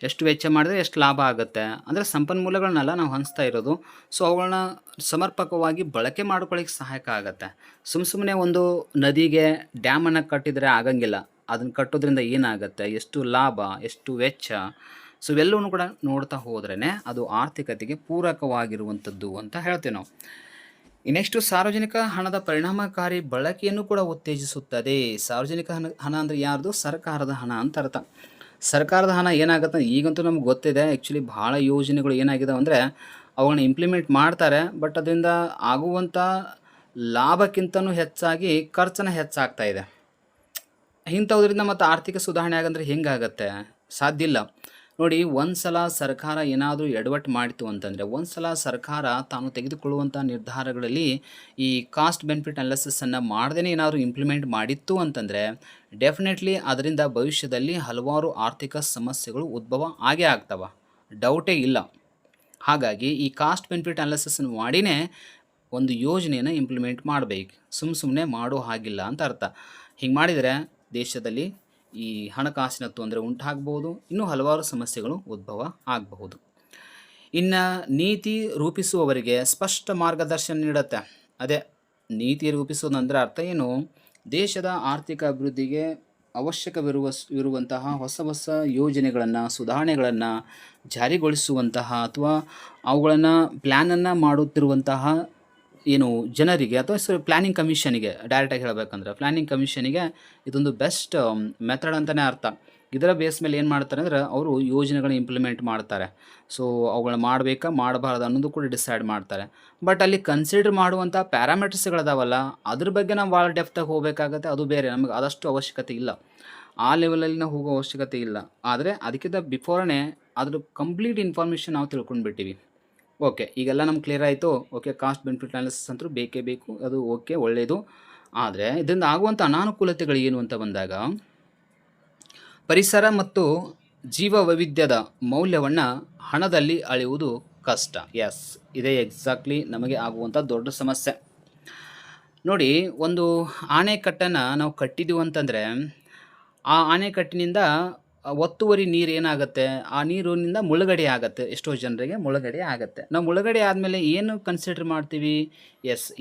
ಎಷ್ಟು ವೆಚ್ಚ ಮಾಡಿದ್ರೆ ಎಷ್ಟು ಲಾಭ ಆಗುತ್ತೆ ಅಂದರೆ ಸಂಪನ್ಮೂಲಗಳನ್ನೆಲ್ಲ ನಾವು ಹಂಚ್ತಾ ಇರೋದು. ಸೊ ಅವುಗಳನ್ನ ಸಮರ್ಪಕವಾಗಿ ಬಳಕೆ ಮಾಡ್ಕೊಳ್ಳಿಕ್ಕೆ ಸಹಾಯಕ ಆಗುತ್ತೆ. ಸುಮ್ಮನೆ ಒಂದು ನದಿಗೆ ಡ್ಯಾಮನ್ನು ಕಟ್ಟಿದರೆ ಆಗಂಗಿಲ್ಲ. ಅದನ್ನು ಕಟ್ಟೋದ್ರಿಂದ ಏನಾಗುತ್ತೆ, ಎಷ್ಟು ಲಾಭ, ಎಷ್ಟು ವೆಚ್ಚ, ಸೊ ಇವೆಲ್ಲವೂ ಕೂಡ ನೋಡ್ತಾ ಹೋದ್ರೇ ಅದು ಆರ್ಥಿಕತೆಗೆ ಪೂರಕವಾಗಿರುವಂಥದ್ದು ಅಂತ ಹೇಳ್ತೀವಿ ನಾವು. ನೆಕ್ಸ್ಟು ಸಾರ್ವಜನಿಕ ಹಣದ ಪರಿಣಾಮಕಾರಿ ಬಳಕೆಯನ್ನು ಕೂಡ ಉತ್ತೇಜಿಸುತ್ತದೆ. ಸಾರ್ವಜನಿಕ ಹಣ ಅಂದರೆ ಯಾರ್ದು, ಸರ್ಕಾರದ ಹಣ ಅಂತ ಅರ್ಥ. ಸರ್ಕಾರದ ಹಣ ಏನಾಗುತ್ತೆ ಈಗಂತೂ ನಮ್ಗೆ ಗೊತ್ತಿದೆ. ಆ್ಯಕ್ಚುಲಿ ಭಾಳ ಯೋಜನೆಗಳು ಏನಾಗಿದಾವೆ ಅಂದರೆ ಅವುಗಳನ್ನ ಇಂಪ್ಲಿಮೆಂಟ್ ಮಾಡ್ತಾರೆ, ಬಟ್ ಅದರಿಂದ ಆಗುವಂಥ ಲಾಭಕ್ಕಿಂತನೂ ಹೆಚ್ಚಾಗಿ ಖರ್ಚನ್ನು ಹೆಚ್ಚಾಗ್ತಾ ಇದೆ. ಇಂಥದ್ರಿಂದ ಮತ್ತು ಆರ್ಥಿಕ ಸುಧಾರಣೆ ಆಗಂದ್ರೆ ಹೆಂಗಾಗತ್ತೆ, ಸಾಧ್ಯ ಇಲ್ಲ. ನೋಡಿ, ಒಂದು ಸಲ ಸರ್ಕಾರ ಏನಾದರೂ ಎಡವಟ್ಟು ಮಾಡಿತು ಅಂತಂದರೆ, ಒಂದು ಸಲ ಸರ್ಕಾರ ತಾನು ತೆಗೆದುಕೊಳ್ಳುವಂಥ ನಿರ್ಧಾರಗಳಲ್ಲಿ ಈ ಕಾಸ್ಟ್ ಬೆನಿಫಿಟ್ ಅನಾಲಿಸಿಸನ್ನು ಮಾಡ್ದೇ ಏನಾದರೂ ಇಂಪ್ಲಿಮೆಂಟ್ ಮಾಡಿತ್ತು ಅಂತಂದರೆ ಡೆಫಿನೆಟ್ಲಿ ಅದರಿಂದ ಭವಿಷ್ಯದಲ್ಲಿ ಹಲವಾರು ಆರ್ಥಿಕ ಸಮಸ್ಯೆಗಳು ಉದ್ಭವ ಆಗೇ ಆಗ್ತವೆ, ಡೌಟೇ ಇಲ್ಲ. ಹಾಗಾಗಿ ಈ ಕಾಸ್ಟ್ ಬೆನಿಫಿಟ್ ಅನಾಲಿಸಿಸನ್ನು ಮಾಡಿನೇ ಒಂದು ಯೋಜನೆಯನ್ನು ಇಂಪ್ಲಿಮೆಂಟ್ ಮಾಡಬೇಕು, ಸುಮ್ಮನೆ ಮಾಡೋ ಹಾಗಿಲ್ಲ ಅಂತ ಅರ್ಥ. ಹಿಂಗೆ ಮಾಡಿದರೆ ದೇಶದಲ್ಲಿ ಈ ಹಣಕಾಸಿನ ತೊಂದರೆ ಉಂಟಾಗಬಹುದು, ಇನ್ನೂ ಹಲವಾರು ಸಮಸ್ಯೆಗಳು ಉದ್ಭವ ಆಗಬಹುದು. ಇನ್ನು ನೀತಿ ರೂಪಿಸುವವರಿಗೆ ಸ್ಪಷ್ಟ ಮಾರ್ಗದರ್ಶನ ನೀಡುತ್ತೆ. ಅದೇ ನೀತಿ ರೂಪಿಸೋದಂದ್ರೆ ಅರ್ಥ ಏನು, ದೇಶದ ಆರ್ಥಿಕ ಅಭಿವೃದ್ಧಿಗೆ ಅವಶ್ಯಕವಿರುವಂತಹ ಹೊಸ ಯೋಜನೆಗಳನ್ನು, ಸುಧಾರಣೆಗಳನ್ನು ಜಾರಿಗೊಳಿಸುವಂತಹ ಅಥವಾ ಅವುಗಳನ್ನು ಪ್ಲ್ಯಾನನ್ನು ಮಾಡುತ್ತಿರುವಂತಹ ಏನು ಜನರಿಗೆ ಅಥವಾ ಪ್ಲ್ಯಾನಿಂಗ್ ಕಮಿಷನಿಗೆ, ಡೈರೆಕ್ಟಾಗಿ ಹೇಳಬೇಕಂದ್ರೆ ಪ್ಲ್ಯಾನಿಂಗ್ ಕಮಿಷನಿಗೆ ಇದೊಂದು ಬೆಸ್ಟ್ ಮೆಥಡ್ ಅಂತಲೇ ಅರ್ಥ. ಇದರ ಬೇಸ್ ಮೇಲೆ ಏನು ಮಾಡ್ತಾರೆ ಅಂದರೆ ಅವರು ಯೋಜನೆಗಳನ್ನ ಇಂಪ್ಲಿಮೆಂಟ್ ಮಾಡ್ತಾರೆ. ಸೊ ಅವುಗಳನ್ನ ಮಾಡಬೇಕಾ ಮಾಡಬಾರ್ದು ಅನ್ನೋದು ಕೂಡ ಡಿಸೈಡ್ ಮಾಡ್ತಾರೆ. ಬಟ್ ಅಲ್ಲಿ ಕನ್ಸಿಡರ್ ಮಾಡುವಂಥ ಪ್ಯಾರಾಮೀಟರ್ಸ್ಗಳದಾವಲ್ಲ, ಅದ್ರ ಬಗ್ಗೆ ನಾವು ಭಾಳ ಡೆಪ್ತಾಗಿ ಹೋಗಬೇಕಾಗತ್ತೆ. ಅದು ಬೇರೆ, ನಮಗೆ ಆದಷ್ಟು ಅವಶ್ಯಕತೆ ಇಲ್ಲ, ಆ ಲೆವೆಲಲ್ಲಿ ನಾವು ಹೋಗೋ ಅವಶ್ಯಕತೆ ಇಲ್ಲ. ಆದರೆ ಅದಕ್ಕಿಂತ ಬಿಫೋರೇ ಅದ್ರ ಕಂಪ್ಲೀಟ್ ಇನ್ಫಾರ್ಮೇಷನ್ ನಾವು ತಿಳ್ಕೊಂಡ್ಬಿಟ್ಟಿವಿ. ಓಕೆ, ಈಗೆಲ್ಲ ನಮ್ಗೆ ಕ್ಲಿಯರ್ ಆಯಿತು. ಓಕೆ, ಕಾಸ್ಟ್ ಬೆನಿಫಿಟ್ ಅನಾಲಿಸಿಸ್ ಅಂತೂ ಬೇಕೇ ಬೇಕು, ಅದು ಓಕೆ, ಒಳ್ಳೆಯದು. ಆದರೆ ಇದರಿಂದ ಆಗುವಂಥ ಅನಾನುಕೂಲತೆಗಳು ಏನು ಅಂತ ಬಂದಾಗ, ಪರಿಸರ ಮತ್ತು ಜೀವ ವೈವಿಧ್ಯದ ಮೌಲ್ಯವನ್ನು ಹಣದಲ್ಲಿ ಅಳೆಯುವುದು ಕಷ್ಟ. ಎಸ್, ಇದೇ ಎಕ್ಸಾಕ್ಟ್ಲಿ ನಮಗೆ ಆಗುವಂಥ ದೊಡ್ಡ ಸಮಸ್ಯೆ. ನೋಡಿ, ಒಂದು ಆಣೆಕಟ್ಟನ್ನು ನಾವು ಕಟ್ಟಿದ್ದೀವಿ ಅಂತಂದರೆ ಆ ಆಣೆಕಟ್ಟಿನಿಂದ ಒತ್ತುವರಿ ನೀರು ಏನಾಗುತ್ತೆ, ಆ ನೀರಿನಿಂದ ಮುಳುಗಡೆ ಆಗುತ್ತೆ, ಎಷ್ಟೋ ಜನರಿಗೆ ಮುಳುಗಡೆ ಆಗುತ್ತೆ. ನಾವು ಮುಳುಗಡೆ ಆದಮೇಲೆ ಏನು ಕನ್ಸಿಡರ್ ಮಾಡ್ತೀವಿ,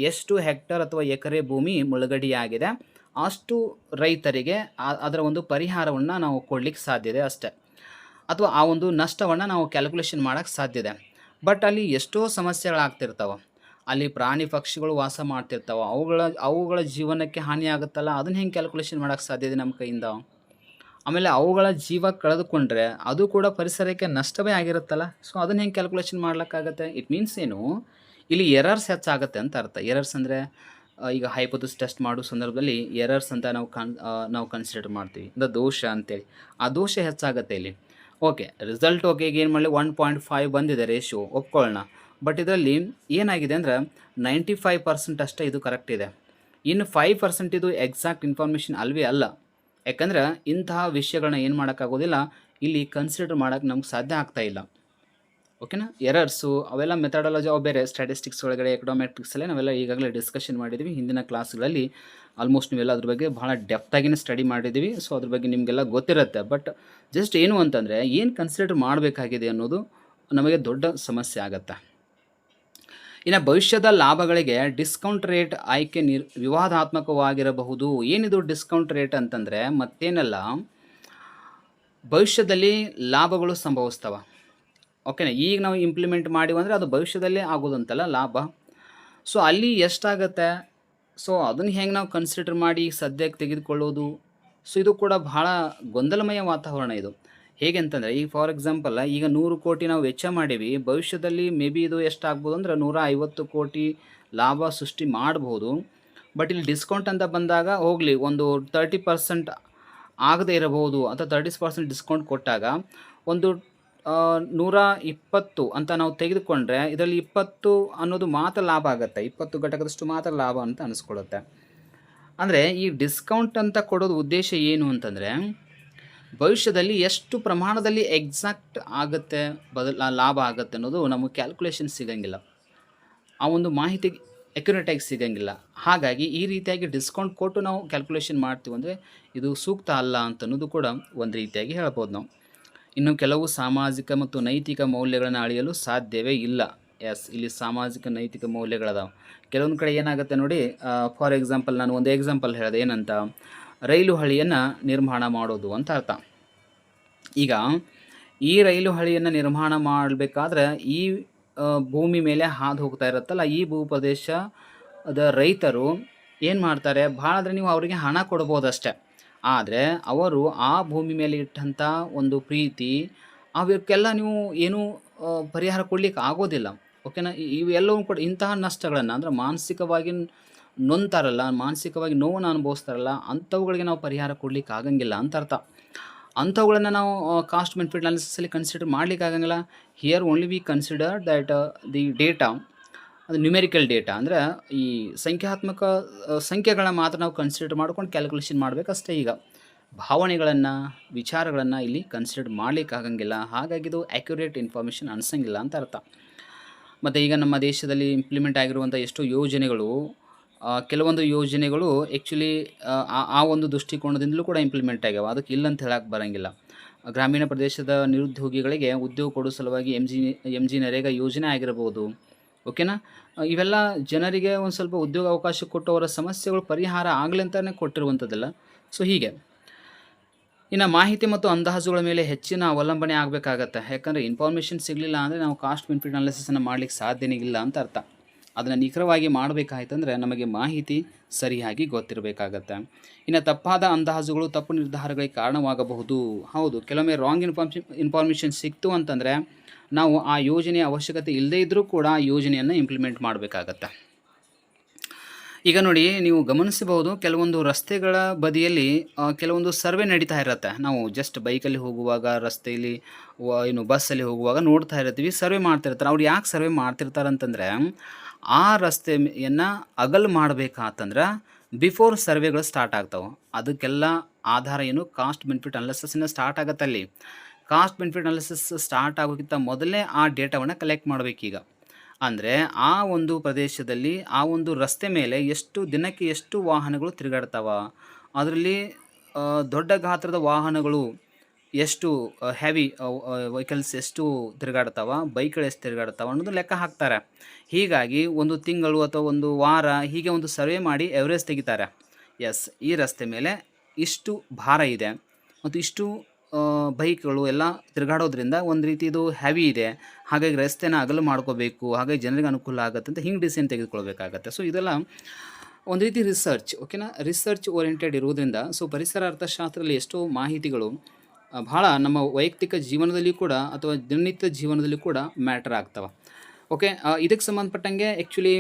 ಎಷ್ಟು ಹೆಕ್ಟರ್ ಅಥವಾ ಎಕರೆ ಭೂಮಿ ಮುಳುಗಡೆಯಾಗಿದೆ ಅಷ್ಟು ರೈತರಿಗೆ ಅದರ ಒಂದು ಪರಿಹಾರವನ್ನು ನಾವು ಕೊಡಲಿಕ್ಕೆ ಸಾಧ್ಯತೆ ಅಷ್ಟೇ, ಅಥವಾ ಆ ಒಂದು ನಷ್ಟವನ್ನು ನಾವು ಕ್ಯಾಲ್ಕುಲೇಷನ್ ಮಾಡೋಕ್ಕೆ ಸಾಧ್ಯತೆ. ಬಟ್ ಅಲ್ಲಿ ಎಷ್ಟೋ ಸಮಸ್ಯೆಗಳಾಗ್ತಿರ್ತಾವೆ. ಅಲ್ಲಿ ಪ್ರಾಣಿ ಪಕ್ಷಿಗಳು ವಾಸ ಮಾಡ್ತಿರ್ತಾವೆ, ಅವುಗಳ ಜೀವನಕ್ಕೆ ಹಾನಿ ಆಗುತ್ತಲ್ಲ, ಅದನ್ನು ಹೆಂಗೆ ಕ್ಯಾಲ್ಕುಲೇಷನ್ ಮಾಡೋಕ್ಕೆ ಸಾಧ್ಯತೆ ನಮ್ಮ ಕೈಯಿಂದ. ಆಮೇಲೆ ಅವುಗಳ ಜೀವ ಕಳೆದುಕೊಂಡ್ರೆ ಅದು ಕೂಡ ಪರಿಸರಕ್ಕೆ ನಷ್ಟವೇ ಆಗಿರುತ್ತಲ್ಲ. ಸೊ ಅದನ್ನು ಹೆಂಗೆ ಕ್ಯಾಲ್ಕುಲೇಷನ್ ಮಾಡ್ಲಿಕ್ಕಾಗತ್ತೆ. ಇಟ್ ಮೀನ್ಸ್ ಏನು, ಇಲ್ಲಿ ಎರರ್ಸ್ ಹೆಚ್ಚಾಗುತ್ತೆ ಅಂತ ಅರ್ಥ. ಎರರ್ಸ್ ಅಂದರೆ ಈಗ ಹೈಪೋಥೆಸಿಸ್ ಟೆಸ್ಟ್ ಮಾಡೋ ಸಂದರ್ಭದಲ್ಲಿ ಎರರ್ಸ್ ಅಂತ ನಾವು ಕನ್ಸಿಡರ್ ಮಾಡ್ತೀವಿ, ಅಂದರೆ ದೋಷ ಅಂತೇಳಿ. ಆ ದೋಷ ಹೆಚ್ಚಾಗುತ್ತೆ ಇಲ್ಲಿ. ಓಕೆ, ರಿಸಲ್ಟ್ ಓಕೆ, ಈಗ ಏನು ಮಾಡಲಿ 1.5 ಬಂದಿದೆ ರೇಷಿಯೋ, ಒಪ್ಕೊಳ್ಳೋಣ. ಬಟ್ ಇದರಲ್ಲಿ ಏನಾಗಿದೆ ಅಂದರೆ 95% ಅಷ್ಟೇ ಇದು ಕರೆಕ್ಟ್ ಇದೆ. ಇನ್ನು 5% ಇದು ಎಕ್ಸಾಕ್ಟ್ ಇನ್ಫಾರ್ಮೇಷನ್ ಅಲ್ವೇ ಅಲ್ಲ. ಯಾಕಂದ್ರೆ ಇಂತಹ ವಿಷಯಗಳನ್ನ ಏನು ಮಾಡೋಕ್ಕಾಗೋದಿಲ್ಲ, ಇಲ್ಲಿ ಕನ್ಸಿಡರ್ ಮಾಡೋಕ್ಕೆ ನಮ್ಗೆ ಸಾಧ್ಯ ಆಗ್ತಾ ಇಲ್ಲ. ಓಕೆನಾ. ಎರರ್ಸು ಅವೆಲ್ಲ ಮೆಥಡಾಲಜಿ ಅವು ಬೇರೆ, ಸ್ಟ್ಯಾಟಿಸ್ಟಿಕ್ಸ್ ಒಳಗಡೆ ಎಕನಾಮೆಟ್ರಿಕ್ಸಲ್ಲೇ ನಾವೆಲ್ಲ ಈಗಾಗಲೇ ಡಿಸ್ಕಷನ್ ಮಾಡಿದ್ವಿ ಹಿಂದಿನ ಕ್ಲಾಸ್ಗಳಲ್ಲಿ. ಆಲ್ಮೋಸ್ಟ್ ನೀವೆಲ್ಲ ಅದ್ರ ಬಗ್ಗೆ ಭಾಳ ಡೆಪ್ತಾಗಿನೇ ಸ್ಟಡಿ ಮಾಡಿದ್ದೀವಿ. ಸೊ ಅದ್ರ ಬಗ್ಗೆ ನಿಮಗೆಲ್ಲ ಗೊತ್ತಿರುತ್ತೆ. ಬಟ್ ಜಸ್ಟ್ ಏನು ಅಂತಂದರೆ ಏನು ಕನ್ಸಿಡರ್ ಮಾಡಬೇಕಾಗಿದೆ ಅನ್ನೋದು ನಮಗೆ ದೊಡ್ಡ ಸಮಸ್ಯೆ ಆಗುತ್ತೆ. ಇನ್ನು ಭವಿಷ್ಯದ ಲಾಭಗಳಿಗೆ ಡಿಸ್ಕೌಂಟ್ ರೇಟ್ ಆಯ್ಕೆ ವಿವಾದಾತ್ಮಕವಾಗಿರಬಹುದು. ಏನಿದು ಡಿಸ್ಕೌಂಟ್ ರೇಟ್ ಅಂತಂದರೆ ಮತ್ತೇನಲ್ಲ, ಭವಿಷ್ಯದಲ್ಲಿ ಲಾಭಗಳು ಸಂಭವಿಸ್ತವೆ. ಓಕೆನಾ. ಈಗ ನಾವು ಇಂಪ್ಲಿಮೆಂಟ್ ಮಾಡಿವಿ ಅಂದರೆ ಅದು ಭವಿಷ್ಯದಲ್ಲೇ ಆಗೋದಂತಲ್ಲ ಲಾಭ. ಸೊ ಅಲ್ಲಿ ಎಷ್ಟಾಗತ್ತೆ, ಸೊ ಅದನ್ನು ಹೆಂಗೆ ನಾವು ಕನ್ಸಿಡರ್ ಮಾಡಿ ಸದ್ಯಕ್ಕೆ ತೆಗೆದುಕೊಳ್ಳೋದು. ಸೊ ಇದು ಕೂಡ ಬಹಳ ಗೊಂದಲಮಯ ವಾತಾವರಣ ಇದು. ಹೇಗೆ ಅಂತಂದರೆ, ಈಗ ಫಾರ್ ಎಕ್ಸಾಂಪಲ್ ಈಗ 100 ಕೋಟಿ ನಾವು ವೆಚ್ಚ ಮಾಡೀವಿ, ಭವಿಷ್ಯದಲ್ಲಿ ಮೇ ಬಿ ಇದು ಎಷ್ಟಾಗ್ಬೋದು ಅಂದರೆ 150 ಕೋಟಿ ಲಾಭ ಸೃಷ್ಟಿ ಮಾಡ್ಬೋದು. ಬಟ್ ಇಲ್ಲಿ ಡಿಸ್ಕೌಂಟ್ ಅಂತ ಬಂದಾಗ ಹೋಗಲಿ ಒಂದು 30% ಆಗದೇ ಇರಬಹುದು ಅಥವಾ 30% ಡಿಸ್ಕೌಂಟ್ ಕೊಟ್ಟಾಗ ಒಂದು 120 ಅಂತ ನಾವು ತೆಗೆದುಕೊಂಡ್ರೆ ಇದರಲ್ಲಿ 20 ಅನ್ನೋದು ಮಾತ್ರ ಲಾಭ ಆಗುತ್ತೆ, 20 ಘಟಕದಷ್ಟು ಮಾತ್ರ ಲಾಭ ಅಂತ ಅನಿಸ್ಕೊಳ್ಳುತ್ತೆ. ಅಂದರೆ ಈ ಡಿಸ್ಕೌಂಟ್ ಅಂತ ಕೊಡೋದು ಉದ್ದೇಶ ಏನು ಅಂತಂದರೆ, ಭವಿಷ್ಯದಲ್ಲಿ ಎಷ್ಟು ಪ್ರಮಾಣದಲ್ಲಿ ಎಕ್ಸಾಕ್ಟ್ ಆಗುತ್ತೆ ಲಾಭ ಆಗುತ್ತೆ ಅನ್ನೋದು ನಮಗೆ ಕ್ಯಾಲ್ಕುಲೇಷನ್ ಸಿಗೋಂಗಿಲ್ಲ, ಆ ಒಂದು ಮಾಹಿತಿ ಅಕ್ಯುರೇಟಾಗಿ ಸಿಗೋಂಗಿಲ್ಲ. ಹಾಗಾಗಿ ಈ ರೀತಿಯಾಗಿ ಡಿಸ್ಕೌಂಟ್ ಕೊಟ್ಟು ನಾವು ಕ್ಯಾಲ್ಕುಲೇಷನ್ ಮಾಡ್ತೀವಿ ಅಂದರೆ ಇದು ಸೂಕ್ತ ಅಲ್ಲ ಅಂತ ಅನ್ನೋದು ಕೂಡ ಒಂದು ರೀತಿಯಾಗಿ ಹೇಳ್ಬೋದು ನಾವು. ಇನ್ನು ಕೆಲವು ಸಾಮಾಜಿಕ ಮತ್ತು ನೈತಿಕ ಮೌಲ್ಯಗಳನ್ನು ಅಳೆಯಲು ಸಾಧ್ಯವೇ ಇಲ್ಲ. ಎಸ್, ಇಲ್ಲಿ ಸಾಮಾಜಿಕ ನೈತಿಕ ಮೌಲ್ಯಗಳದಾವೆ. ಕೆಲವೊಂದು ಕಡೆ ಏನಾಗುತ್ತೆ ನೋಡಿ, ಫಾರ್ ಎಕ್ಸಾಂಪಲ್ ನಾನು ಒಂದು ಎಕ್ಸಾಂಪಲ್ ಹೇಳಿದೆ, ಏನಂತ, ರೈಲು ಹಳಿಯನ್ನು ನಿರ್ಮಾಣ ಮಾಡೋದು ಅಂತ ಅರ್ಥ. ಈಗ ಈ ರೈಲು ಹಳಿಯನ್ನು ನಿರ್ಮಾಣ ಮಾಡಬೇಕಾದ್ರೆ ಈ ಭೂಮಿ ಮೇಲೆ ಹಾದು ಹೋಗ್ತಾ ಇರುತ್ತಲ್ಲ, ಈ ಭೂಪ್ರದೇಶದ ರೈತರು ಏನು ಮಾಡ್ತಾರೆ, ಭಾಳ ಅಂದರೆ ನೀವು ಅವರಿಗೆ ಹಣ ಕೊಡ್ಬೋದಷ್ಟೆ, ಆದರೆ ಅವರು ಆ ಭೂಮಿ ಮೇಲೆ ಇಟ್ಟಂಥ ಒಂದು ಪ್ರೀತಿ ಅವಕ್ಕೆಲ್ಲ ನೀವು ಏನೂ ಪರಿಹಾರ ಕೊಡಲಿಕ್ಕೆ ಆಗೋದಿಲ್ಲ. ಓಕೆನಾ. ಇವೆಲ್ಲವೂ ಕೂಡ ಇಂತಹ ನಷ್ಟಗಳನ್ನು ಅಂದರೆ ಮಾನಸಿಕವಾಗಿ ನೊಂತಾರಲ್ಲ, ಮಾನಸಿಕವಾಗಿ ನೋವನ್ನು ಅನುಭವಿಸ್ತಾರಲ್ಲ, ಅಂಥವುಗಳಿಗೆ ನಾವು ಪರಿಹಾರ ಕೊಡಲಿಕ್ಕೆ ಆಗಂಗಿಲ್ಲ ಅಂತ ಅರ್ಥ. ಅಂಥವುಗಳನ್ನು ನಾವು ಕಾಸ್ಟ್ ಬೆನಿಫಿಟ್ ಅನಾಲಿಸಿಸಲ್ಲಿ ಕನ್ಸಿಡರ್ ಮಾಡಲಿಕ್ಕೆ ಆಗಂಗಿಲ್ಲ. Here only we consider that the data, ಅದು ನ್ಯೂಮೆರಿಕಲ್ ಡೇಟಾ ಅಂದರೆ ಈ ಸಂಖ್ಯಾತ್ಮಕ ಸಂಖ್ಯೆಗಳನ್ನ ಮಾತ್ರ ನಾವು ಕನ್ಸಿಡರ್ ಮಾಡ್ಕೊಂಡು ಕ್ಯಾಲ್ಕುಲೇಷನ್ ಮಾಡಬೇಕಷ್ಟೇ. ಈಗ ಭಾವನೆಗಳನ್ನು, ವಿಚಾರಗಳನ್ನು ಇಲ್ಲಿ ಕನ್ಸಿಡರ್ ಮಾಡಲಿಕ್ಕೆ ಆಗಂಗಿಲ್ಲ. ಹಾಗಾಗಿ ಇದು ಆ್ಯಕ್ಯುರೇಟ್ ಇನ್ಫಾರ್ಮೇಷನ್ ಅನಿಸಂಗಿಲ್ಲ ಅಂತ ಅರ್ಥ. ಮತ್ತು ಈಗ ನಮ್ಮ ದೇಶದಲ್ಲಿ ಇಂಪ್ಲಿಮೆಂಟ್ ಆಗಿರುವಂಥ ಎಷ್ಟೋ ಯೋಜನೆಗಳು, ಕೆಲವೊಂದು ಯೋಜನೆಗಳು ಆ್ಯಕ್ಚುಲಿ ಆ ಒಂದು ದೃಷ್ಟಿಕೋನದಿಂದಲೂ ಕೂಡ ಇಂಪ್ಲಿಮೆಂಟ್ ಆಗ್ಯಾವ, ಅದಕ್ಕೆ ಇಲ್ಲಂತ ಹೇಳಕ್ಕೆ ಬರೋಂಗಿಲ್ಲ. ಗ್ರಾಮೀಣ ಪ್ರದೇಶದ ನಿರುದ್ಯೋಗಿಗಳಿಗೆ ಉದ್ಯೋಗ ಕೊಡೋ ಸಲುವಾಗಿ ಎಮ್ ಜಿ ನರೇಗಾ ಯೋಜನೆ ಆಗಿರ್ಬೋದು. ಓಕೆನಾ. ಇವೆಲ್ಲ ಜನರಿಗೆ ಒಂದು ಸ್ವಲ್ಪ ಉದ್ಯೋಗ ಅವಕಾಶ ಕೊಟ್ಟು ಅವರ ಸಮಸ್ಯೆಗಳು ಪರಿಹಾರ ಆಗಲಿ ಅಂತಲೇ ಕೊಟ್ಟಿರುವಂಥದ್ದಲ್ಲ. ಸೊ ಹೀಗೆ ಇನ್ನು ಮಾಹಿತಿ ಮತ್ತು ಅಂದಾಜುಗಳ ಮೇಲೆ ಹೆಚ್ಚಿನ ಅವಲಂಬನೆ ಆಗಬೇಕಾಗತ್ತೆ. ಯಾಕಂದರೆ ಇನ್ಫಾರ್ಮೇಷನ್ ಸಿಗಲಿಲ್ಲ ಅಂದರೆ ನಾವು ಕಾಸ್ಟ್ ಬೆನಿಫಿಟ್ ಅನಾಲಿಸಿಸನ್ನು ಮಾಡಲಿಕ್ಕೆ ಸಾಧ್ಯನೇ ಇಲ್ಲ ಅಂತ ಅರ್ಥ. ಅದನ್ನು ನಿಖರವಾಗಿ ಮಾಡಬೇಕಾಯ್ತಂದರೆ ನಮಗೆ ಮಾಹಿತಿ ಸರಿಯಾಗಿ ಗೊತ್ತಿರಬೇಕಾಗತ್ತೆ. ಇನ್ನು ತಪ್ಪಾದ ಅಂದಾಜುಗಳು ತಪ್ಪು ನಿರ್ಧಾರಗಳಿಗೆ ಕಾರಣವಾಗಬಹುದು. ಹೌದು, ಕೆಲವೊಮ್ಮೆ ರಾಂಗ್ ಇನ್ಫಾರ್ಮೇಷನ್ ಸಿಕ್ತು ಅಂತಂದರೆ ನಾವು ಆ ಯೋಜನೆಯ ಅವಶ್ಯಕತೆ ಇಲ್ಲದೇ ಇದ್ದರೂ ಕೂಡ ಆ ಯೋಜನೆಯನ್ನು ಇಂಪ್ಲಿಮೆಂಟ್ ಮಾಡಬೇಕಾಗತ್ತೆ. ಈಗ ನೋಡಿ, ನೀವು ಗಮನಿಸಬಹುದು, ಕೆಲವೊಂದು ರಸ್ತೆಗಳ ಬದಿಯಲ್ಲಿ ಕೆಲವೊಂದು ಸರ್ವೆ ನಡೀತಾ ಇರುತ್ತೆ. ನಾವು ಜಸ್ಟ್ ಬೈಕಲ್ಲಿ ಹೋಗುವಾಗ, ರಸ್ತೆಯಲ್ಲಿ ಏನು ಬಸ್ಸಲ್ಲಿ ಹೋಗುವಾಗ ನೋಡ್ತಾ ಇರ್ತೀವಿ, ಸರ್ವೆ ಮಾಡ್ತಿರ್ತಾರೆ. ಅವ್ರು ಯಾಕೆ ಸರ್ವೆ ಮಾಡ್ತಿರ್ತಾರೆ ಅಂತಂದರೆ, ಆ ರಸ್ತೆಯನ್ನು ಅಗಲು ಮಾಡಬೇಕಾತಂದ್ರೆ ಬಿಫೋರ್ ಸರ್ವೆಗಳು ಸ್ಟಾರ್ಟ್ ಆಗ್ತಾವೆ. ಅದಕ್ಕೆಲ್ಲ ಆಧಾರ ಏನು, ಕಾಸ್ಟ್ ಬೆನಿಫಿಟ್ ಅನಾಲಿಸಿಸ್ನ ಸ್ಟಾರ್ಟ್ ಆಗುತ್ತೆ. ಅಲ್ಲಿ ಕಾಸ್ಟ್ ಬೆನಿಫಿಟ್ ಅನಾಲಿಸಿಸ್ ಸ್ಟಾರ್ಟ್ ಆಗೋಕ್ಕಿಂತ ಮೊದಲೇ ಆ ಡೇಟಾವನ್ನು ಕಲೆಕ್ಟ್ ಮಾಡಬೇಕೀಗ. ಅಂದರೆ ಆ ಒಂದು ಪ್ರದೇಶದಲ್ಲಿ ಆ ಒಂದು ರಸ್ತೆ ಮೇಲೆ ದಿನಕ್ಕೆ ಎಷ್ಟು ವಾಹನಗಳು ತಿರುಗಾಡ್ತಾವ, ಅದರಲ್ಲಿ ದೊಡ್ಡ ಗಾತ್ರದ ವಾಹನಗಳು ಎಷ್ಟು, ಹೆವಿ ವೆಹಿಕಲ್ಸ್ ಎಷ್ಟು ತಿರುಗಾಡ್ತಾವ, ಬೈಕ್ಗಳು ಎಷ್ಟು ತಿರುಗಾಡ್ತಾವ ಅನ್ನೋದು ಲೆಕ್ಕ ಹಾಕ್ತಾರೆ. ಹೀಗಾಗಿ ಒಂದು ತಿಂಗಳು ಅಥವಾ ಒಂದು ವಾರ ಹೀಗೆ ಒಂದು ಸರ್ವೆ ಮಾಡಿ ಎವರೇಜ್ ತೆಗಿತಾರೆ. ಎಸ್, ಈ ರಸ್ತೆ ಮೇಲೆ ಇಷ್ಟು ಭಾರ ಇದೆ ಮತ್ತು ಇಷ್ಟು ಬೈಕ್ಗಳು ಎಲ್ಲ ತಿರುಗಾಡೋದ್ರಿಂದ ಒಂದು ರೀತಿ ಇದು ಹೆವಿ ಇದೆ, ಹಾಗಾಗಿ ರಸ್ತೆನ ಅಗಲು ಮಾಡ್ಕೋಬೇಕು, ಹಾಗಾಗಿ ಜನರಿಗೆ ಅನುಕೂಲ ಆಗುತ್ತೆ ಅಂತ ಹಿಂಗೆ ಡಿಸಿಷನ್ ತೆಗೆದುಕೊಳ್ಬೇಕಾಗತ್ತೆ. ಸೊ ಇದೆಲ್ಲ ಒಂದು ರೀತಿ ರಿಸರ್ಚ್, ಓಕೆನಾ, ರಿಸರ್ಚ್ ಓರಿಯೆಂಟೆಡ್ ಇರೋದ್ರಿಂದ ಸೊ ಪರಿಸರ ಅರ್ಥಶಾಸ್ತ್ರದಲ್ಲಿ ಎಷ್ಟೋ ಮಾಹಿತಿಗಳು ಭಾಳ ನಮ್ಮ ವೈಯಕ್ತಿಕ ಜೀವನದಲ್ಲಿ ಕೂಡ ಅಥವಾ ದಿನನಿತ್ಯ ಜೀವನದಲ್ಲಿ ಕೂಡ ಮ್ಯಾಟರ್ ಆಗ್ತವೆ. ಓಕೆ, ಇದಕ್ಕೆ ಸಂಬಂಧಪಟ್ಟಂಗೆ ಆ್ಯಕ್ಚುಲಿ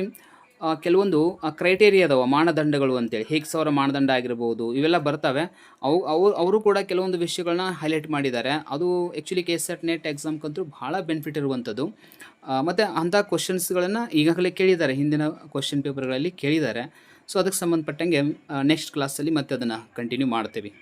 ಕೆಲವೊಂದು ಕ್ರೈಟೇರಿಯಾ ಅದಾವ, ಮಾನದಂಡಗಳು ಅಂತೇಳಿ, ಹೇಗೆ ಸಾವಿರ ಮಾನದಂಡ ಆಗಿರ್ಬೋದು, ಇವೆಲ್ಲ ಬರ್ತವೆ. ಅವರು ಕೂಡ ಕೆಲವೊಂದು ವಿಷಯಗಳನ್ನ ಹೈಲೈಟ್ ಮಾಡಿದ್ದಾರೆ. ಅದು ಆ್ಯಕ್ಚುಲಿ KSET ನೆಟ್ ಎಕ್ಸಾಮ್ಗಂತೂ ಭಾಳ ಬೆನಿಫಿಟ್ ಇರುವಂಥದ್ದು. ಮತ್ತು ಅಂಥ ಕ್ವಶನ್ಸ್ಗಳನ್ನು ಈಗಾಗಲೇ ಕೇಳಿದ್ದಾರೆ, ಹಿಂದಿನ ಕ್ವಶನ್ ಪೇಪರ್ಗಳಲ್ಲಿ ಕೇಳಿದ್ದಾರೆ. ಸೊ ಅದಕ್ಕೆ ಸಂಬಂಧಪಟ್ಟಂಗೆ ನೆಕ್ಸ್ಟ್ ಕ್ಲಾಸಲ್ಲಿ ಮತ್ತೆ ಅದನ್ನು ಕಂಟಿನ್ಯೂ ಮಾಡ್ತೀವಿ.